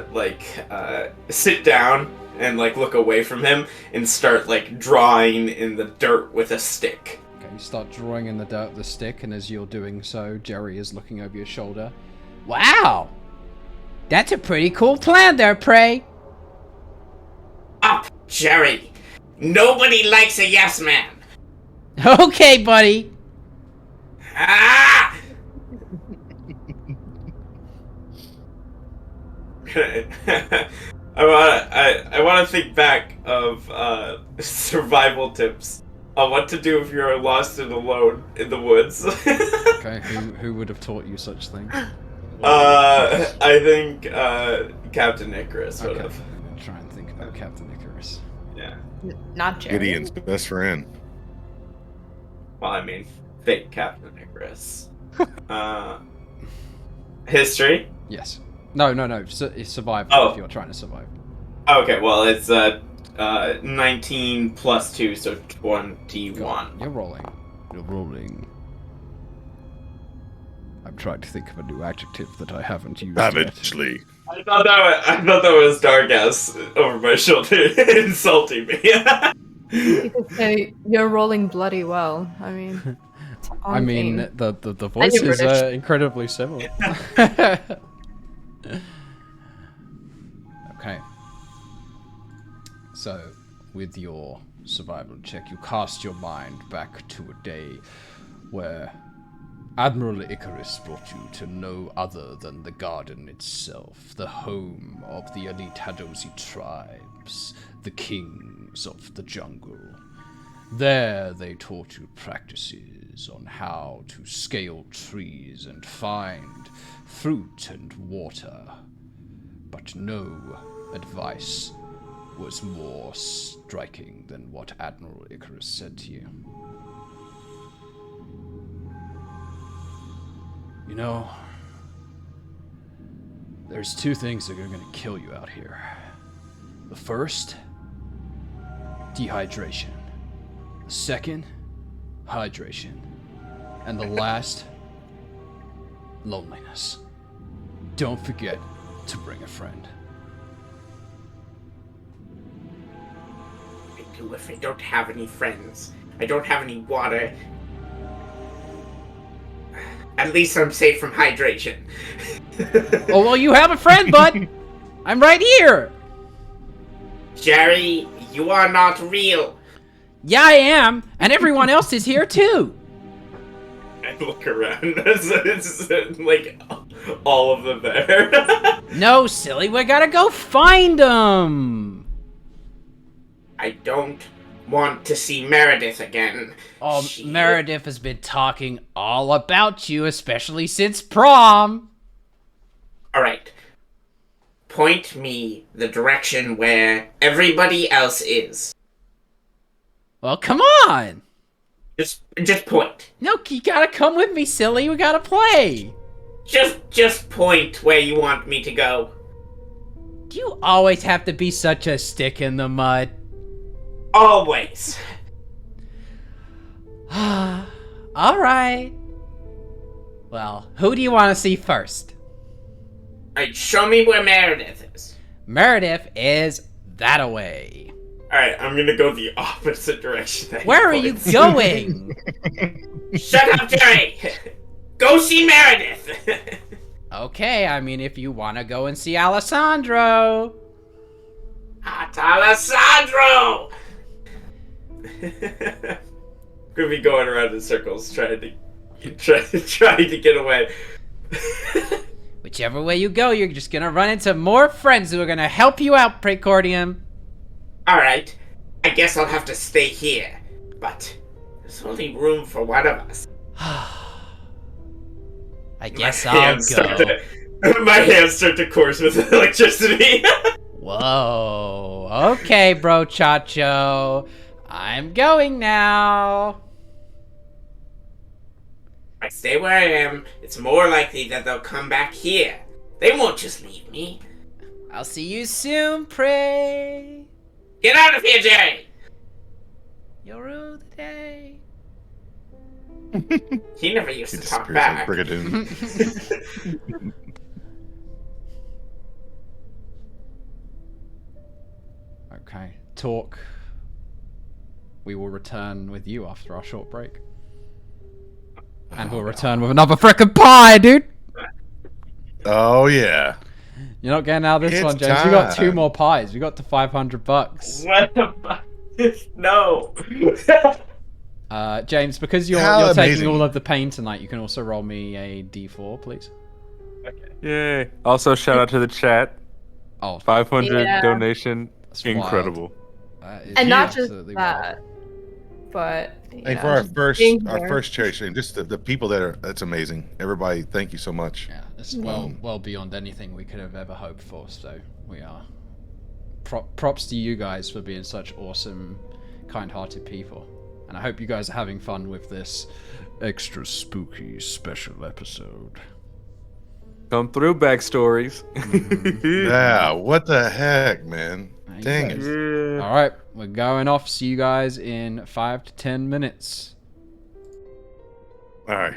D: sit down and, look away from him and start, drawing in the dirt with a stick.
F: Okay, you start drawing in the dirt with the stick, and as you're doing so, Jerry is looking over your shoulder. Wow! That's a pretty cool plan there, Prey!
D: Up, Jerry! Nobody likes a yes man!
F: Okay, buddy!
D: Ah! I want to think back of survival tips on what to do if you're lost and alone in the woods.
F: Okay, who would have taught you such things?
D: I think Captain Icarus would have.
F: I'm try and think about Captain Icarus.
D: Yeah.
C: Not Jerry.
B: Gideon's best friend.
D: Well, I mean, fake Captain Icarus. History?
F: Yes. No. It's survival
D: Oh.
F: if you're trying to survive.
D: Okay, well, it's 19 plus 2, so 21.
F: You're rolling. I'm trying to think of a new adjective that I haven't used yet.
B: Savagely.
D: I thought that was dark ass over my shoulder insulting me.
C: You could say you're rolling bloody well. I mean, it's on
F: I mean,
C: theme.
F: the voice
C: you're
F: is
C: British.
F: incredibly similar. Okay. So, with your survival check, you cast your mind back to a day where Admiral Icarus brought you to no other than the garden itself, the home of the elite Hadozi tribes, the kings of the jungle.
A: There they taught you practices on how to scale trees and find fruit and water. But no advice was more striking than what Admiral Icarus said to you. You know, there's two things that are going to kill you out here. The first, dehydration. The second, hydration. And the last, loneliness. Don't forget to bring a friend.
D: I do if I don't have any friends. I don't have any water. At least I'm safe from hydration.
A: Oh, well, you have a friend, bud! I'm right here!
D: Jerry, you are not real.
A: Yeah, I am! And everyone else is here, too!
D: I look around. It's like all of them there.
A: No, silly, we gotta go find them!
D: I don't want to see Meredith again.
A: Oh, Meredith has been talking all about you, especially since prom!
D: Alright. Point me the direction where everybody else is.
A: Well, come on!
D: Just point.
A: No, you gotta come with me, silly, we gotta play!
D: Just point where you want me to go.
A: Do you always have to be such a stick in the mud?
D: Always.
A: Alright. Well, who do you want to see first?
D: Alright, show me where Meredith is.
A: Meredith is that-a-way.
D: Alright, I'm gonna go the opposite direction. that
A: Where are
D: he
A: you
D: points.
A: going?
D: Shut up, Jerry! Go see Meredith!
A: Okay, I mean, if you want to go and see Alessandro.
D: Hot Alessandro! Could be going around in circles trying to get away.
A: Whichever way you go, you're just gonna run into more friends who are gonna help you out, Precordium.
D: Alright, I guess I'll have to stay here. But there's only room for one of us.
A: I guess I'll go.
D: My hands start to course with electricity.
A: Whoa. Okay, bro Chacho. I'm going now.
D: If I stay where I am, it's more likely that they'll come back here. They won't just leave me.
A: I'll see you soon, Prey.
D: Get out of here, Jerry!
A: You'll rule the day.
D: He never used
B: He
D: to talk
B: disappears
D: back.
B: like Brigadoon.
A: Okay, talk. We will return with you after our short break. And we'll return with another frickin' pie, dude!
B: Oh yeah.
A: You're not getting out of this
B: It's
A: one, James. You got 2
B: time.
A: more pies. You got to $500.
D: What the fuck? No.
A: James, because you're
B: How
A: taking
B: amazing.
A: all of the pain tonight, you can also roll me a d4, please.
E: Yay. Also, shout out to the chat.
A: Oh,
E: 500
C: Yeah.
E: donation.
A: that's
E: Incredible.
A: wild. That is
C: And not just
A: absolutely wild.
C: that, but you
B: Hey,
C: know,
B: for our
C: just
B: first
C: being here.
B: cherry stream, just the people that's amazing. Everybody, thank you so much.
A: Yeah, it's well beyond anything we could have ever hoped for. So we are. Props to you guys for being such awesome, kind-hearted people, and I hope you guys are having fun with this extra spooky special episode.
E: Come through, backstories.
B: Yeah, what the heck, man?
A: There you
B: Dang
A: go.
B: it.
E: Yeah.
A: All right, we're going off. See you guys in 5 to 10 minutes.
B: All right.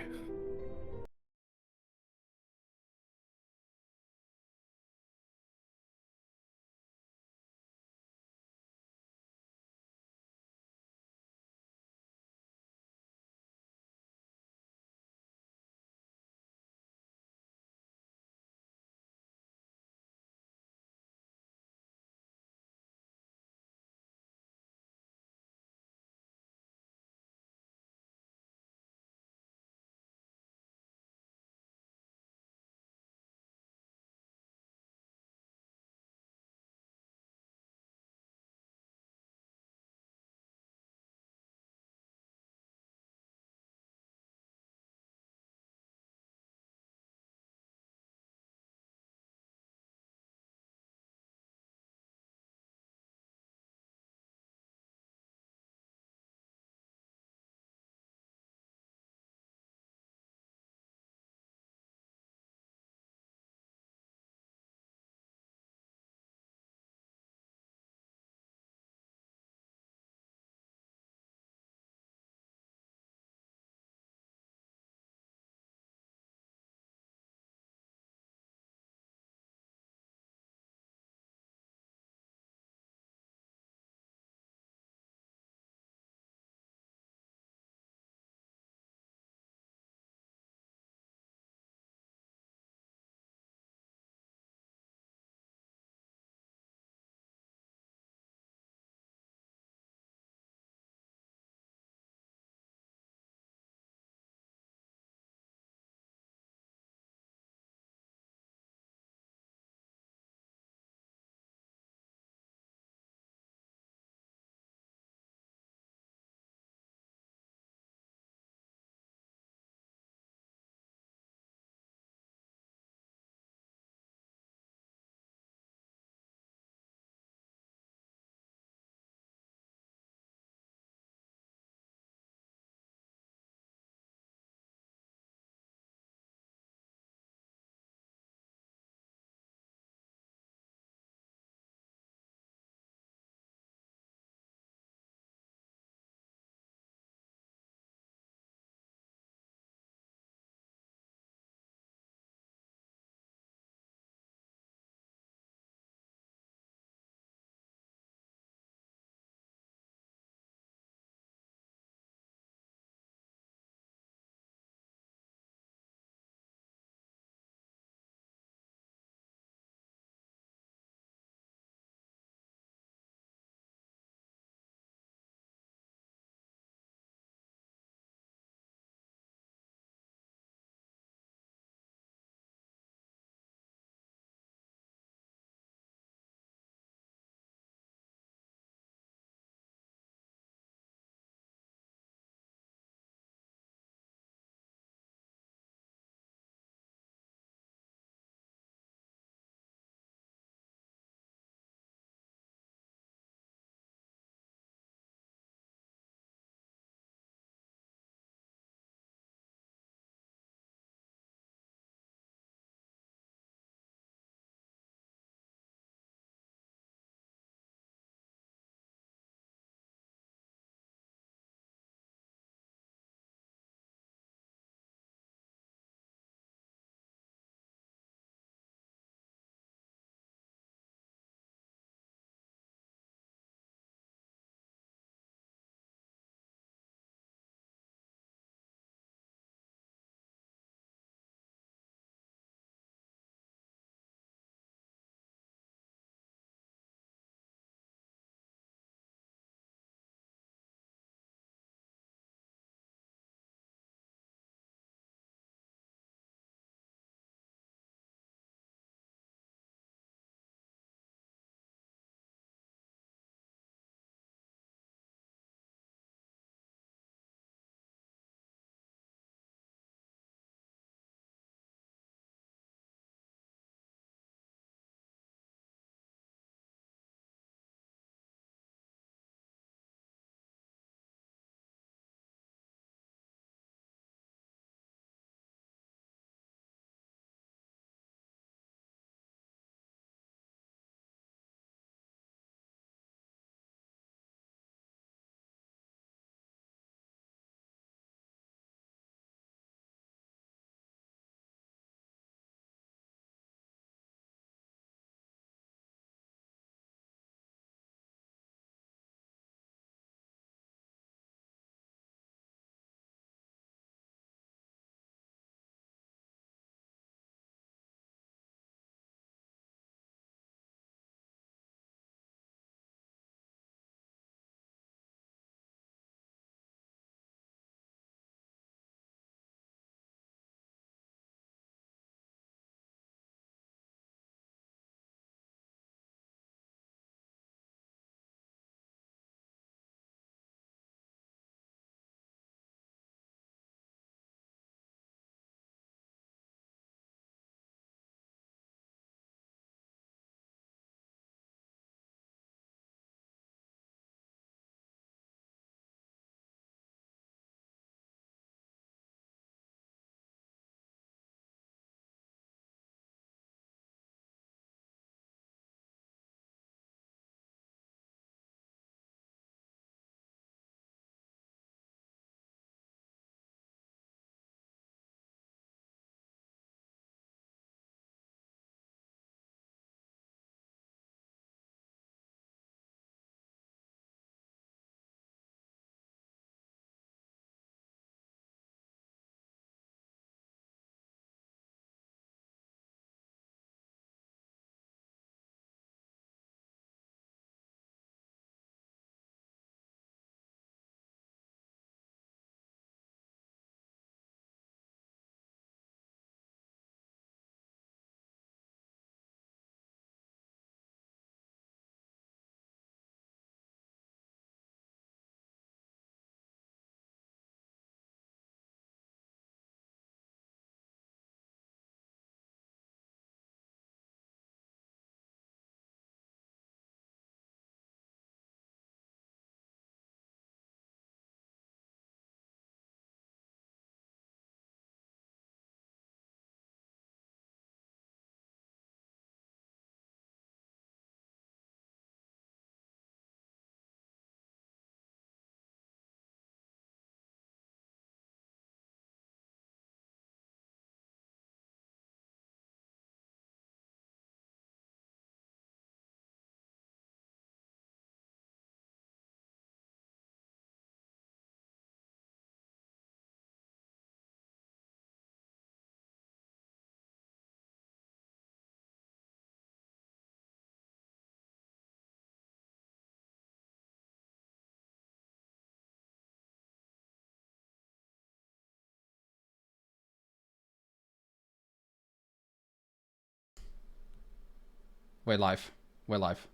A: We're live. We're live.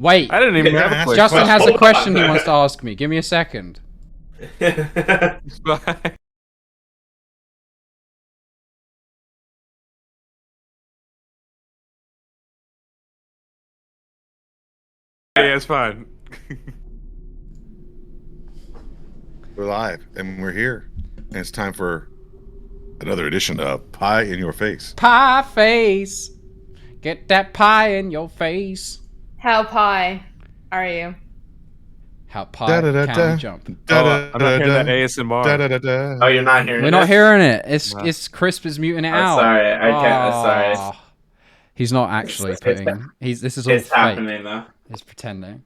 A: Wait.
E: I didn't even have a question.
A: Justin has a question he wants to ask me. Give me a second.
E: Bye. Yeah, it's fine.
B: We're live and we're here. And it's time for another edition of Pie in Your Face.
A: Pie face. Get that pie in your face.
C: How pie are you?
A: How pie can jump.
E: I'm not hearing that ASMR.
D: Oh, you're not hearing it?
A: We're not hearing it. It's Crisp is muting it out.
D: Sorry, I can't. Sorry.
A: He's not actually putting. This is all
D: It's
A: fake.
D: happening though.
A: He's pretending.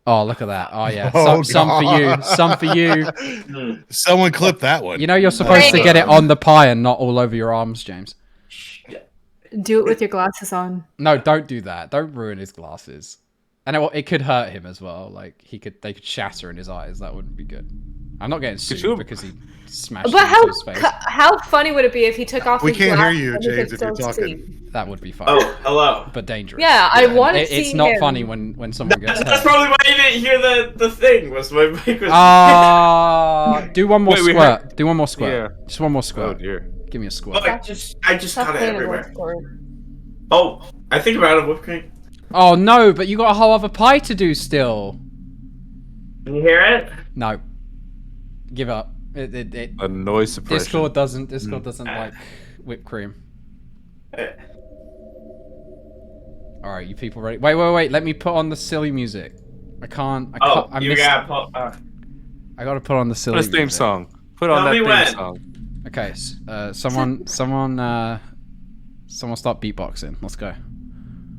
A: Oh, look at that. Oh, yeah.
B: Oh,
A: Some for you.
B: God.
A: Some for you.
B: Someone clip that one.
A: You know you're supposed to get it on the pie and not all over your arms, James.
C: Do it with your glasses on.
A: No, don't do that. Don't ruin his glasses. And it could hurt him as well. Like they could shatter in his eyes. That wouldn't be good. I'm not getting sued because he smashed
C: But
A: into his face.
C: how funny would it be if he took off
B: We
C: his
B: can't hear
C: glasses
B: you,
C: and he
B: James,
C: could
B: if you're
C: still
B: talking.
C: see?
A: That would be fun.
D: Oh, hello.
A: But dangerous.
C: Yeah, I want to see
A: It's not
C: him.
A: funny when someone gets
D: That's
A: hurt.
D: probably why you didn't hear the thing. Was my mic was.
A: Do one more
E: Wait, we
A: squirt.
E: heard-
A: Do one more squirt.
E: Yeah.
A: Just one more
E: Oh
A: squirt.
E: dear.
A: Give me a squirt.
D: Oh, I just
C: Stop
D: got it
C: playing
D: everywhere.
C: Discord.
D: Oh, I think about it, whipped cream.
A: Oh no, but you got a whole other pie to do still.
D: Can you hear it?
A: No. Give up. It
E: A noise suppression.
A: Discord doesn't like whipped cream. Alright, you people ready? Wait, let me put on the silly music. I can't I
D: You
A: missed,
D: got pull.
A: I gotta put on the silly
E: Put a theme
A: music.
E: song. Put on
D: Tell
E: that
D: me
E: theme
D: when.
E: song.
A: Okay, someone start beatboxing. Let's go.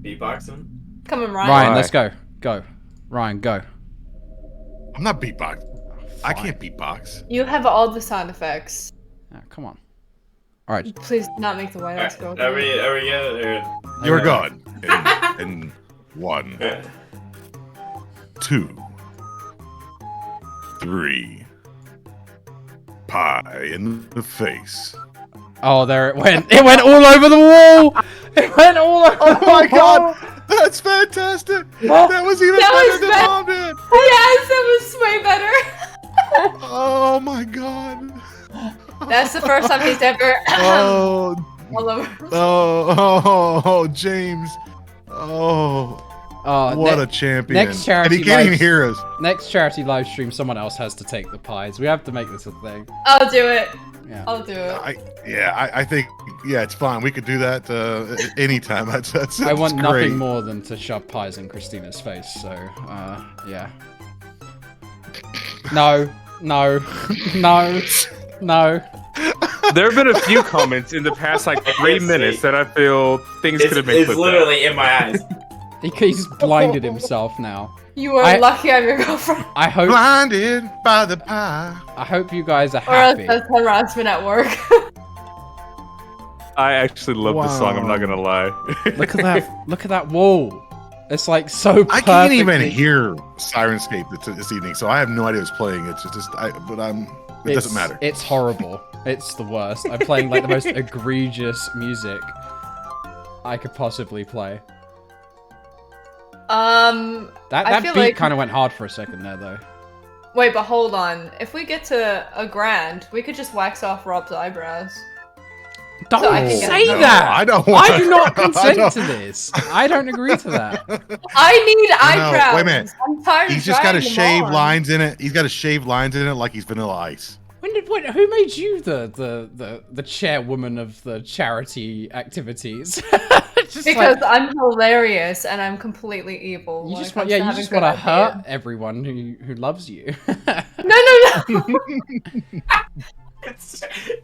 D: Beatboxing.
C: Come on, Ryan.
A: Ryan,
E: Why?
A: let's go. Go. Ryan, go.
B: I'm not beatbox. I can't beatbox.
C: You have all the sound effects.
A: Ah, come on. Alright.
C: Please do not make the White House go.
D: Are we good? Or...
B: You're gone. In 1, 2, 3. Pie in the face.
A: Oh, there it went. It went all over the wall. It went all over
B: Oh my
A: the wall.
B: god! That's fantastic! That was even
C: That
B: better
C: was
B: than
C: bet-
B: Mom did!
C: Yes, that was way better.
B: Oh my god!
C: That's the first time he's ever
B: Oh,
C: all over.
B: oh, James. Oh,
A: Oh,
B: what a champion.
A: next charity
B: And he can't even
A: lives-
B: hear us.
A: Next charity live stream, someone else has to take the pies. We have to make this a thing.
C: I'll do it.
A: Yeah.
C: I'll do it.
B: I think, it's fine. We could do that anytime. That's
A: I want
B: great.
A: nothing more than to shove pies in Christina's face. So, yeah. No, no, no, no.
E: There have been a few comments in the past like 3 minutes that I feel things could have been
D: It's
E: clipped
D: literally in my eyes.
A: He's blinded himself now.
C: You are
A: I-
C: lucky I'm your girlfriend.
A: I hope
B: Blinded by the pie.
A: you guys are
C: Or else
A: happy.
C: that's harassment at work.
E: I actually love this song. I'm not gonna lie.
A: Look at that! Look at that wall. It's like so.
B: I can't even
A: perfectly-
B: hear Sirenscape this evening, so I have no idea what's playing. It doesn't matter.
A: It's horrible. It's the worst. I'm playing like the most egregious music I could possibly play.
C: I
A: That
C: feel
A: beat
C: like-
A: kind of went hard for a second there, though.
C: Wait, but hold on. If we get to a grand, we could just wax off Rob's eyebrows.
A: Don't
C: I can get
A: say
C: it.
A: that.
B: I don't want.
A: I do not consent to this. I don't agree to that.
C: I need eyebrows.
B: wait a minute.
C: I'm tired
B: He's
C: of
B: just got to
C: drying them
B: shave
C: on.
B: lines in it. He's got to shave lines in it like he's Vanilla Ice.
A: Who made you the chairwoman of the charity activities? Just
C: Because
A: like,
C: I'm hilarious and I'm completely evil.
A: you
C: when
A: just
C: it
A: want,
C: comes to
A: you
C: having
A: just
C: good
A: want to hurt
C: ideas.
A: everyone who loves you.
C: No.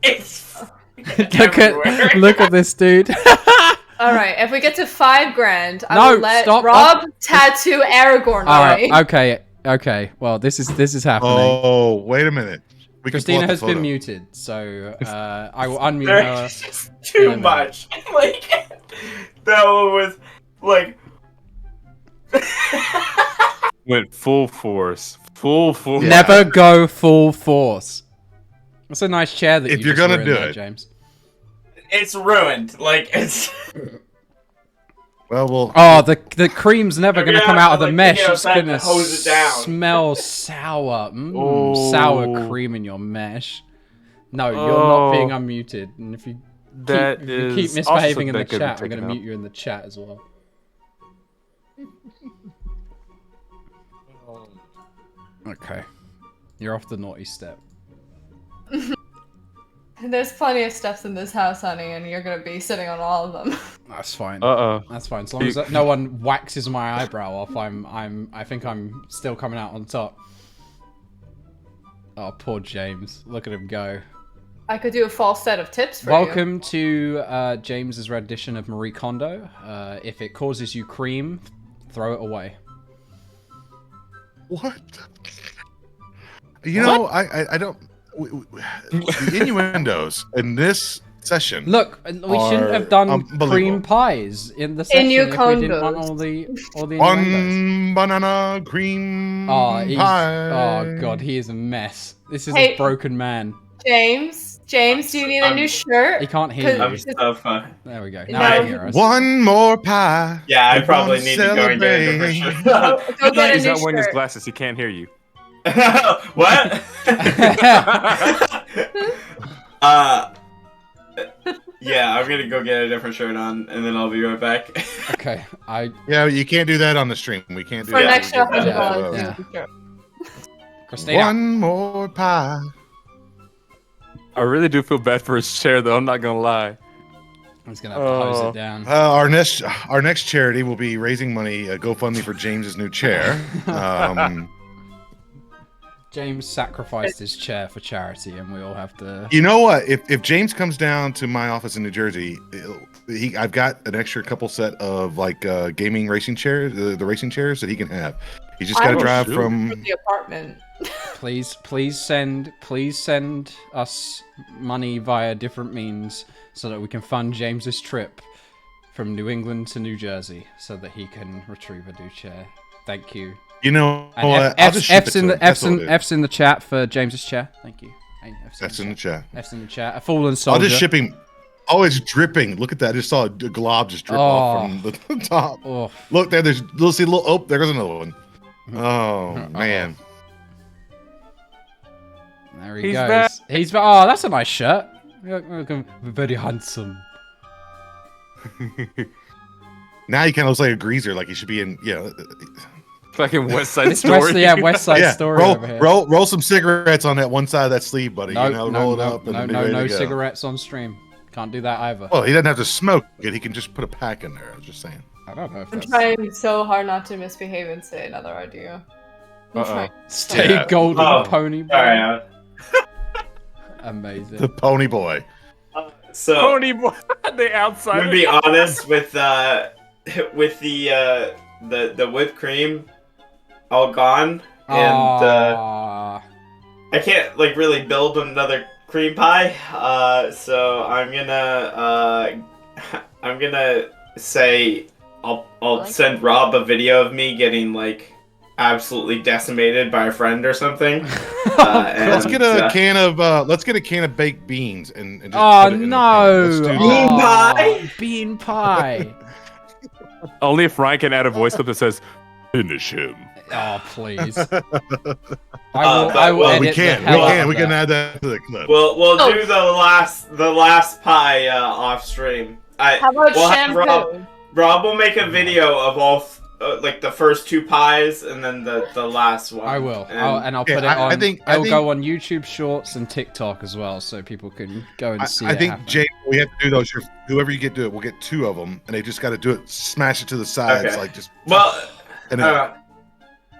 D: It's
A: Look at this dude.
C: All right, if we get to 5 grand, I
A: No,
C: will let
A: stop.
C: Rob tattoo Aragorn
A: All
C: on
A: right,
C: me.
A: okay. Well, this is happening.
B: Oh, wait a minute. We can pull
A: Christina
B: up the
A: has been
B: photo.
A: muted, so I will unmute her.
D: There's just too
A: minute.
D: much. Like that one was like.
E: Went full force. Full force.
B: Yeah.
A: Never go full force. That's a nice chair that
B: If
A: you
B: you're
A: just
B: gonna
A: ruined
B: do
A: there,
B: it.
A: James.
D: it's ruined. Like it's.
B: Well,
A: Oh, the cream's never gonna come out of the mesh. It's gonna
D: hose it down.
A: smell sour.
E: Oh.
A: Sour cream in your mesh. No, you're not being unmuted. And if you keep misbehaving in the chat, I'm gonna mute you in the chat as well. Okay, you're off the naughty step.
C: There's plenty of steps in this house, honey, and you're gonna be sitting on all of them.
A: That's fine.
E: Uh-oh.
A: That's fine. As long as no one waxes my eyebrow off, I think I'm still coming out on top. Oh, poor James. Look at him go.
C: I could do a false set of tips for you.
A: Welcome to James's rendition of Marie Kondo. If it causes you cream, throw it away.
B: what? You know, I don't. The innuendos in this session.
A: Look, we shouldn't have done cream pies in the session if we didn't want all the innuendos.
B: One banana cream pie.
A: Oh god, he is a mess. This is a broken man.
C: James, do you need a new shirt?
A: He can't hear you.
D: I'm so fun.
A: There we go. Now I hear us.
B: One more pie.
D: Yeah, I probably need to go and get a different shirt.
C: Go get a
E: He's
C: new
E: not wearing his
C: shirt.
E: glasses. He can't hear you.
D: What? Yeah, I'm gonna go get a different shirt on, and then I'll be right back.
A: Okay,
B: Yeah, you can't do that on the stream. We can't do
C: For an
B: that.
C: extra $100.
A: Yeah.
C: Yeah.
A: Christina.
B: One more pie.
E: I really do feel bad for his chair, though. I'm not gonna lie.
A: He's gonna have to hose it down.
B: Our next charity will be raising money, GoFundMe for James's new chair.
A: James sacrificed his chair for charity, and we all have to.
B: You know what? If James comes down to my office in New Jersey, I've got an extra couple set of like gaming racing chairs, the racing chairs that he can have. He's just got to drive from
C: the apartment.
A: Please send us money via different means so that we can fund James's trip from New England to New Jersey so that he can retrieve a new chair. Thank you.
B: You know,
A: And
B: I'll just ship it
A: F's
B: to
A: in
B: him.
A: the F's in the chat for James's chair. Thank you. Hey,
B: That's in the chat.
A: F's in the chat. A fallen soldier.
B: I'll just ship him. Oh, it's dripping. Look at that. I just saw a glob just drip off from the top.
A: Oh,
B: Look there. There's little. Oh, there goes another one. Oh man.
A: there he
E: He's
A: goes.
E: back.
A: Oh, that's a nice shirt. Look, very handsome.
B: Now he kind of looks like a greaser. Like he should be in. Yeah.
E: Like in West Side
A: It's
E: Story.
A: West Side
B: Yeah.
A: Story over here.
B: Roll some cigarettes on that one side of that sleeve, buddy.
A: No,
B: you know, roll it up and be ready
A: no
B: to go.
A: cigarettes on stream. Can't do that either.
B: Well, he doesn't have to smoke it. He can just put a pack in there. I was just saying.
A: I don't know if
C: I'm
A: that's...
C: trying so hard not to misbehave and say another idea. I'm trying.
A: Stay
B: Yeah.
A: golden
D: Oh,
A: pony boy.
D: Alright,
A: Amazing.
B: The pony boy.
D: so
E: Pony boy, the
D: I'm
E: outside.
D: gonna be honest with the whipped cream all gone, and
A: Aw.
D: I can't like really build another cream pie. So I'm gonna say I'll send Rob a video of me getting like absolutely decimated by a friend or something.
B: Let's get a can of baked beans and just
A: Oh
B: put it in the pan.
A: no!
B: Let's do that.
D: Bean
A: Aw,
D: pie?
A: Bean pie!
E: Only if Ryan can add a voice clip that says, "Finish him."
A: Oh please!
D: But-
A: I will
D: well,
A: edit
B: We
A: the
B: can.
A: hell out of
B: We can
A: that.
B: add that to the clip.
D: We'll
C: Oh.
D: do the last pie off stream.
C: How about
D: we'll have
C: shampoo?
D: Rob will make a video of all like the first two pies and then the last one.
A: I will.
D: And
A: I'll put it
B: Yeah,
A: on.
B: I think-
A: It'll go on YouTube Shorts and TikTok as well, so people can go and see
B: I
A: it
B: think,
A: happen.
B: Jay, we have to do those. Whoever you get to it, we'll get two of them, and they just got to do it. Smash it to the sides,
D: Okay.
B: like just.
D: well,
B: And then,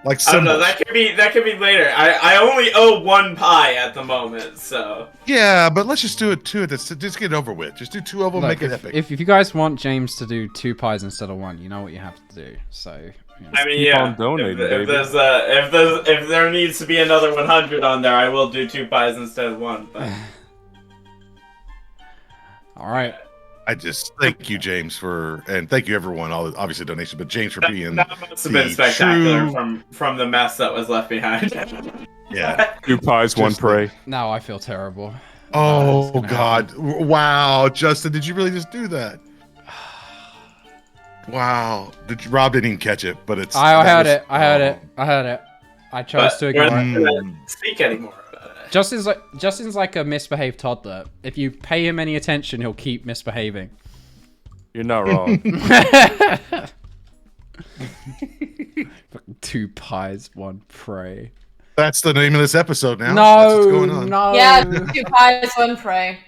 B: like
D: I don't know.
B: symbols.
D: That could be later. I only owe one pie at the moment, so
B: Yeah, but let's just do it two. Just get it over with. Just do two of them.
A: Look,
B: make it epic.
A: if you guys want James to do 2 pies instead of 1, you know what you have to do. So, you know.
D: I mean,
E: keep
D: yeah.
E: on donating,
D: if
E: baby.
D: if there needs to be another 100 on there, I will do 2 pies instead of 1. But
A: all right.
B: I just thank you, James, and thank you everyone. All obviously donations, but James for being
D: that must have been
B: the
D: spectacular
B: true-
D: from the mess that was left behind.
B: yeah.
E: 2 pies, 1
B: Just
E: prey.
A: Now I feel terrible.
B: Oh
A: gonna
B: God! Wow, Justin, did you really just do that? Wow. Rob didn't even catch it, but it's.
A: I
B: that
A: heard
B: was-
A: it. I heard it. I heard it. I chose
D: But
A: to
D: we're
A: ignore
D: not
A: it.
D: gonna speak anymore about it.
A: Justin's like a misbehaved toddler. If you pay him any attention, he'll keep misbehaving.
E: You're not wrong.
A: Fucking 2 pies, 1 prey.
B: That's the name of this episode now. That's what's
A: No,
B: going on.
A: no.
C: Yeah, 2 pies, 1 pray.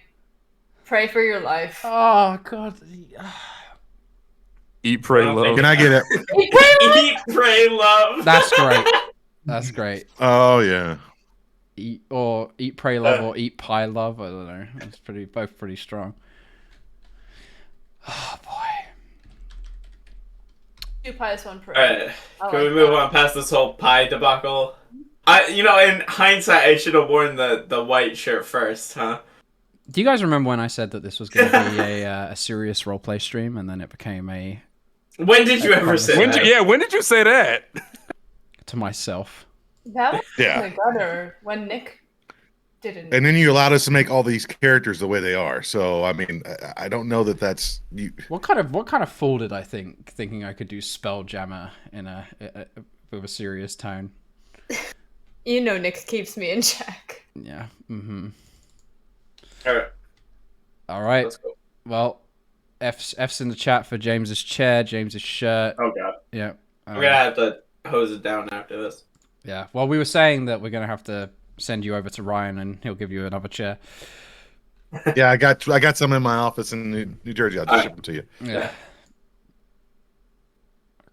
C: Pray for your life.
A: Oh god.
E: Eat, pray, love.
B: Can I get it?
D: Eat, pray, love.
A: That's great. That's great.
B: Oh yeah.
A: Eat, pray, love, or eat pie, love. I don't know. It's both pretty strong. Oh boy.
C: 2 pies, 1 pray.
D: Alright,
C: I
D: can we
C: like
D: move
C: that.
D: on past this whole pie debacle? In hindsight, I should have worn the white shirt first, huh?
A: Do you guys remember when I said that this was going to be a serious roleplay stream, and then it became a
D: When did you ever say
E: When
D: that?
E: did you say that?
A: to myself?
C: That was
B: Yeah.
C: my brother when Nick didn't.
B: And then you allowed us to make all these characters the way they are. So I mean, I don't know that that's you.
A: What kind of fool did I think, thinking I could do Spelljammer in with a serious tone?
C: You know Nick keeps me in check.
A: Yeah. Mm-hmm.
D: Alright,
A: All right.
D: let's go.
A: Well, F's in the chat for James's chair, James's shirt.
D: Oh god.
A: Yeah.
D: I'm gonna have to hose it down after this.
A: Yeah. Well, we were saying that we're gonna have to send you over to Ryan, and he'll give you another chair.
B: Yeah, I got some in my office in New Jersey. I'll just ship them to you.
A: Yeah.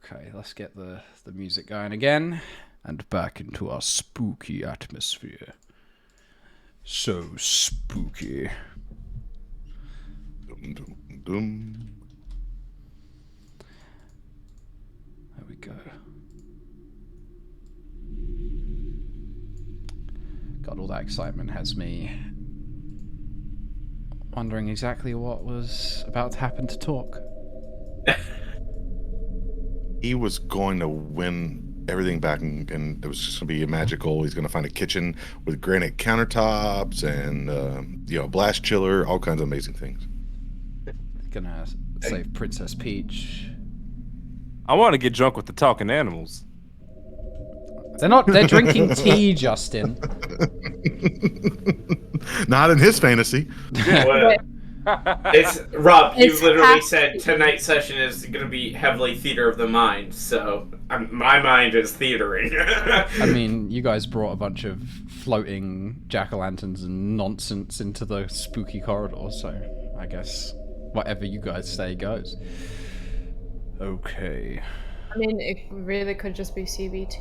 A: Okay, let's get the music going again, and back into our spooky atmosphere. So spooky.
B: Dum, dum, dum.
A: There we go. God, all that excitement has me wondering exactly what was about to happen to Talk.
B: He was going to win everything back, and it was just going to be magical. He's going to find a kitchen with granite countertops and blast chiller, all kinds of amazing things.
A: Gonna save Princess Peach.
E: I want to get drunk with the talking animals.
A: They're drinking tea, Justin.
B: Not in his fantasy.
D: What? It's Rob. You
C: It's
D: literally
C: half-
D: said tonight's session is going to be heavily theater of the mind. So my mind is theatering.
A: I mean, you guys brought a bunch of floating jack-o'-lanterns and nonsense into the spooky corridor, so I guess whatever you guys say goes. Okay.
C: I mean, it really could just be CBT.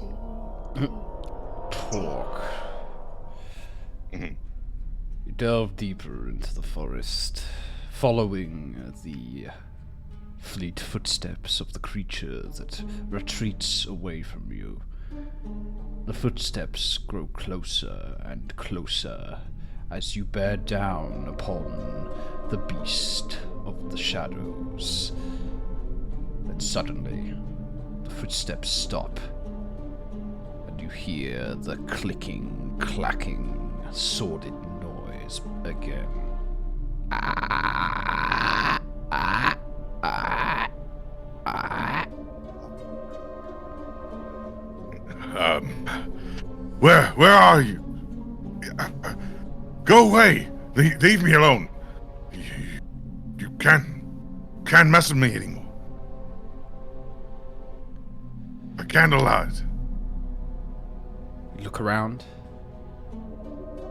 A: Talk.
B: Mhm.
A: You delve deeper into the forest, following the fleet footsteps of the creature that retreats away from you. The footsteps grow closer and closer as you bear down upon the beast of the shadows. Then suddenly, the footsteps stop, and you hear the clicking, clacking, sordid noise again.
B: Where are you? Go away! Leave me alone. You can't mess with me anymore. I can't allow it.
A: You look around,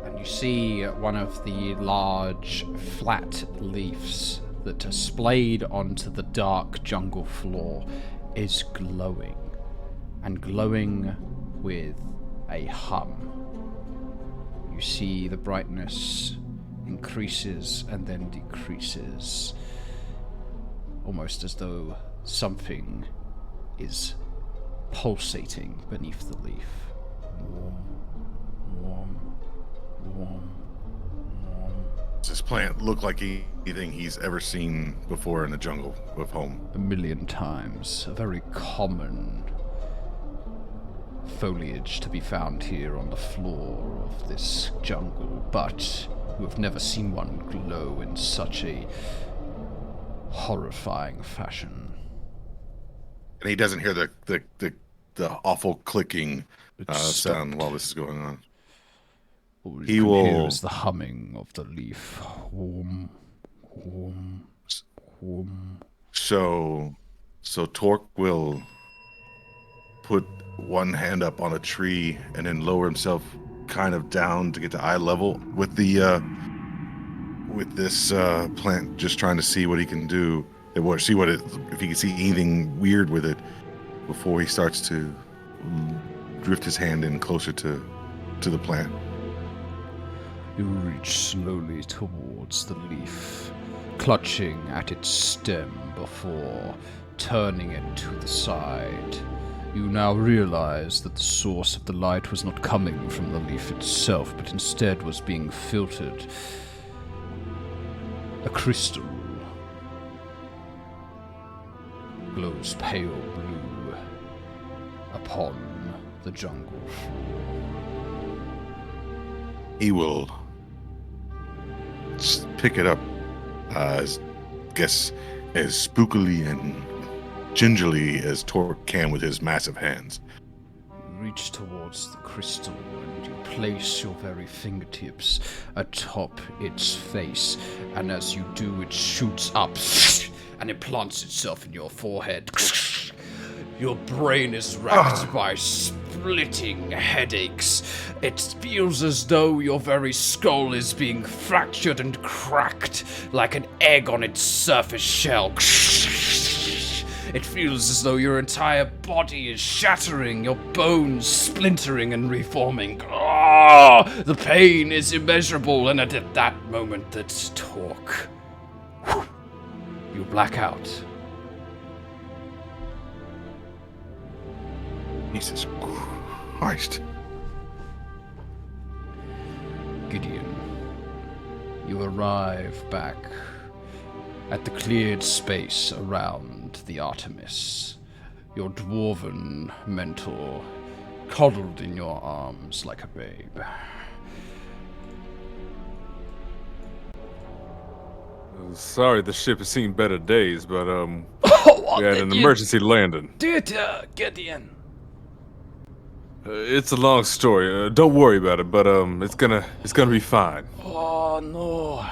A: and you see one of the large, flat leaves that are splayed onto the dark jungle floor is glowing, and glowing with a hum. You see the brightness increases and then decreases, almost as though something is pulsating beneath the leaf. Warm, warm.
B: Does this plant look like anything he's ever seen before in the jungle of home?
A: 1,000,000 times. A very common foliage to be found here on the floor of this jungle, but You have never seen one glow in such a horrifying fashion.
B: And he doesn't hear the awful clicking sound
A: stopped.
B: while this is going on.
A: All
B: He
A: you can hear
B: will-
A: is the humming of the leaf. Hum, hum, hum.
B: So Torque will put one hand up on a tree and then lower himself kind of down to get to eye level with this plant, just trying to see what he can do, if he can see anything weird with it before he starts to drift his hand in closer to the plant.
A: You reach slowly towards the leaf, clutching at its stem before turning it to the side. You now realize that the source of the light was not coming from the leaf itself, but instead was being filtered. A crystal glows pale blue upon the jungle floor.
B: He will pick it up, as spookily and gingerly as Torque can with his massive hands.
A: You reach towards the crystal and you place your very fingertips atop its face, and as you do, it shoots up and it plants itself in your forehead. Your brain is racked by splitting headaches. It feels as though your very skull is being fractured and cracked like an egg on its surface shell. It feels as though your entire body is shattering, your bones splintering and reforming. The pain is immeasurable, and at that moment, that Torque, you black out.
B: Jesus Christ.
A: Gideon, you arrive back at the cleared space around the Artemis, your dwarven mentor coddled in your arms like a babe.
E: Sorry, the ship has seen better days, but
A: What
E: we had
A: did
E: an
A: you
E: emergency landing.
A: do to Gideon?
E: It's a long story. Don't worry about it, but it's gonna be fine.
A: Oh no,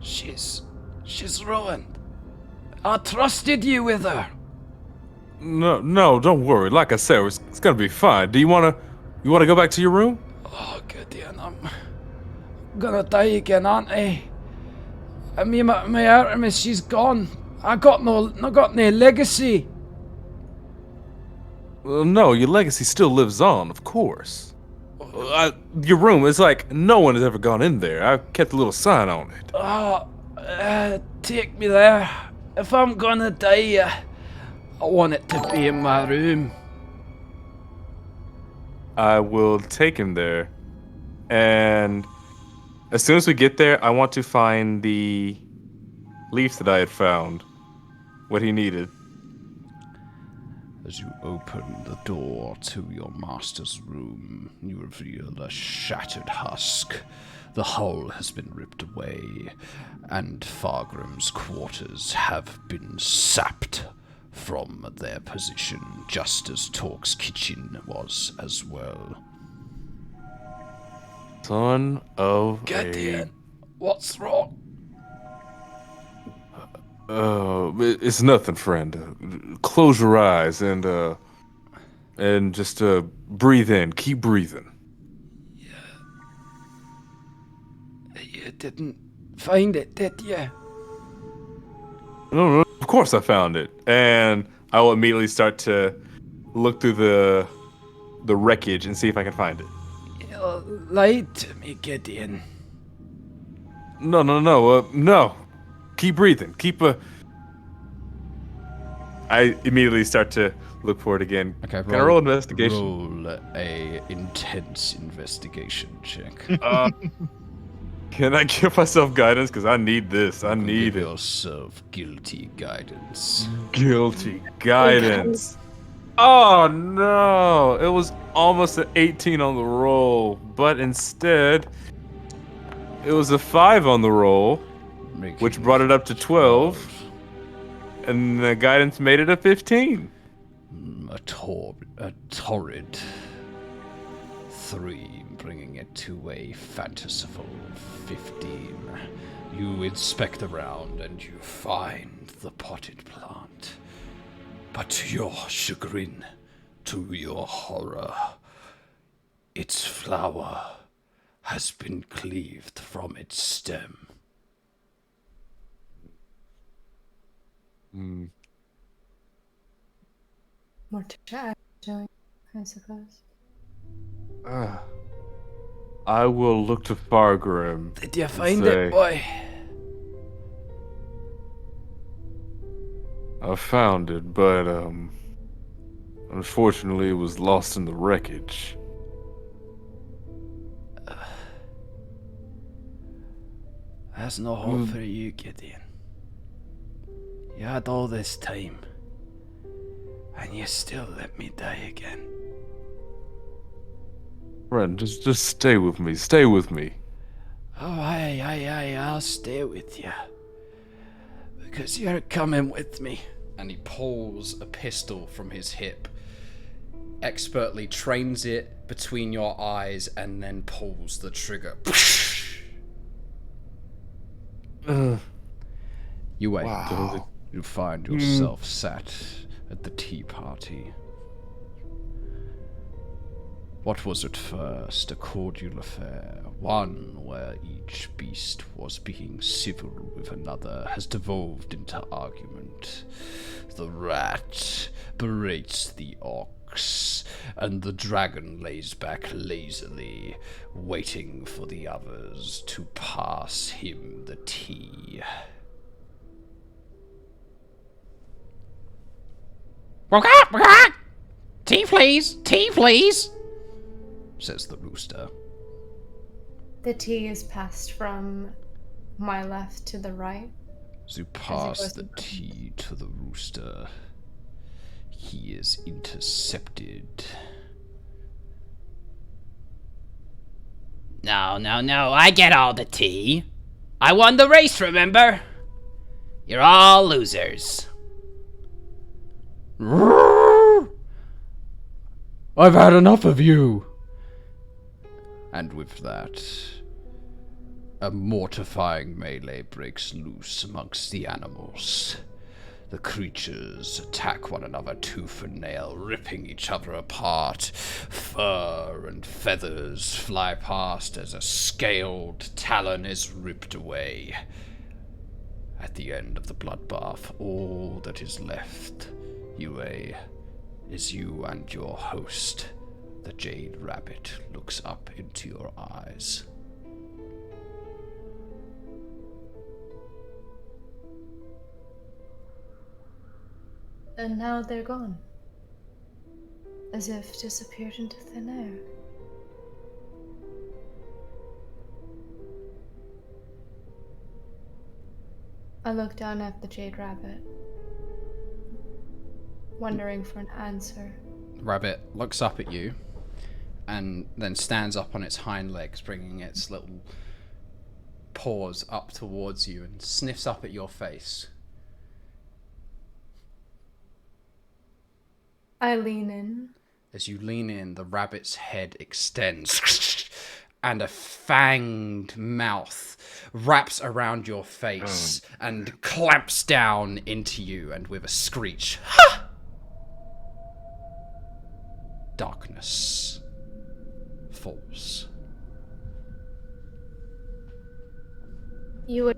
A: she's ruined. I trusted you with her.
E: No, don't worry. Like I said, it's gonna be fine. Do you wanna go back to your room?
A: Oh Gideon, I'm gonna die again, aren't I? I mean, my Artemis, she's gone. I got no legacy.
E: Well, no, your legacy still lives on, of course. Your room is like no one has ever gone in there. I kept a little sign on it.
A: Take me there. If I'm gonna die, I want it to be in my room.
E: I will take him there, and as soon as we get there, I want to find the leaf that I had found. What he needed.
A: As you open the door to your master's room, you reveal a shattered husk. The hull has been ripped away, and Fargrim's quarters have been sapped from their position, just as Torque's kitchen was as well.
E: Son of
A: Gideon, what's wrong?
E: it's nothing, friend. Close your eyes and just breathe in. Keep breathing.
A: You didn't find it, did you?
E: No, of course I found it, and I will immediately start to look through the wreckage and see if I can find it.
A: You lied to me, Gideon.
E: No. Keep breathing. I immediately start to look for it again.
A: Okay,
E: Can I roll investigation?
A: Roll a intense investigation check.
E: Can I give myself guidance? Because I need this. I need
A: Give
E: it.
A: yourself guilty guidance.
E: Guilty guidance. Oh no! It was almost an 18 on the roll, but instead, It was a 5 on the roll, which brought it up to 12. And the guidance made it a 15.
F: A torrid 3, bringing it to a fanciful 15. You inspect around and you find the potted plant. But to your chagrin, to your horror, its flower has been cleaved from its stem.
C: More to check, I suppose.
E: I will look to Fargrim.
F: Did you find it, boy?
E: I found it, but unfortunately it was lost in the wreckage.
F: There's no hope for you, Gideon. You had all this time, and you still let me die again.
E: Friend, just stay with me. Stay with me.
F: Oh, aye, I'll stay with you. Because you're coming with me.
A: And he pulls a pistol from his hip, expertly trains it between your eyes, and then pulls the trigger. You wait.
B: Wow.
F: You find yourself sat at the tea party. What was at first a cordial affair, one where each beast was being civil with another, has devolved into argument. The rat berates the ox, and the dragon lays back lazily, waiting for the others to pass him the tea. Tea, please! Tea, please! Says the rooster.
C: The tea is passed from my left to the right.
F: As you pass the tea to the rooster, he is intercepted. No, I get all the tea. I won the race, remember? You're all losers.
A: I've had enough of you. And with that, a mortifying melee breaks loose amongst the animals. The creatures attack one another tooth and nail, ripping each other apart. Fur and feathers fly past as a scaled talon is ripped away. At the end of the bloodbath, all that is left, Yue, is you and your host. The jade rabbit looks up into your eyes.
C: And now they're gone. As if disappeared into thin air. I look down at the jade rabbit, wondering for an answer.
A: Rabbit looks up at you and then stands up on its hind legs, bringing its little paws up towards you and sniffs up at your face.
C: I lean in.
A: As you lean in, the rabbit's head extends and a fanged mouth wraps around your face and clamps down into you, and with a screech, darkness falls.
C: You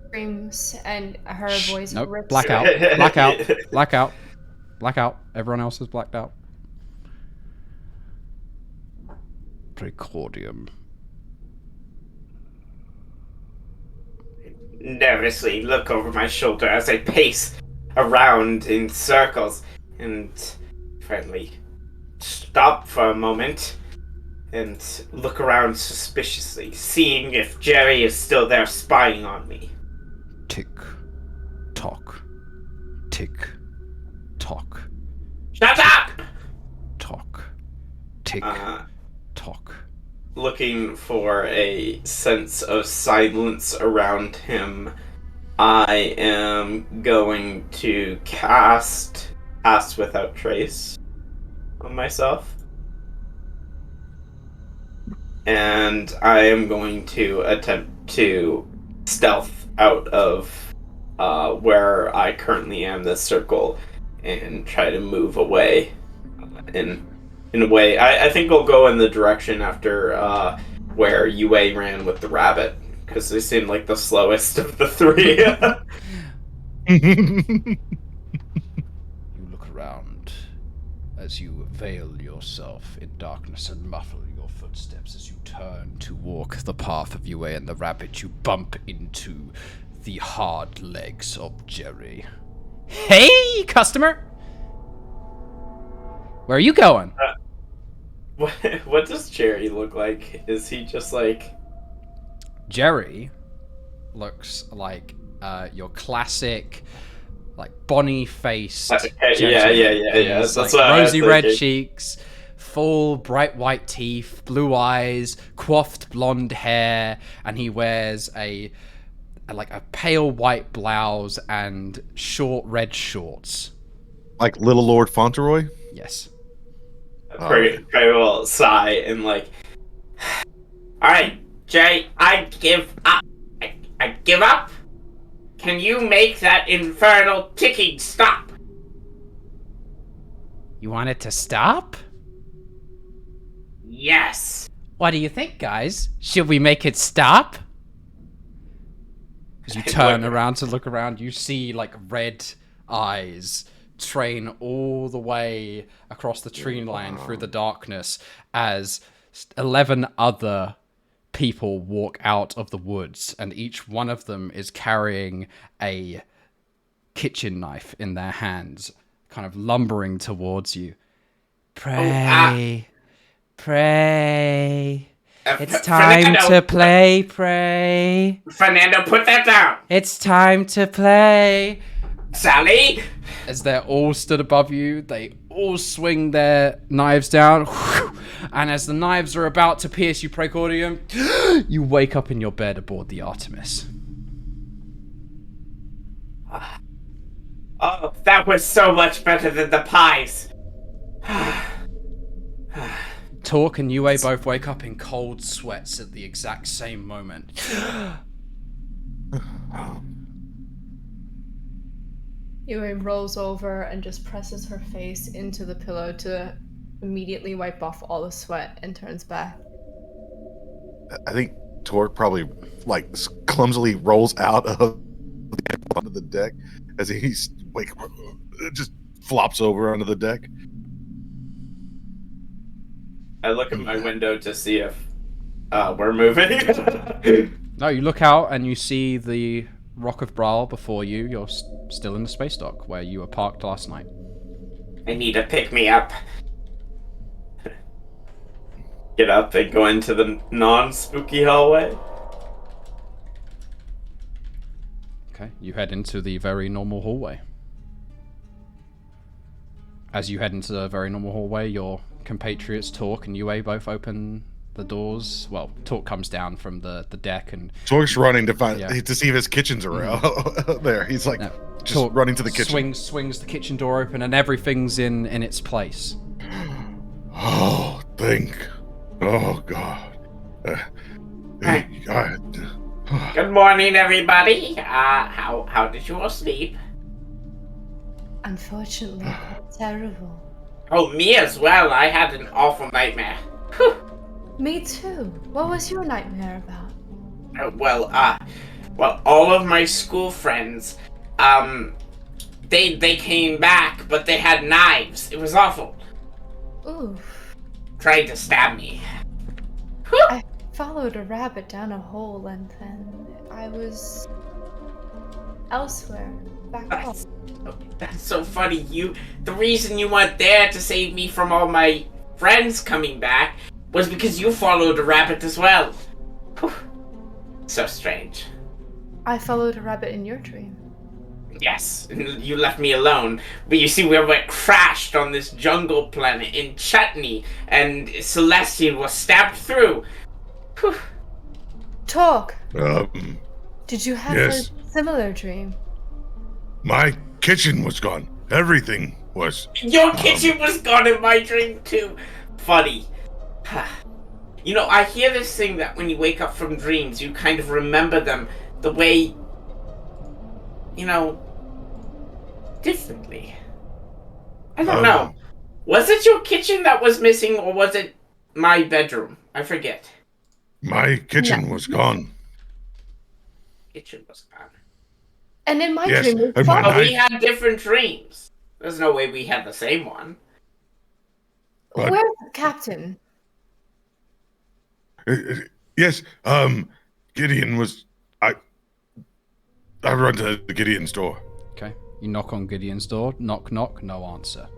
C: screams and her voice
A: Nope,
C: rips.
A: blackout. Everyone else is blacked out. Precordium.
D: Nervously look over my shoulder as I pace around in circles and friendly stop for a moment and look around suspiciously, seeing if Jerry is still there spying on me.
F: Tick, tock, tick, tock.
D: Shut up!
F: Tock, tick, tock.
D: looking for a sense of silence around him, I am going to cast Pass Without Trace on myself. And I am going to attempt to stealth out of where I currently am, this circle, and try to move away. In a way, I think I'll go in the direction after where Yue ran with the rabbit, because they seem like the slowest of the three.
A: You look around as you veil yourself in darkness and muffle your footsteps as you turn to walk the path of Yue and the rabbit. You bump into the hard legs of Jerry. Hey, customer! Where are you going?
D: What does Jerry look like? Is he just like...
A: Jerry looks like your classic, like, Bonnie-faced gentleman.
D: Yeah.
A: He's
D: That's
A: like
D: what I was
A: rosy red
D: thinking.
A: cheeks, full bright white teeth, blue eyes, coiffed blonde hair, and he wears a pale white blouse and short red shorts.
B: Like Little Lord Fauntleroy?
A: Yes.
D: Very will sigh and like... Alright, Jay, I give up. I give up. Can you make that infernal ticking stop?
A: You want it to stop?
D: Yes.
A: What do you think, guys? Should we make it stop? As you turn around to look around, you see, like, red eyes train all the way across the tree line through the darkness as 11 other people walk out of the woods, and each one of them is carrying a kitchen knife in their hands, kind of lumbering towards you. Pray. Pray. It's time to play, pray.
D: Fernando, put that down.
A: It's time to play.
D: Sally?
A: As they're all stood above you, they all swing their knives down. And as the knives are about to pierce you, Precordium, you wake up in your bed aboard the Artemis.
D: Oh, that was so much better than the pies.
A: Torque and Yue both wake up in cold sweats at the exact same moment.
C: Yue rolls over and just presses her face into the pillow to immediately wipe off all the sweat and turns back.
B: I think Torque probably like clumsily rolls out of onto the deck as he's just flops over onto the deck.
D: I look at my window to see if we're moving.
A: No, you look out and you see the Rock of Brawl before you. You're still in the space dock where you were parked last night.
D: I need to pick me up. Get up and go into the non-spooky hallway.
A: Okay, you head into the very normal hallway. As you head into the very normal hallway, your compatriots Torque and Yue both open the doors. Well, Torque comes down from the deck and...
B: Torque's running to see if his kitchen's around there. He's like just
A: Torque
B: running to the kitchen.
A: Swings the kitchen door open and everything's in its place.
B: Oh, oh God.
D: Good morning, everybody. How did you all sleep?
C: Unfortunately, quite terrible.
D: Oh, me as well. I had an awful nightmare.
C: Me too. What was your nightmare about?
D: Well, all of my school friends, they came back, but they had knives. It was awful.
C: Ooh.
D: Tried to stab me.
C: I followed a rabbit down a hole and then I was elsewhere, back home.
D: That's so funny. The reason you went there to save me from all my friends coming back was because you followed a rabbit as well. Whew. So strange.
C: I followed a rabbit in your dream.
D: Yes, and you left me alone. But you see, we went crashed on this jungle planet in Chutney, and Celestian was stabbed through.
C: Talk.
B: Um,
C: Did you have
B: Yes.
C: a similar dream?
B: my kitchen was gone. Everything was.
D: Your kitchen was gone in my dream too. Funny. You know, I hear this thing that when you wake up from dreams, you kind of remember them the way, you know, differently. I don't know. Was it your kitchen that was missing, or was it my bedroom? I forget.
B: My kitchen was gone.
D: Kitchen was gone.
C: And in my
B: Yes,
C: dream, we
B: and my
C: fought.
D: But we
B: knife-
D: had different dreams. There's no way we had the same one.
B: But-
C: Where's the captain?
B: Yes, Gideon was. I run to the Gideon's door.
A: Okay. You knock on Gideon's door. Knock, knock. No answer.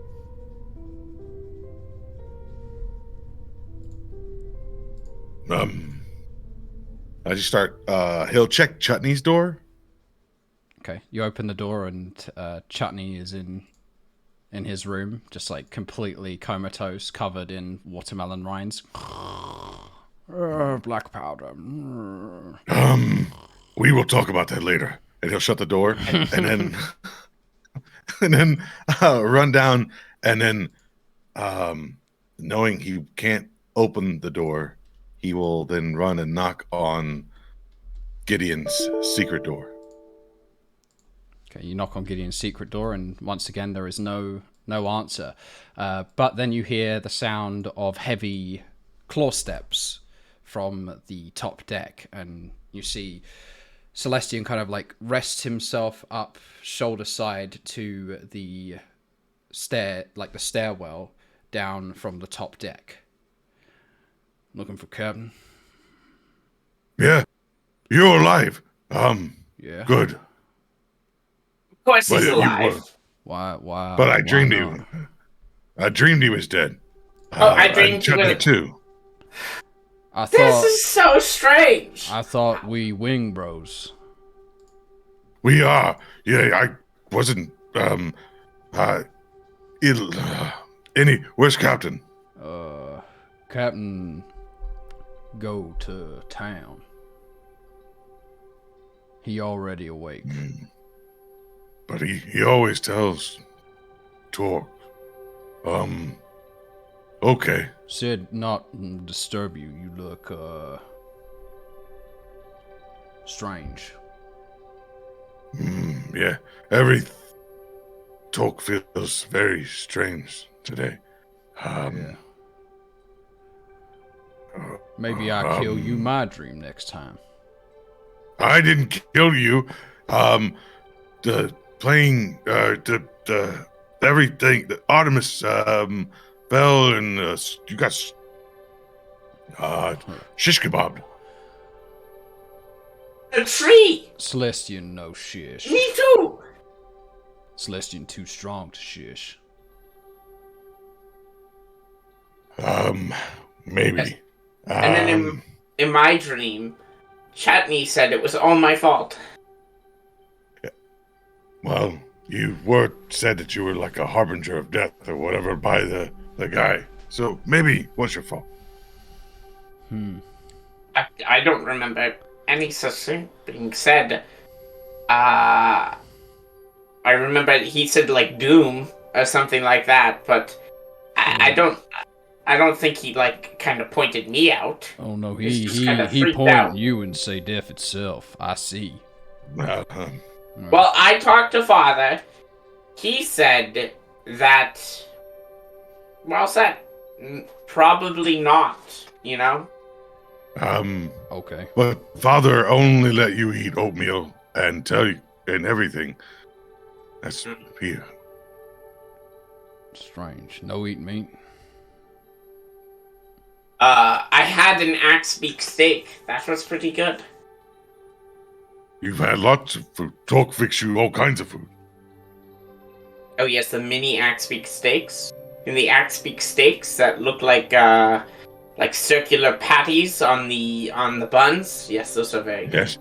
B: I just start. He'll check Chutney's door.
A: Okay. You open the door and Chutney is in his room, just like completely comatose, covered in watermelon rinds. Black powder.
B: We will talk about that later. And he'll shut the door, and then run down, and then knowing he can't open the door, he will then run and knock on Gideon's secret door.
A: Okay, you knock on Gideon's secret door, and once again there is no answer. But then you hear the sound of heavy claw steps from the top deck, and you see Celestian kind of like rests himself up shoulder side to the stairwell down from the top deck. Looking for Captain.
B: Yeah, you're alive.
A: Yeah.
B: Good.
D: Of course he's
B: But you
D: alive.
B: were-
A: Why?
B: But I
A: why
B: dreamed
A: not?
B: he. I dreamed he was dead.
D: I
B: and
D: dreamed you
B: Chutney
D: were-
B: too.
A: I
D: This
A: thought
D: is so strange.
A: I thought we wing bros.
B: We are. Yeah, I wasn't. Where's Captain?
A: Captain, go to town. He already awake.
B: But he always tells talk. Okay.
A: Said not disturb you. You look strange.
B: Yeah. Every talk feels very strange today.
A: Yeah. Maybe I kill you my dream next time.
B: I didn't kill you. The playing, the everything, the Artemis, fell and you got shish kebab.
D: A tree.
A: Celestian no shish.
D: Me too.
A: Celestian too strong to shish.
B: Maybe.
D: And then in my dream, Chatney said it was all my fault.
B: Well, you were said that you were like a harbinger of death or whatever by the guy. So maybe it was your fault.
D: I don't remember any such thing being said. I remember he said like doom or something like that, but I don't think he like kind of pointed me out.
A: Oh no,
D: He's
A: he
D: just kinda
A: he
D: freaked
A: point
D: out.
A: at you and say death itself. I see.
D: Well, I talked to Father. He said that. Well said. Probably not. You know.
A: Okay.
B: But Father only let you eat oatmeal and tell you and everything. That's here.
A: Strange. No eat meat.
D: I had an axe beak steak. That was pretty good.
B: You've had lots of food. Talk fix you all kinds of food.
D: Oh yes, the mini axe beak steaks. And the axe beak steaks that look like circular patties on the buns. Yes, those are very good.
B: Yes.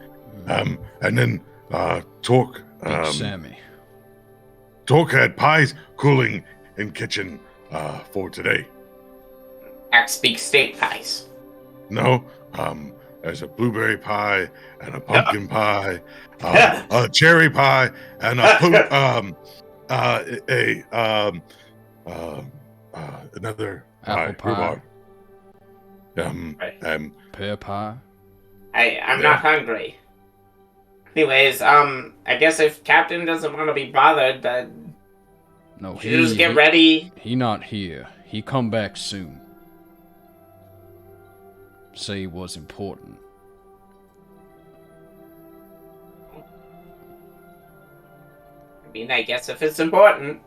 B: And then Talk.
A: Big Sammy.
B: Talk had pies cooling in kitchen for today.
D: Axe beak steak pies.
B: No. There's a blueberry pie and a pumpkin pie, a cherry pie, and another
A: Apple pie.
B: rhubarb.
A: Pear pie.
D: I'm not hungry. Anyways, I guess if Captain doesn't want to be bothered, then
A: No,
D: you just get ready.
A: He not here. He come back soon. Say it was important.
D: I mean, I guess if it's important.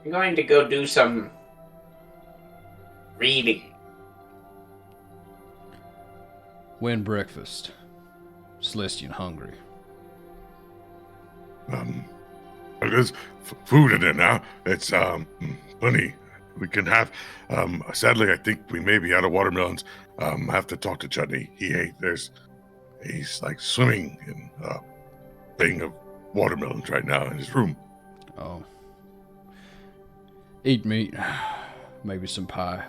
D: I'm going to go do some reading.
A: When breakfast? Celestian hungry.
B: There's food in there now. It's plenty. We can have. Sadly, I think we may be out of watermelons. Have to talk to Chutney. He's like swimming in a thing of watermelons right now in his room.
A: Oh. Eat meat. Maybe some pie.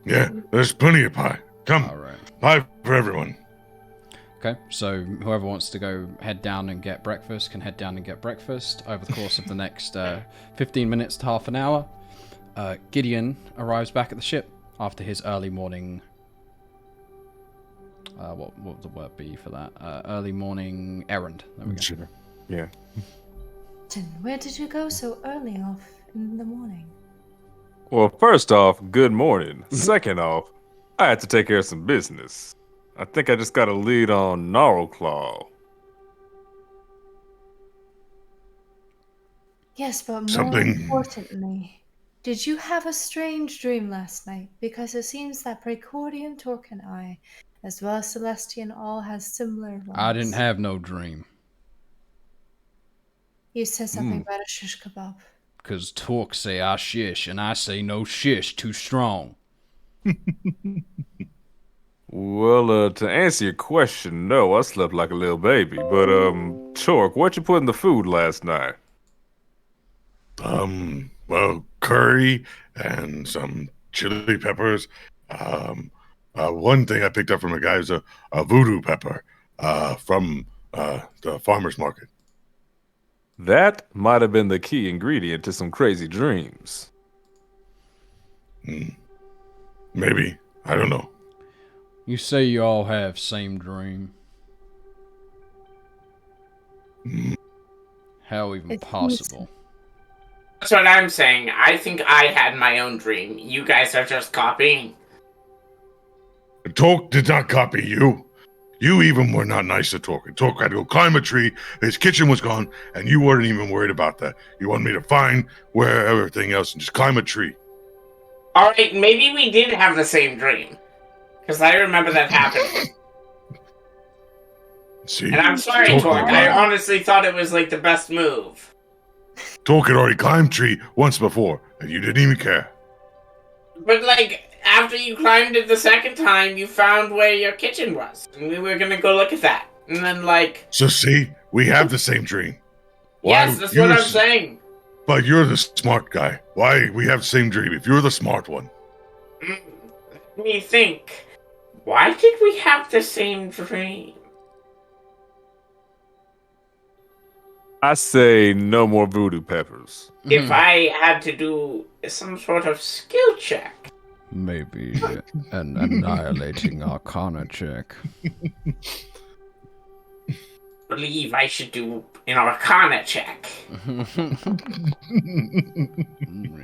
B: Yeah, there's plenty of pie. Come.
A: All right.
B: Pie for everyone.
A: Okay, so whoever wants to go head down and get breakfast can head down and get breakfast over the course of the next 15 minutes to half an hour. Gideon arrives back at the ship after his early morning... what would the word be for that? Early morning errand. There we go.
E: Sure. Yeah.
C: Where did you go so early off in the morning?
E: Well, first off, good morning. Second off, I had to take care of some business. I think I just got a lead on Gnarlclaw.
C: Yes, but more
B: Something-
C: importantly, did you have a strange dream last night? Because it seems that Precordium, Torque, and I, as well as Celestian, all has similar ones.
A: I didn't have no dream.
C: You said something about a shish kebab.
A: Because Torque say I shish, and I say no shish, too strong.
E: Well, to answer your question, no, I slept like a little baby. But, Torque, what you put in the food last night?
B: Well, curry and some chili peppers. One thing I picked up from a guy is a voodoo pepper from the farmer's market.
E: That might have been the key ingredient to some crazy dreams.
B: Maybe. I don't know.
A: You say you all have same dream. How even
C: It's
A: possible?
D: That's what I'm saying. I think I had my own dream. You guys are just copying.
B: Torque did not copy you. You even were not nice to Torque. Torque had to go climb a tree. His kitchen was gone, and you weren't even worried about that. You wanted me to find where everything else and just climb a tree.
D: Alright, maybe we did have the same dream. Because I remember that happening.
B: See?
D: And I'm sorry, Torque. I honestly thought it was like the best move.
B: Torque had already climbed tree once before, and you didn't even care.
D: But like, after you climbed it the second time, you found where your kitchen was. And we were gonna go look at that. And then like...
B: So see, we have the same dream.
D: Yes, that's what I'm saying.
B: But you're the smart guy. Why we have the same dream if you're the smart one?
D: Let me think. Why did we have the same dream?
E: I say no more voodoo peppers.
D: If I had to do some sort of skill check.
A: Maybe an annihilating arcana check.
D: Believe I should do an arcana check.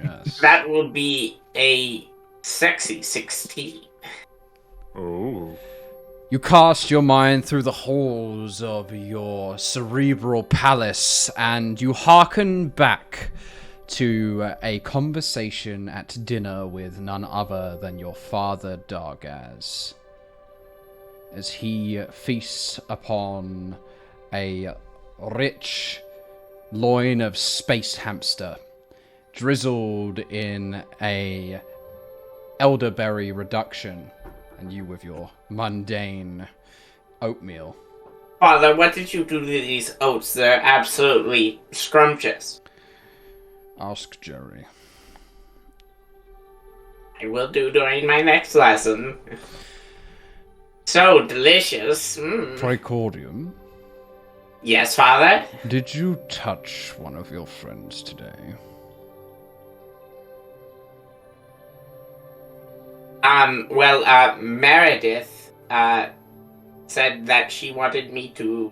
A: Yes.
D: That will be a sexy 16.
E: Oh.
A: You cast your mind through the halls of your cerebral palace, and you hearken back to a conversation at dinner with none other than your father, Dargaz, as he feasts upon a rich loin of space hamster, drizzled in a elderberry reduction, and you with your mundane oatmeal.
D: Father, what did you do to these oats? They're absolutely scrumptious.
A: Ask Jerry.
D: I will do during my next lesson. So delicious.
A: Precordium,
D: Yes, Father?
A: did you touch one of your friends today?
D: Meredith, said that she wanted me to,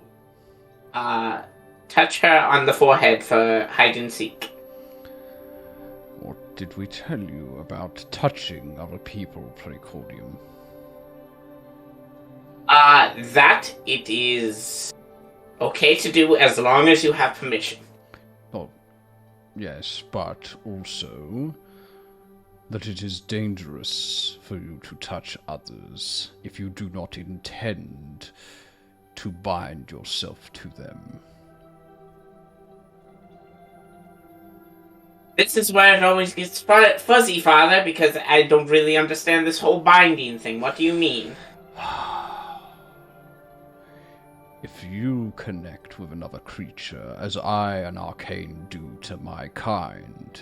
D: touch her on the forehead for hide and seek.
A: What did we tell you about touching other people, Precordium?
D: That it is okay to do as long as you have permission.
A: Oh, yes, but also that it is dangerous for you to touch others if you do not intend to bind yourself to them.
D: This is where it always gets fuzzy, Father, because I don't really understand this whole binding thing. What do you mean?
A: If you connect with another creature, as I, an arcane, do to my kind,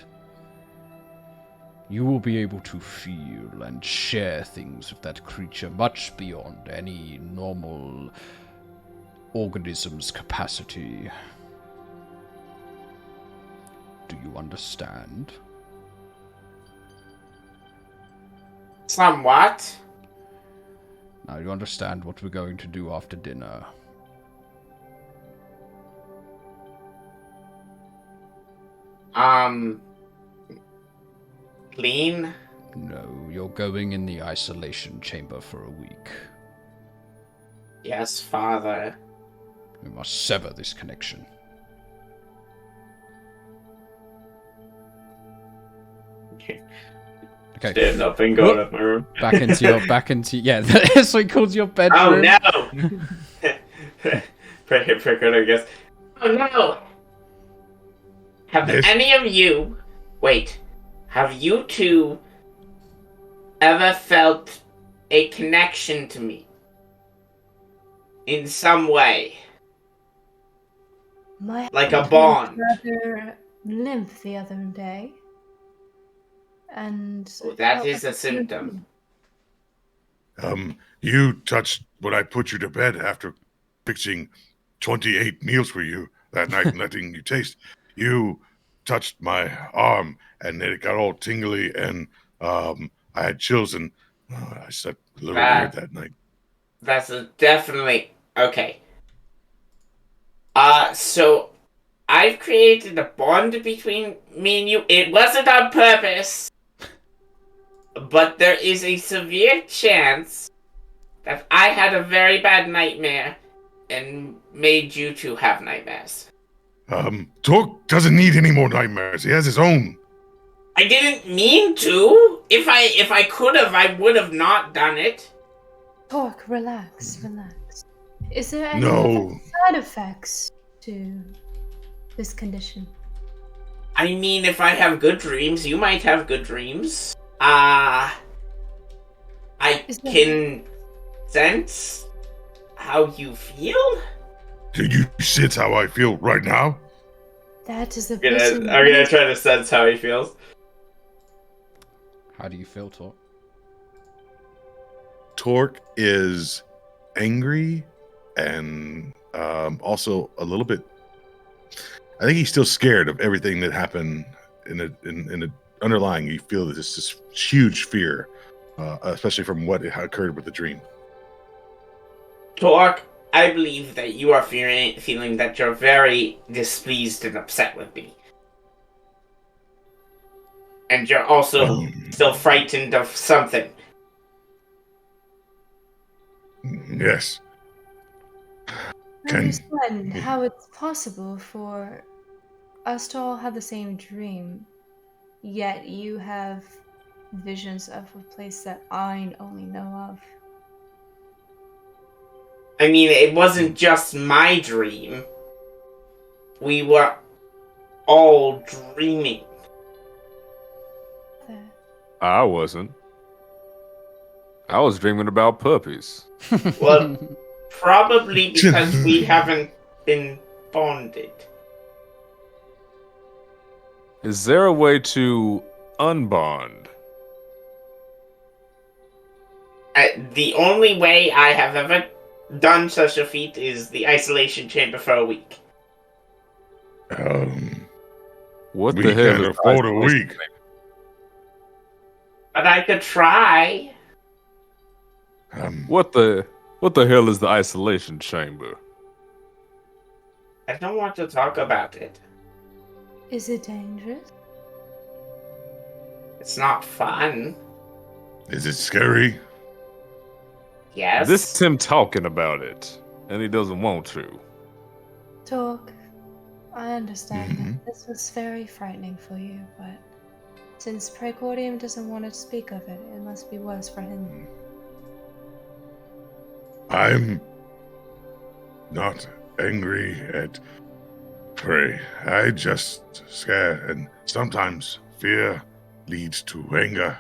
A: you will be able to feel and share things with that creature much beyond any normal organism's capacity. Do you understand?
D: Somewhat.
A: Now you understand what we're going to do after dinner.
D: Clean?
A: No, you're going in the isolation chamber for a week.
D: Yes, Father.
A: We must sever this connection. Okay.
D: Stand up and go to my room.
A: Back into yeah, that's what he calls your bedroom.
D: Oh no! Precordium, I guess. Oh no! Have
B: Yes?
D: any of you... Wait. Have you two ever felt a connection to me? In some way?
C: My
D: Like a
C: husband
D: bond.
C: was rather limp the other day. And
D: Oh,
C: it
D: that
C: felt
D: is
C: like
D: a symptom.
B: You touched when I put you to bed after fixing 28 meals for you that night and letting you taste. You touched my arm and then it got all tingly and I had chills and I slept a little weird that night.
D: That's definitely... Okay. So... I've created a bond between me and you. It wasn't on purpose. But there is a severe chance that I had a very bad nightmare and made you two have nightmares.
B: Torque doesn't need any more nightmares. He has his own.
D: I didn't mean to. If I could have, I would have not done it.
C: Torque, relax. Is there any
B: No.
C: side effects to this condition?
D: I mean, if I have good dreams, you might have good dreams. I can sense how you feel.
B: Do you sense how I feel right now?
C: That is the
D: I'm gonna try to sense how he feels.
A: How do you feel, Torque?
B: Torque is angry and also a little bit. I think he's still scared of everything that happened. In the underlying, you feel this huge fear, especially from what occurred with the dream.
D: Torque, I believe that you are feeling that you're very displeased and upset with me. And you're also still frightened of something.
B: Yes.
C: I understand how it's possible for us to all have the same dream, yet you have visions of a place that I only know of.
D: I mean, it wasn't just my dream. We were all dreaming.
E: I wasn't. I was dreaming about puppies.
D: Well, Probably because we haven't been bonded.
E: Is there a way to unbond?
D: The only way I have ever done such a feat is the isolation chamber for a week.
E: What
B: We
E: the hell
B: can't
E: is
B: afford a
E: isolation
B: week.
E: chamber?
D: But I could try.
E: What the hell is the isolation chamber?
D: I don't want to talk about it.
C: Is it dangerous?
D: It's not fun.
B: Is it scary?
D: Yes.
E: This is him talking about it, and he doesn't want to.
C: Talk. I understand that this was very frightening for you, but since Precordium doesn't want to speak of it, it must be worse for him.
B: I'm not angry at prey. I just scare, and sometimes fear leads to anger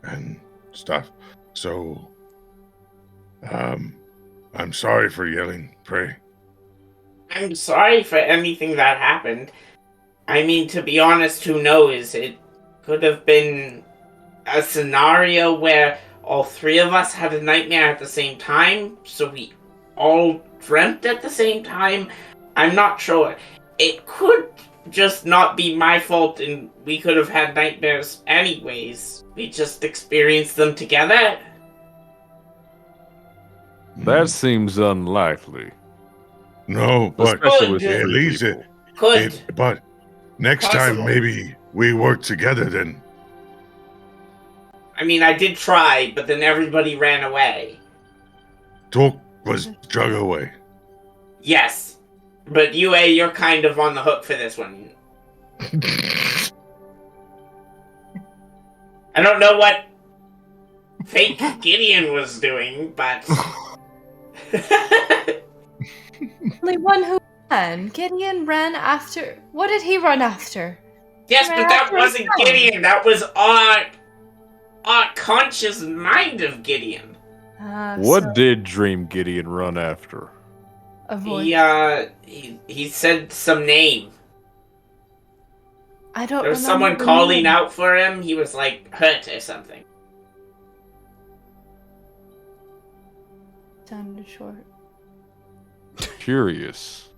B: and stuff. So, I'm sorry for yelling, prey.
D: I'm sorry for anything that happened. I mean, to be honest, who knows? It could have been a scenario where all three of us had a nightmare at the same time, so we all dreamt at the same time. I'm not sure. It could just not be my fault, and we could have had nightmares anyways. We just experienced them together.
E: That seems unlikely.
B: No, but
E: Especially with
D: Could.
B: at
E: three
B: least
E: people.
D: Could.
B: but next
D: Possible.
B: time maybe we work together then.
D: I mean, I did try, but then everybody ran away.
B: Talk was drug away.
D: Yes. But UA, you're kind of on the hook for this one. I don't know what fake Gideon was doing, but...
C: Only one who ran. Gideon ran after. What did he run after?
D: Yes,
C: Ran
D: but that
C: after
D: wasn't
C: his phone.
D: Gideon. That was our conscious mind of Gideon.
E: What
C: So
E: did Dream Gideon run after?
C: avoid.
D: He said some name.
C: I don't
D: There was
C: remember
D: someone
C: the
D: calling
C: name.
D: out for him. He was like hurt or something.
C: Sounded short.
E: Curious.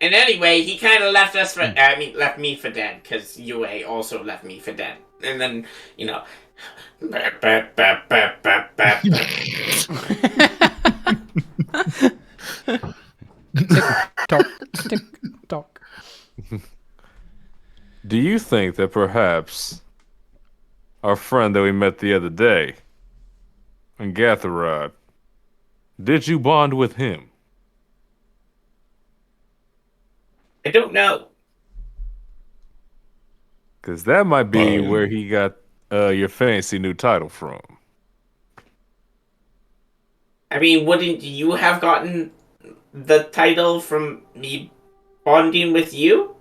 D: And anyway, he kind of left us for, left me for dead, because UA also left me for dead. And then, you know,
F: Tock, tick, tock.
E: Do you think that perhaps our friend that we met the other day in Gatherod, did you bond with him?
D: I don't know.
E: Because that might be where he got your fancy new title from.
D: I mean, wouldn't you have gotten the title from me bonding with you?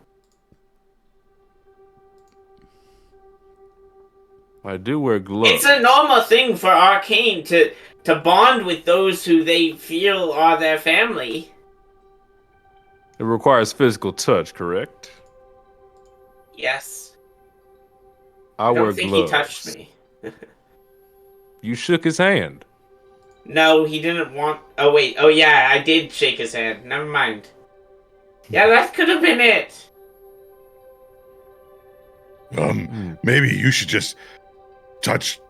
E: I do wear gloves.
D: It's a normal thing for Arcane to bond with those who they feel are their family.
E: It requires physical touch, correct?
D: Yes.
E: I
D: I
E: wear
D: don't think
E: gloves.
D: he touched me.
E: You shook his hand.
D: No, he didn't want... Oh, wait. Oh, yeah, I did shake his hand. Never mind. Yeah, that could have been it.
B: Maybe you should just touch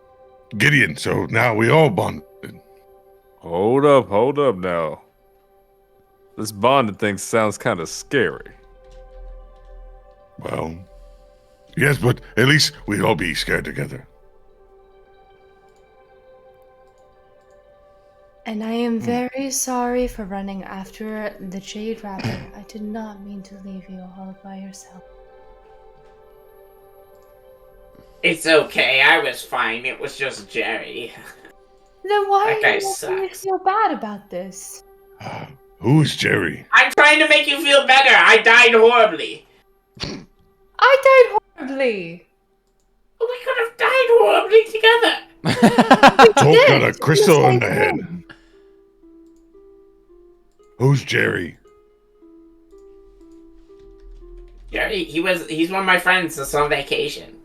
B: Gideon, so now we all bonded.
E: Hold up now. This bonding thing sounds kind of scary.
B: Well, yes, but at least we'd all be scared together.
C: And I am very sorry for running after the Jade Rabbit. I did not mean to leave you all by yourself.
D: It's okay. I was fine. It was just Jerry.
C: Then why
D: That guy
C: are you making me
D: sucks.
C: feel bad about this?
B: Who's Jerry?
D: I'm trying to make you feel better. I died horribly.
C: I died horribly.
D: We could have died horribly together.
B: Don't got a crystal in the head. Who's Jerry?
D: Jerry, he's one of my friends that's on vacation.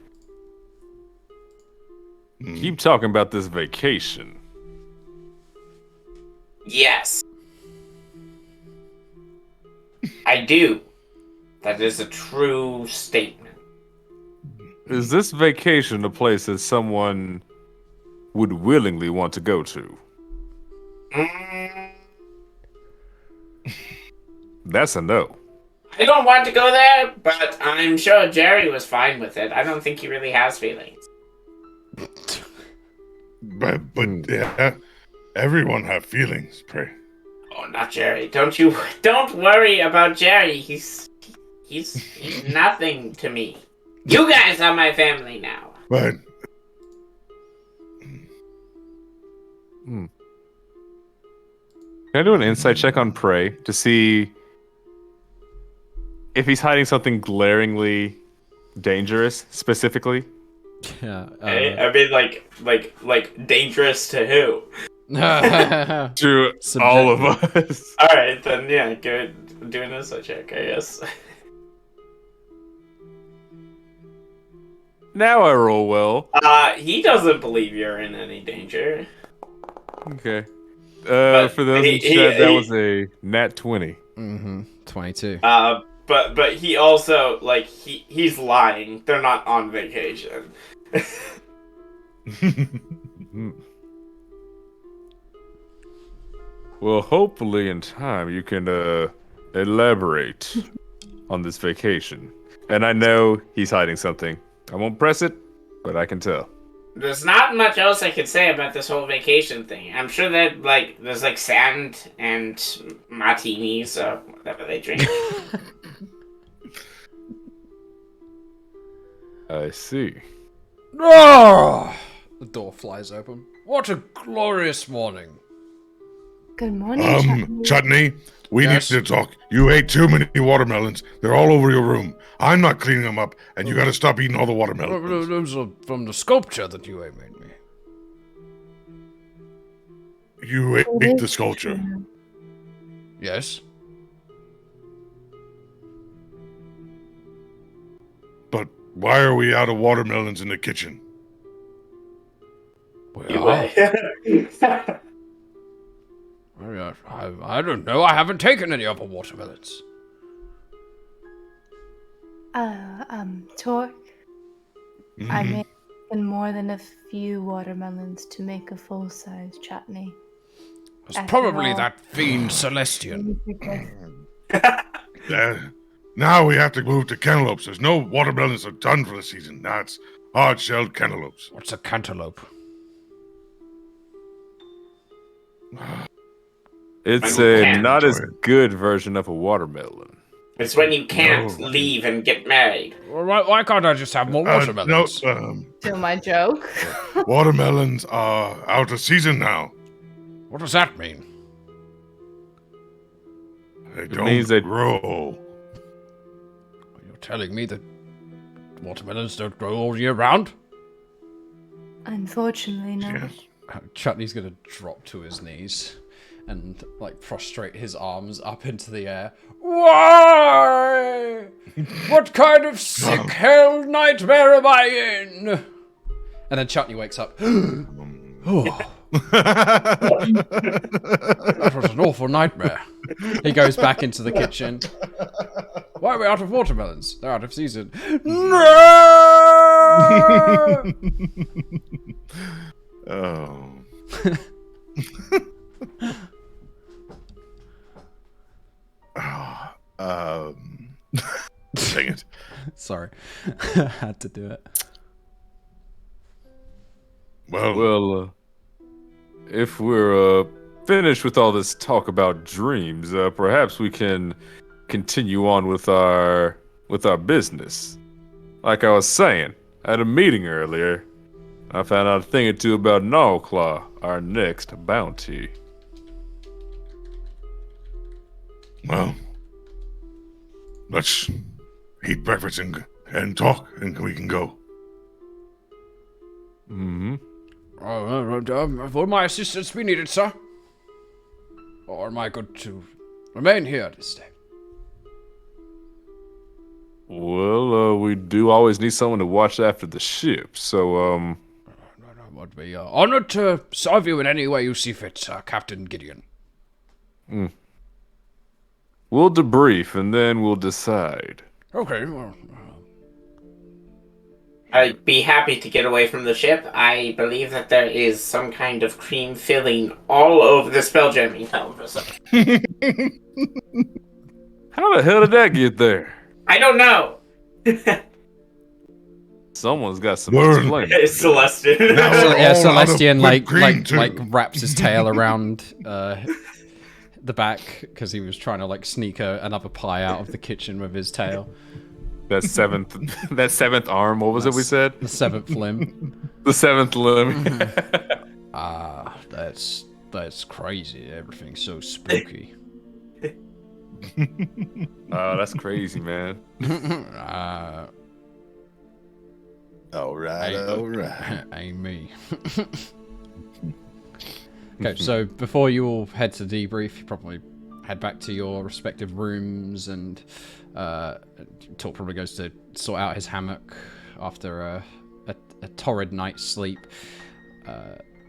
E: Keep talking about this vacation.
D: Yes. I do. That is a true statement.
E: Is this vacation a place that someone would willingly want to go to? That's a no.
D: I don't want to go there, but I'm sure Jerry was fine with it. I don't think he really has feelings.
B: But yeah, everyone have feelings, pray.
D: Oh, not Jerry. Don't worry about Jerry. He's nothing to me. You guys are my family now.
B: But
E: Can I do an insight check on Prey to see if he's hiding something glaringly dangerous, specifically?
F: Yeah.
D: I mean, like dangerous to who?
E: To all of us.
D: All right, then yeah, good. Do an insight check, I guess.
E: Now I roll well.
D: He doesn't believe you're in any danger.
E: Okay.
D: But
E: For those in chat, that was a nat 20.
F: 22.
D: But he also he's lying. They're not on vacation.
E: Well, hopefully in time you can elaborate on this vacation. And I know he's hiding something. I won't press it, but I can tell.
D: There's not much else I could say about this whole vacation thing. I'm sure that there's sand and martinis or whatever they drink.
E: I see.
A: Oh! The door flies open. What a glorious morning.
C: Good morning,
B: Chutney, we
A: Yes?
B: need to talk. You ate too many watermelons. They're all over your room. I'm not cleaning them up, and you got to stop eating all the watermelons.
A: Those are from the sculpture that you made me.
B: You ate the sculpture.
A: Yes?
B: But why are we out of watermelons in the kitchen?
A: Well, I don't know. I haven't taken any other watermelons.
C: Torque.
B: Mm-hmm.
C: I made more than a few watermelons to make a full-size chutney.
A: It's
C: After
A: probably
C: all-
A: that fiend Celestian.
B: Now we have to move to cantaloupes. There's no watermelons are done for the season. Now it's hard-shelled cantaloupes.
A: What's a cantaloupe?
E: It's
D: When you
E: a
D: can't
E: not as
B: enjoy it.
E: good version of a watermelon.
D: It's when you can't
B: No.
D: leave and get married.
A: Well, why can't I just have more watermelons?
C: Still my joke.
B: Watermelons are out of season now.
A: What does that mean?
B: They
E: means
B: don't
E: that-
B: grow.
A: You're telling me that watermelons don't grow all year round?
C: Unfortunately, no.
B: Yes.
A: Chutney's gonna drop to his knees and prostrate his arms up into the air. Why? What kind of sick hell nightmare am I in? And then Chutney wakes up. Oh, that was an awful nightmare. He goes back into the kitchen. Why are we out of watermelons? They're out of season. No!
B: Oh. Dang it.
F: Sorry. I had to do it.
B: Well,
E: If we're finished with all this talk about dreams, perhaps we can continue on with our business. Like I was saying, at a meeting earlier, I found out a thing or two about Gnawclaw, our next bounty.
B: well, let's eat breakfast and talk, and we can go.
E: Mm-hmm.
A: Will my assistance be needed, sir? Or am I good to remain here to stay?
E: Well, we do always need someone to watch after the ship, so,
A: Would be honored to serve you in any way you see fit, Captain Gideon.
E: We'll debrief, and then we'll decide.
A: Okay, well...
D: I'd be happy to get away from the ship. I believe that there is some kind of cream filling all over the Spelljamming helmet.
E: How the hell did that get there?
D: I don't know.
E: Someone's got some
B: Burn.
E: explaining.
D: It's Celestin.
B: Now
A: So,
B: we're
A: yeah,
B: all out of
A: Celestian
B: whipped cream, too.
A: wraps his tail around the back because he was trying to sneak another pie out of the kitchen with his tail.
E: That seventh arm. What was it we said?
A: The seventh limb.
E: The seventh limb.
A: That's crazy. Everything's so spooky.
E: Oh, that's crazy, man.
B: All right.
A: Ain't me. Okay, so before you all head to debrief, you probably head back to your respective rooms, and Torque probably goes to sort out his hammock after a torrid night's sleep.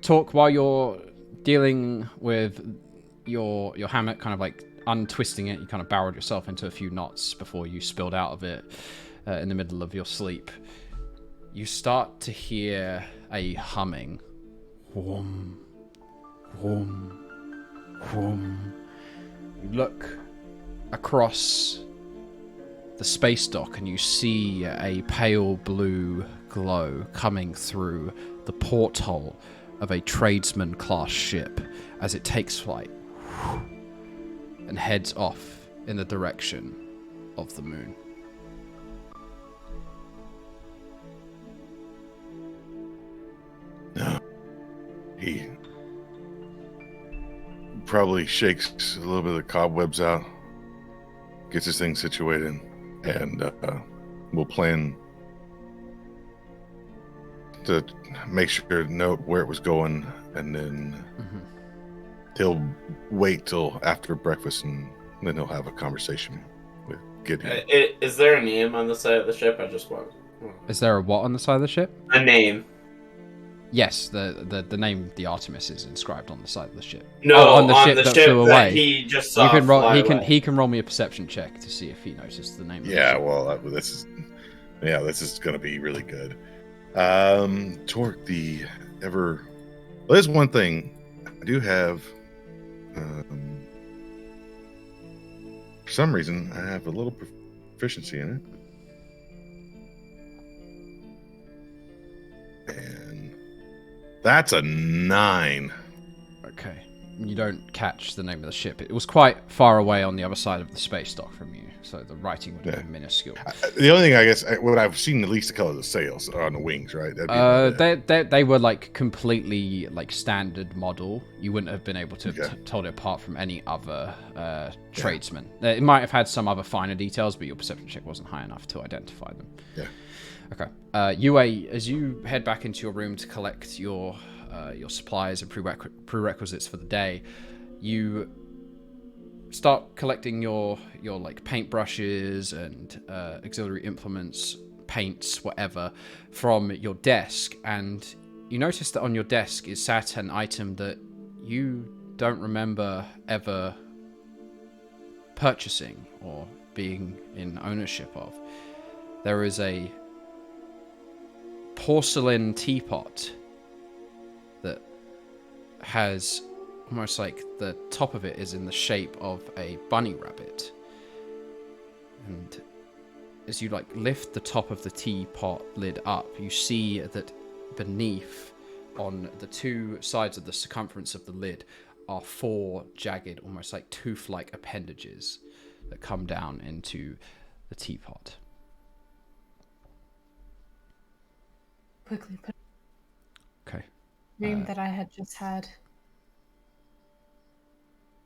A: Torque, while you're dealing with your hammock, kind of untwisting it, you kind of barreled yourself into a few knots before you spilled out of it in the middle of your sleep. You start to hear a humming. Whoom, whoom, whoom. You look across the space dock and you see a pale blue glow coming through the porthole of a tradesman class ship as it takes flight and heads off in the direction of the moon.
B: No. He probably shakes a little bit of the cobwebs out, gets this thing situated, and we'll plan to make sure to note where it was going, and then he'll wait till after breakfast, and then he'll have a conversation with Gideon.
D: Is there a name on the side of the ship? I just want
A: Is there a what on the side of the ship?
D: a name.
A: Yes, the name the Artemis is inscribed on the side of the ship.
D: No,
A: on the ship that flew away.
D: he just saw
A: You can roll.
D: fly
A: He can.
D: away.
A: He can roll me a perception check to see if he noticed the name. Of the
B: Yeah,
A: ship.
B: well, this is going to be really good. Torque, well, there's one thing I do have. For some reason, I have a little proficiency in it, and that's a 9.
A: Okay. You don't catch the name of the ship. It was quite far away on the other side of the space dock from you, so the writing would have been minuscule.
B: The only thing I guess what I've seen at least the color of the sails are on the wings, right? That'd be
A: They were completely standard model. You wouldn't have been able to have told it apart from any other tradesman. It might have had some other finer details, but your perception check wasn't high enough to identify them.
B: Yeah.
A: Okay. Yue, as you head back into your room to collect your supplies and prerequisites for the day, you start collecting your paintbrushes and auxiliary implements, paints, whatever, from your desk, and you notice that on your desk is sat an item that you don't remember ever purchasing or being in ownership of. There is a porcelain teapot that has almost the top of it is in the shape of a bunny rabbit, and as you lift the top of the teapot lid up, you see that beneath, on the two sides of the circumference of the lid, are 4 jagged, almost tooth-like appendages that come down into the teapot.
C: Quickly put
A: Okay.
C: dream that I had just had.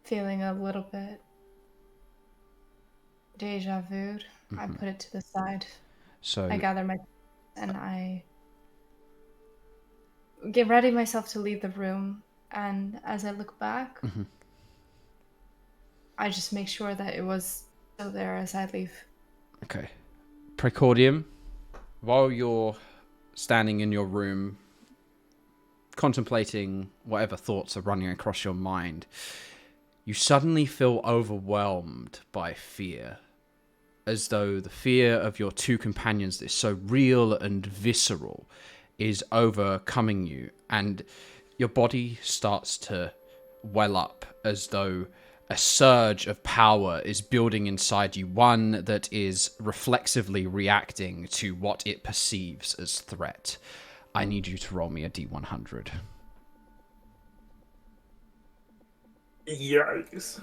C: Feeling a little bit deja vu. I put it to the side.
A: So
C: I gather my and I get ready myself to leave the room, and as I look back, I just make sure that it was still there as I leave.
A: Okay. Precordium, while you're standing in your room, contemplating whatever thoughts are running across your mind, you suddenly feel overwhelmed by fear, as though the fear of your two companions that is so real and visceral is overcoming you, and your body starts to well up as though a surge of power is building inside you, one that is reflexively reacting to what it perceives as threat. I need you to roll me a D100.
D: Yikes.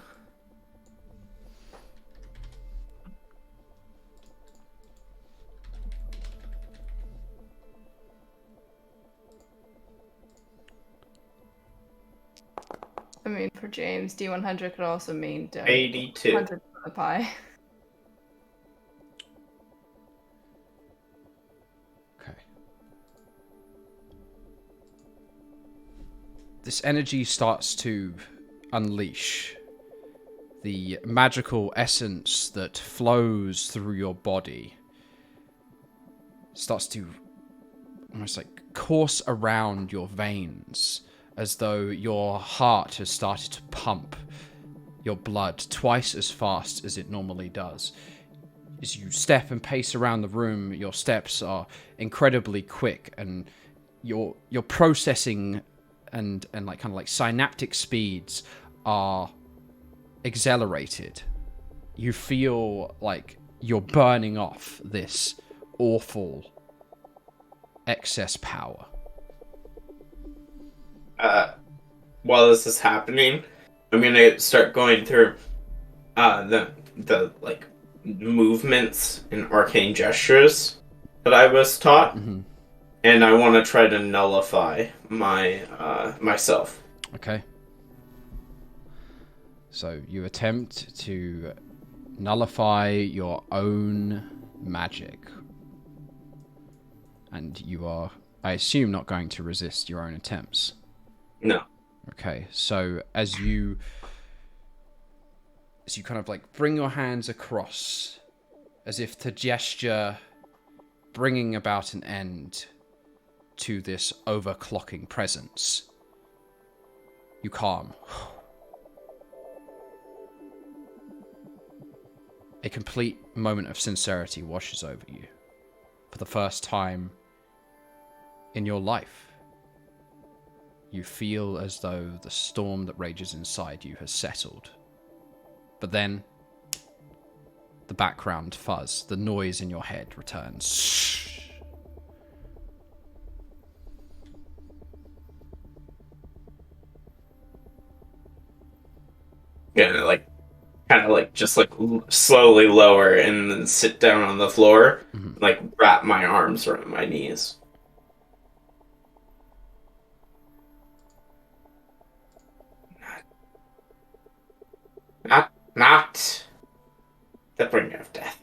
C: I mean, for James, D100 could also mean
D: 82.
C: 100 for the pie.
A: Okay. This energy starts to unleash. The magical essence that flows through your body starts to almost like course around your veins, as though your heart has started to pump your blood twice as fast as it normally does. As you step and pace around the room, your steps are incredibly quick, and your processing and like kind of like synaptic speeds are accelerated. You feel like you're burning off this awful excess power.
D: While this is happening, I'm gonna start going through the like movements and arcane gestures that I was taught, and I want to try to nullify my myself.
A: Okay. So you attempt to nullify your own magic, and you are, I assume, not going to resist your own attempts.
D: No.
A: Okay, so as you kind of like bring your hands across, as if to gesture, bringing about an end to this overclocking presence, you calm. A complete moment of sincerity washes over you. For the first time in your life, you feel as though the storm that rages inside you has settled. But then, the background fuzz, the noise in your head returns.
D: Yeah, like kind of like just like slowly lower and then sit down on the floor, like wrap my arms around my knees. Not the bringer of death.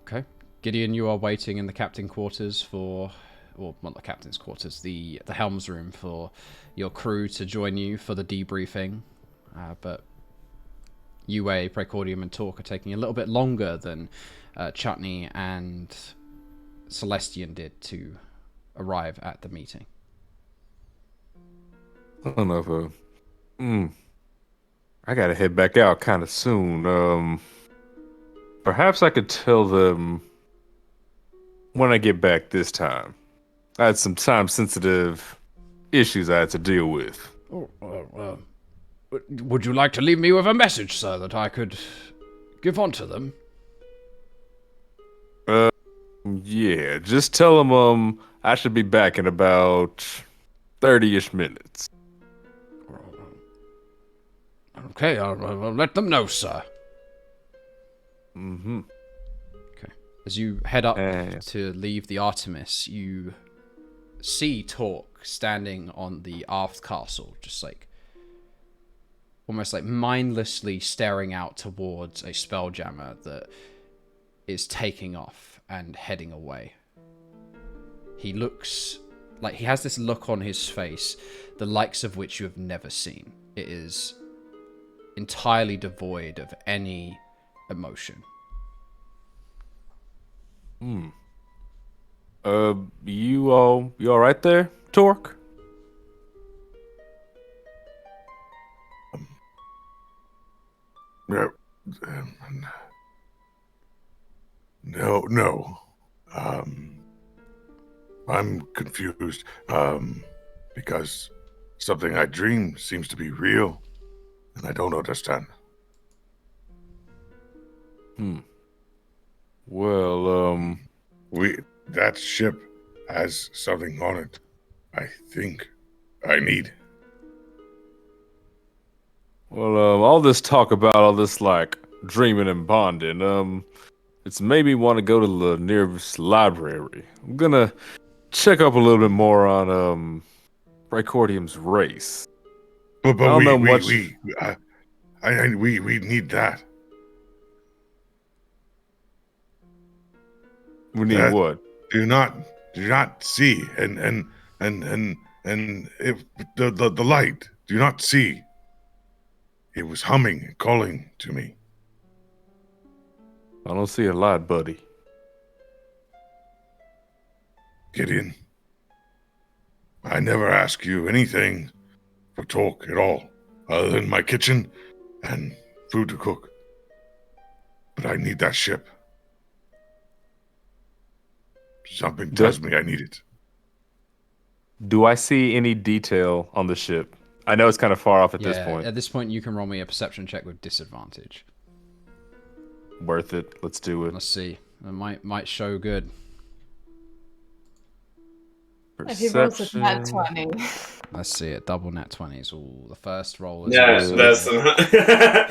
A: Okay. Gideon, you are waiting in the captain quarters for, or not the captain's quarters, the helm's room for your crew to join you for the debriefing. But Yue, Precordium, and Talk are taking a little bit longer than Chutney and Celestian did to arrive at the meeting.
E: I don't know if I gotta head back out kind of soon. Perhaps I could tell them when I get back this time. I had some time-sensitive issues I had to deal with.
A: Oh, would you like to leave me with a message, sir, that I could give on to them?
E: Yeah, just tell them I should be back in about 30-ish minutes.
A: Okay, I'll let them know, sir.
E: Mm-hmm.
A: Okay. As you head up to leave the Artemis, you see Torque standing on the aft castle, just like almost like mindlessly staring out towards a Spelljammer that is taking off and heading away. He looks like he has this look on his face, the likes of which you have never seen. It is entirely devoid of any emotion.
E: You all right there, Torque?
B: No, no. I'm confused. Because something I dreamed seems to be real, and I don't understand.
E: Well,
B: That ship has something on it. I think I need.
E: Well, all this talk about all this like dreaming and bonding, it's made me want to go to the nearest library. I'm gonna check up a little bit more on Precordium's race.
B: But
E: I don't know much.
B: We need that.
E: We need
B: That-
E: what?
B: Do not see and if the light. Do not see. It was humming and calling to me.
E: I don't see a lot, buddy.
B: Gideon, I never ask you anything for talk at all, other than my kitchen and food to cook. But I need that ship. Something tells me I need it.
E: Do I see any detail on the ship? I know it's kind of far off at this point.
A: At this point, you can roll me a perception check with disadvantage.
E: Worth it. Let's do it.
A: Let's see. It might show good.
C: If he rolls a nat 20.
A: Let's see it. Double nat 20s. Ooh, the first roll is...
D: No, that's not.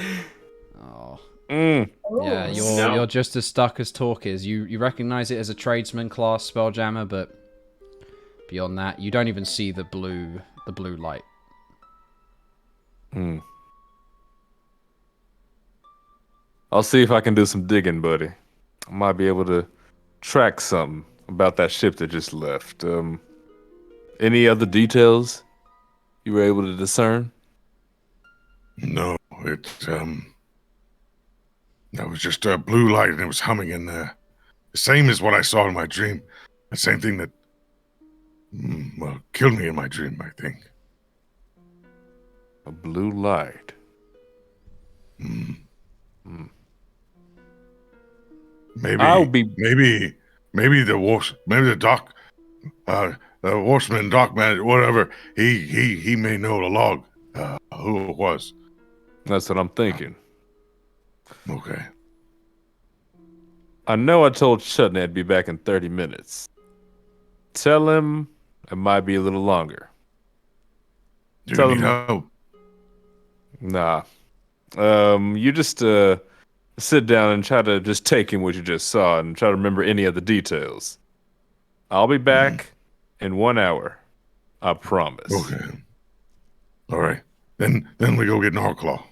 A: Oh.
E: Mm.
A: Yeah, you're just as stuck as Torque is. You recognize it as a tradesman class Spelljammer, but beyond that, you don't even see the blue light.
E: I'll see if I can do some digging, buddy. I might be able to track something about that ship that just left. Any other details you were able to discern?
B: No, that was just a blue light and it was humming in there. The same as what I saw in my dream. The same thing that, killed me in my dream, I think.
E: A blue light.
B: Maybe the warsman, dockman, whatever. He may know the log. Who it was.
E: That's what I'm thinking.
B: Okay.
E: I know I told Chutney I'd be back in 30 minutes. Tell him it might be a little longer.
B: Do
E: Tell
B: you need
E: him-
B: help?
E: Nah. You just sit down and try to just take in what you just saw and try to remember any of the details. I'll be back in 1 hour. I promise.
B: Okay. All right. Then we go get Narclaw.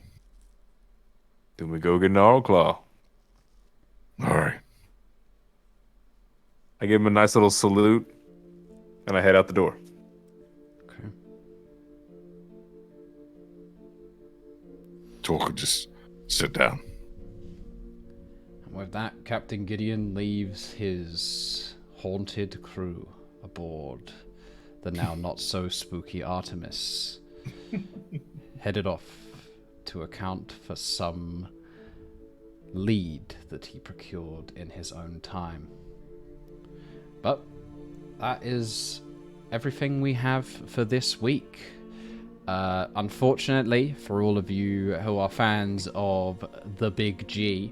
E: Then we go get Gnarlclaw.
B: All right.
E: I give him a nice little salute, and I head out the door.
A: Okay.
B: Talk, just sit down.
A: And with that, Captain Gideon leaves his haunted crew aboard the now not so spooky Artemis, headed off to account for some lead that he procured in his own time. But that is everything we have for this week. Unfortunately, for all of you who are fans of the Big G,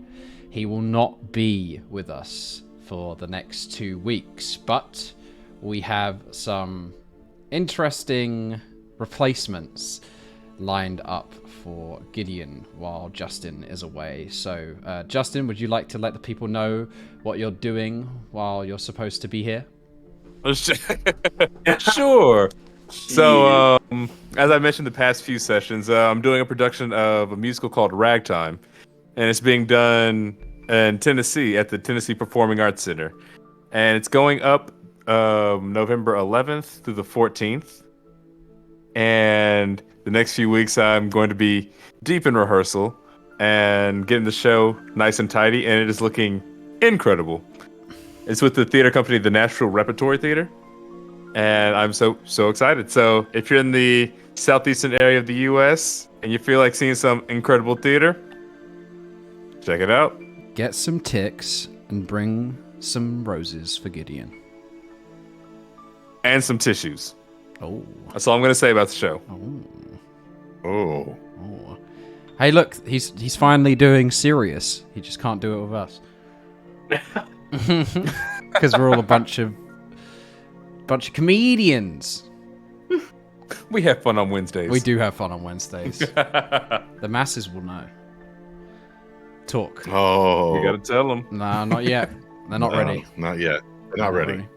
A: he will not be with us for the next 2 weeks, but we have some interesting replacements lined up for Gideon while Justin is away. So, Justin, would you like to let the people know what you're doing while you're supposed to be here?
E: Sure. So, as I mentioned the past few sessions, I'm doing a production of a musical called Ragtime, and it's being done in Tennessee at the Tennessee Performing Arts Center. And it's going up November 11th through the 14th. And the next few weeks, I'm going to be deep in rehearsal and getting the show nice and tidy. And it is looking incredible. It's with the theater company, the Nashville Repertory Theater. And I'm so excited. So if you're in the southeastern area of the U.S. and you feel like seeing some incredible theater, check it out.
A: Get some ticks and bring some roses for Gideon.
E: And some tissues.
A: Oh.
E: That's all I'm going to say about the show.
B: Oh.
A: Hey, look, he's finally doing serious. He just can't do it with us. Because we're all a bunch of comedians.
E: We have fun on Wednesdays.
A: We do have fun on Wednesdays. The masses will know. Talk.
B: Oh.
E: You got to tell them.
A: Nah, not yet. They're not ready.
B: Not yet. They're not ready.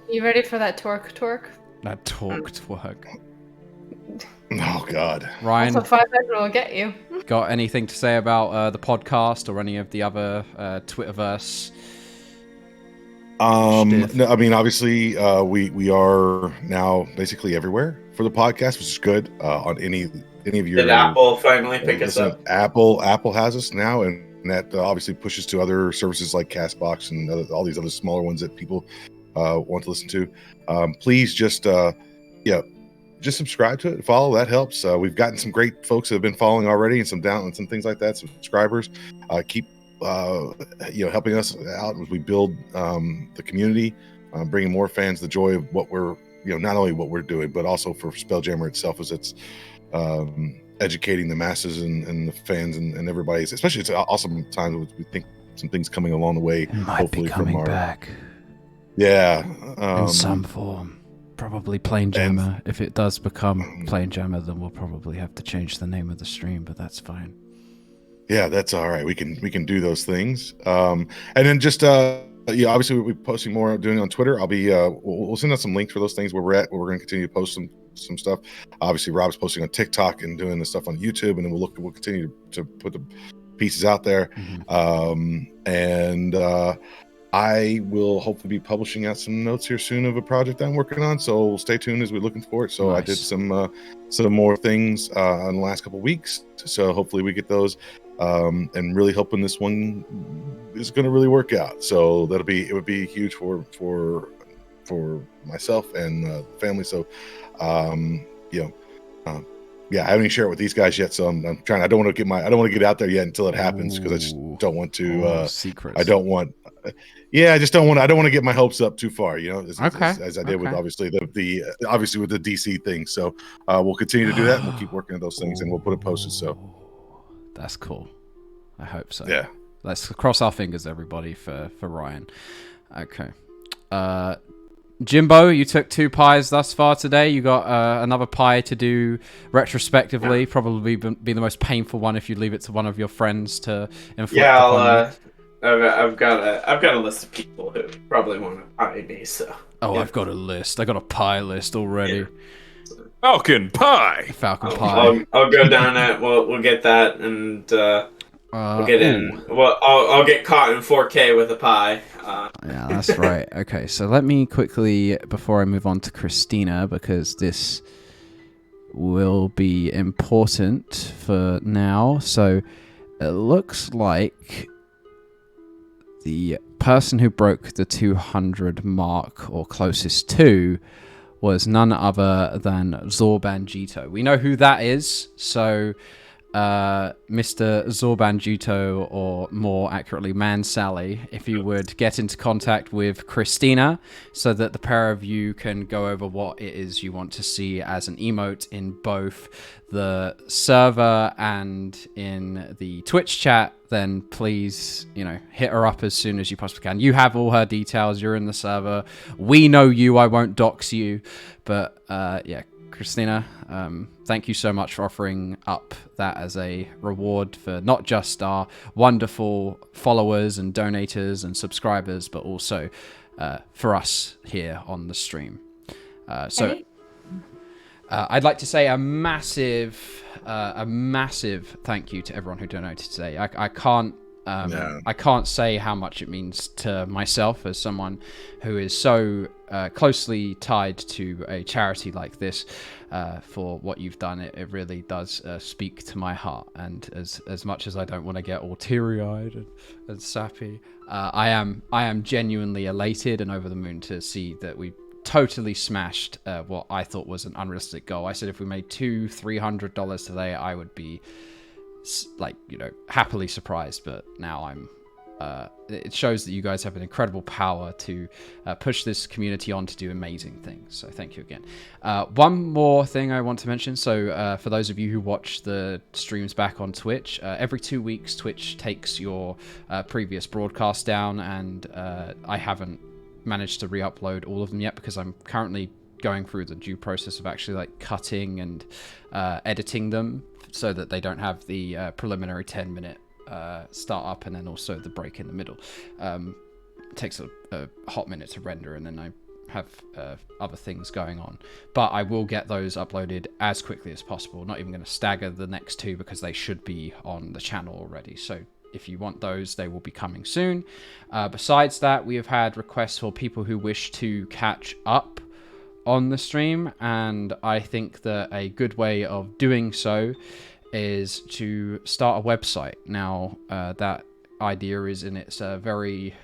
C: You ready for that torque?
A: That talk twerk.
B: Oh, God.
A: Ryan,
C: Also, 500 will get you.
A: got anything to say about the podcast or any of the other Twitterverse?
B: No, I mean, obviously, we are now basically everywhere for the podcast, which is good. On any of your.
D: Did Apple finally pick us up?
B: Apple has us now, and that obviously pushes to other services like Castbox and all these other smaller ones that people want to listen to. Please just subscribe to it, follow. That helps. We've gotten some great folks that have been following already, and some things like that. Some subscribers. Keep helping us out as we build the community, bringing more fans the joy of what we're, not only what we're doing, but also for Spelljammer itself, as it's educating the masses and the fans and everybody. Especially, it's an awesome time. We think some things coming along the way.
F: It might
B: hopefully
F: be coming
B: from our
F: back
B: in
F: some form. Probably Plain Jammer. If it does become Plain Jammer, then we'll probably have to change the name of the stream, but that's fine.
B: Yeah, that's all right. We can do those things. And then just obviously we'll be posting more, doing on Twitter. I'll be we'll send out some links for those things where we're at, where we're going to continue to post some stuff. Obviously, Rob's posting on TikTok and doing the stuff on YouTube, and then we'll continue to put the pieces out there. And I will hopefully be publishing out some notes here soon of a project I'm working on. So stay tuned as we're looking for it. So nice. I did some more things in the last couple of weeks. So hopefully we get those. And really hoping this one is going to really work out. So it would be huge for myself and the family. So, I haven't even shared it with these guys yet. So I'm trying. I don't want to get out there yet until it happens, because I just don't want to.
A: Secrets.
B: I don't want. I just don't want. I don't want to get my hopes up too far. As I did with obviously obviously with the DC thing. So we'll continue to do that. And we'll keep working on those things, and we'll put it posted. So.
A: That's cool. I hope so.
B: Yeah.
A: Let's cross our fingers, everybody, for Ryan. Okay. Jimbo, you took 2 pies thus far today. You got another pie to do retrospectively. Probably be the most painful one if you leave it to one of your friends to inflict upon you.
D: I've got a list of people who probably want to pie me. So.
A: Oh, yeah. I've got a list. I got a pie list already.
D: Yeah.
E: Falcon pie.
A: Pie.
D: I'll go down it. We'll get that, and we'll get in. Well, I'll get caught in 4K with a pie.
A: Yeah, that's right. Okay, so let me quickly, before I move on to Christina, because this will be important for now. So it looks like the person who broke the 200 mark, or closest to, was none other than Zorbanjito. We know who that is, so Mr. Zorbanjito, or more accurately, Man Sally, if you would get into contact with Christina so that the pair of you can go over what it is you want to see as an emote in both the server and in the Twitch chat, then please, hit her up as soon as you possibly can. You have all her details. You're in the server. We know you. I won't dox you. But, Christina, thank you so much for offering up that as a reward for not just our wonderful followers and donators and subscribers, but also for us here on the stream. I'd like to say a massive thank you to everyone who donated today. I can't I can't say how much it means to myself as someone who is so closely tied to a charity like this for what you've done. It really does speak to my heart. And as much as I don't want to get all teary-eyed and sappy, I am genuinely elated and over the moon to see that we totally smashed what I thought was an unrealistic goal. I said if we made $200-300 today, I would be happily surprised, but now I'm it shows that you guys have an incredible power to push this community on to do amazing things, so thank you again. One more thing I want to mention, so for those of you who watch the streams back on Twitch, every 2 weeks Twitch takes your previous broadcast down, and I haven't managed to re-upload all of them yet because I'm currently going through the due process of actually cutting and editing them so that they don't have the preliminary 10-minute start up and then also the break in the middle. It takes a hot minute to render, and then I have other things going on, but I will get those uploaded as quickly as possible. Not even going to stagger the next two because they should be on the channel already, so if you want those, they will be coming soon. Besides that, we have had requests for people who wish to catch up on the stream, and I think that a good way of doing so is to start a website. Now, that idea is in its very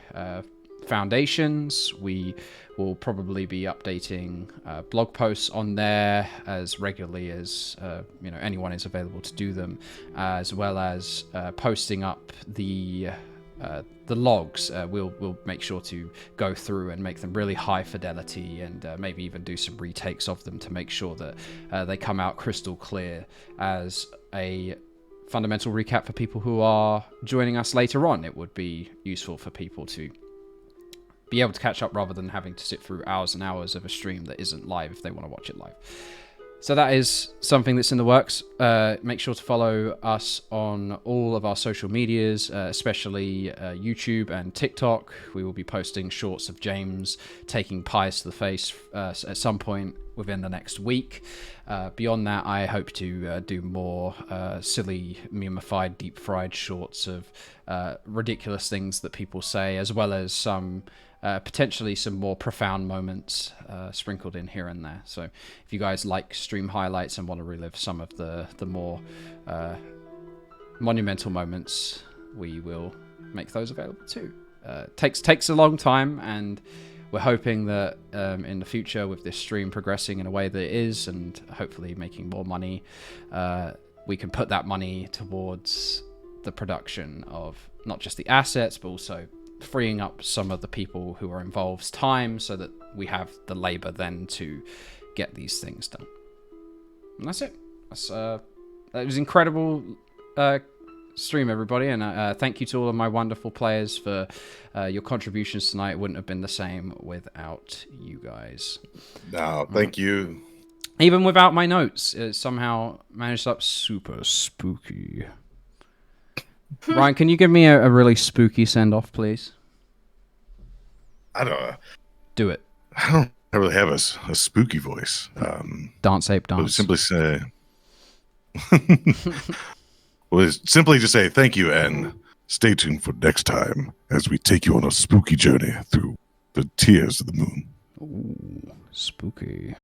A: foundations. We will probably be updating blog posts on there as regularly as anyone is available to do them, as well as posting up the logs. We'll make sure to go through and make them really high fidelity, and maybe even do some retakes of them to make sure that they come out crystal clear as a fundamental recap for people who are joining us later on. It would be useful for people to be able to catch up rather than having to sit through hours and hours of a stream that isn't live if they want to watch it live. So that is something that's in the works. Make sure to follow us on all of our social medias, especially YouTube and TikTok. We will be posting shorts of James taking pies to the face at some point within the next week. Beyond that, I hope to do more silly, memeified, deep-fried shorts of ridiculous things that people say, as well as some potentially some more profound moments sprinkled in here and there. So if you guys like stream highlights and want to relive some of the more monumental moments, we will make those available too. Takes a long time, and we're hoping that in the future, with this stream progressing in a way that it is, and hopefully making more money, we can put that money towards the production of not just the assets, but also freeing up some of the people who are involved's time, so that we have the labor then to get these things done. And that's it. That was incredible stream, everybody, and thank you to all of my wonderful players for your contributions tonight. It wouldn't have been the same without you guys.
B: No, thank you.
A: Even without my notes, it somehow managed up super spooky. Ryan, can you give me a really spooky send-off, please?
B: I don't know.
A: Do it.
B: I don't really have a spooky voice.
A: Dance, ape, dance.
B: We'll simply say... We'll simply just say thank you, and stay tuned for next time as we take you on a spooky journey through the tears of the moon.
A: Ooh, spooky.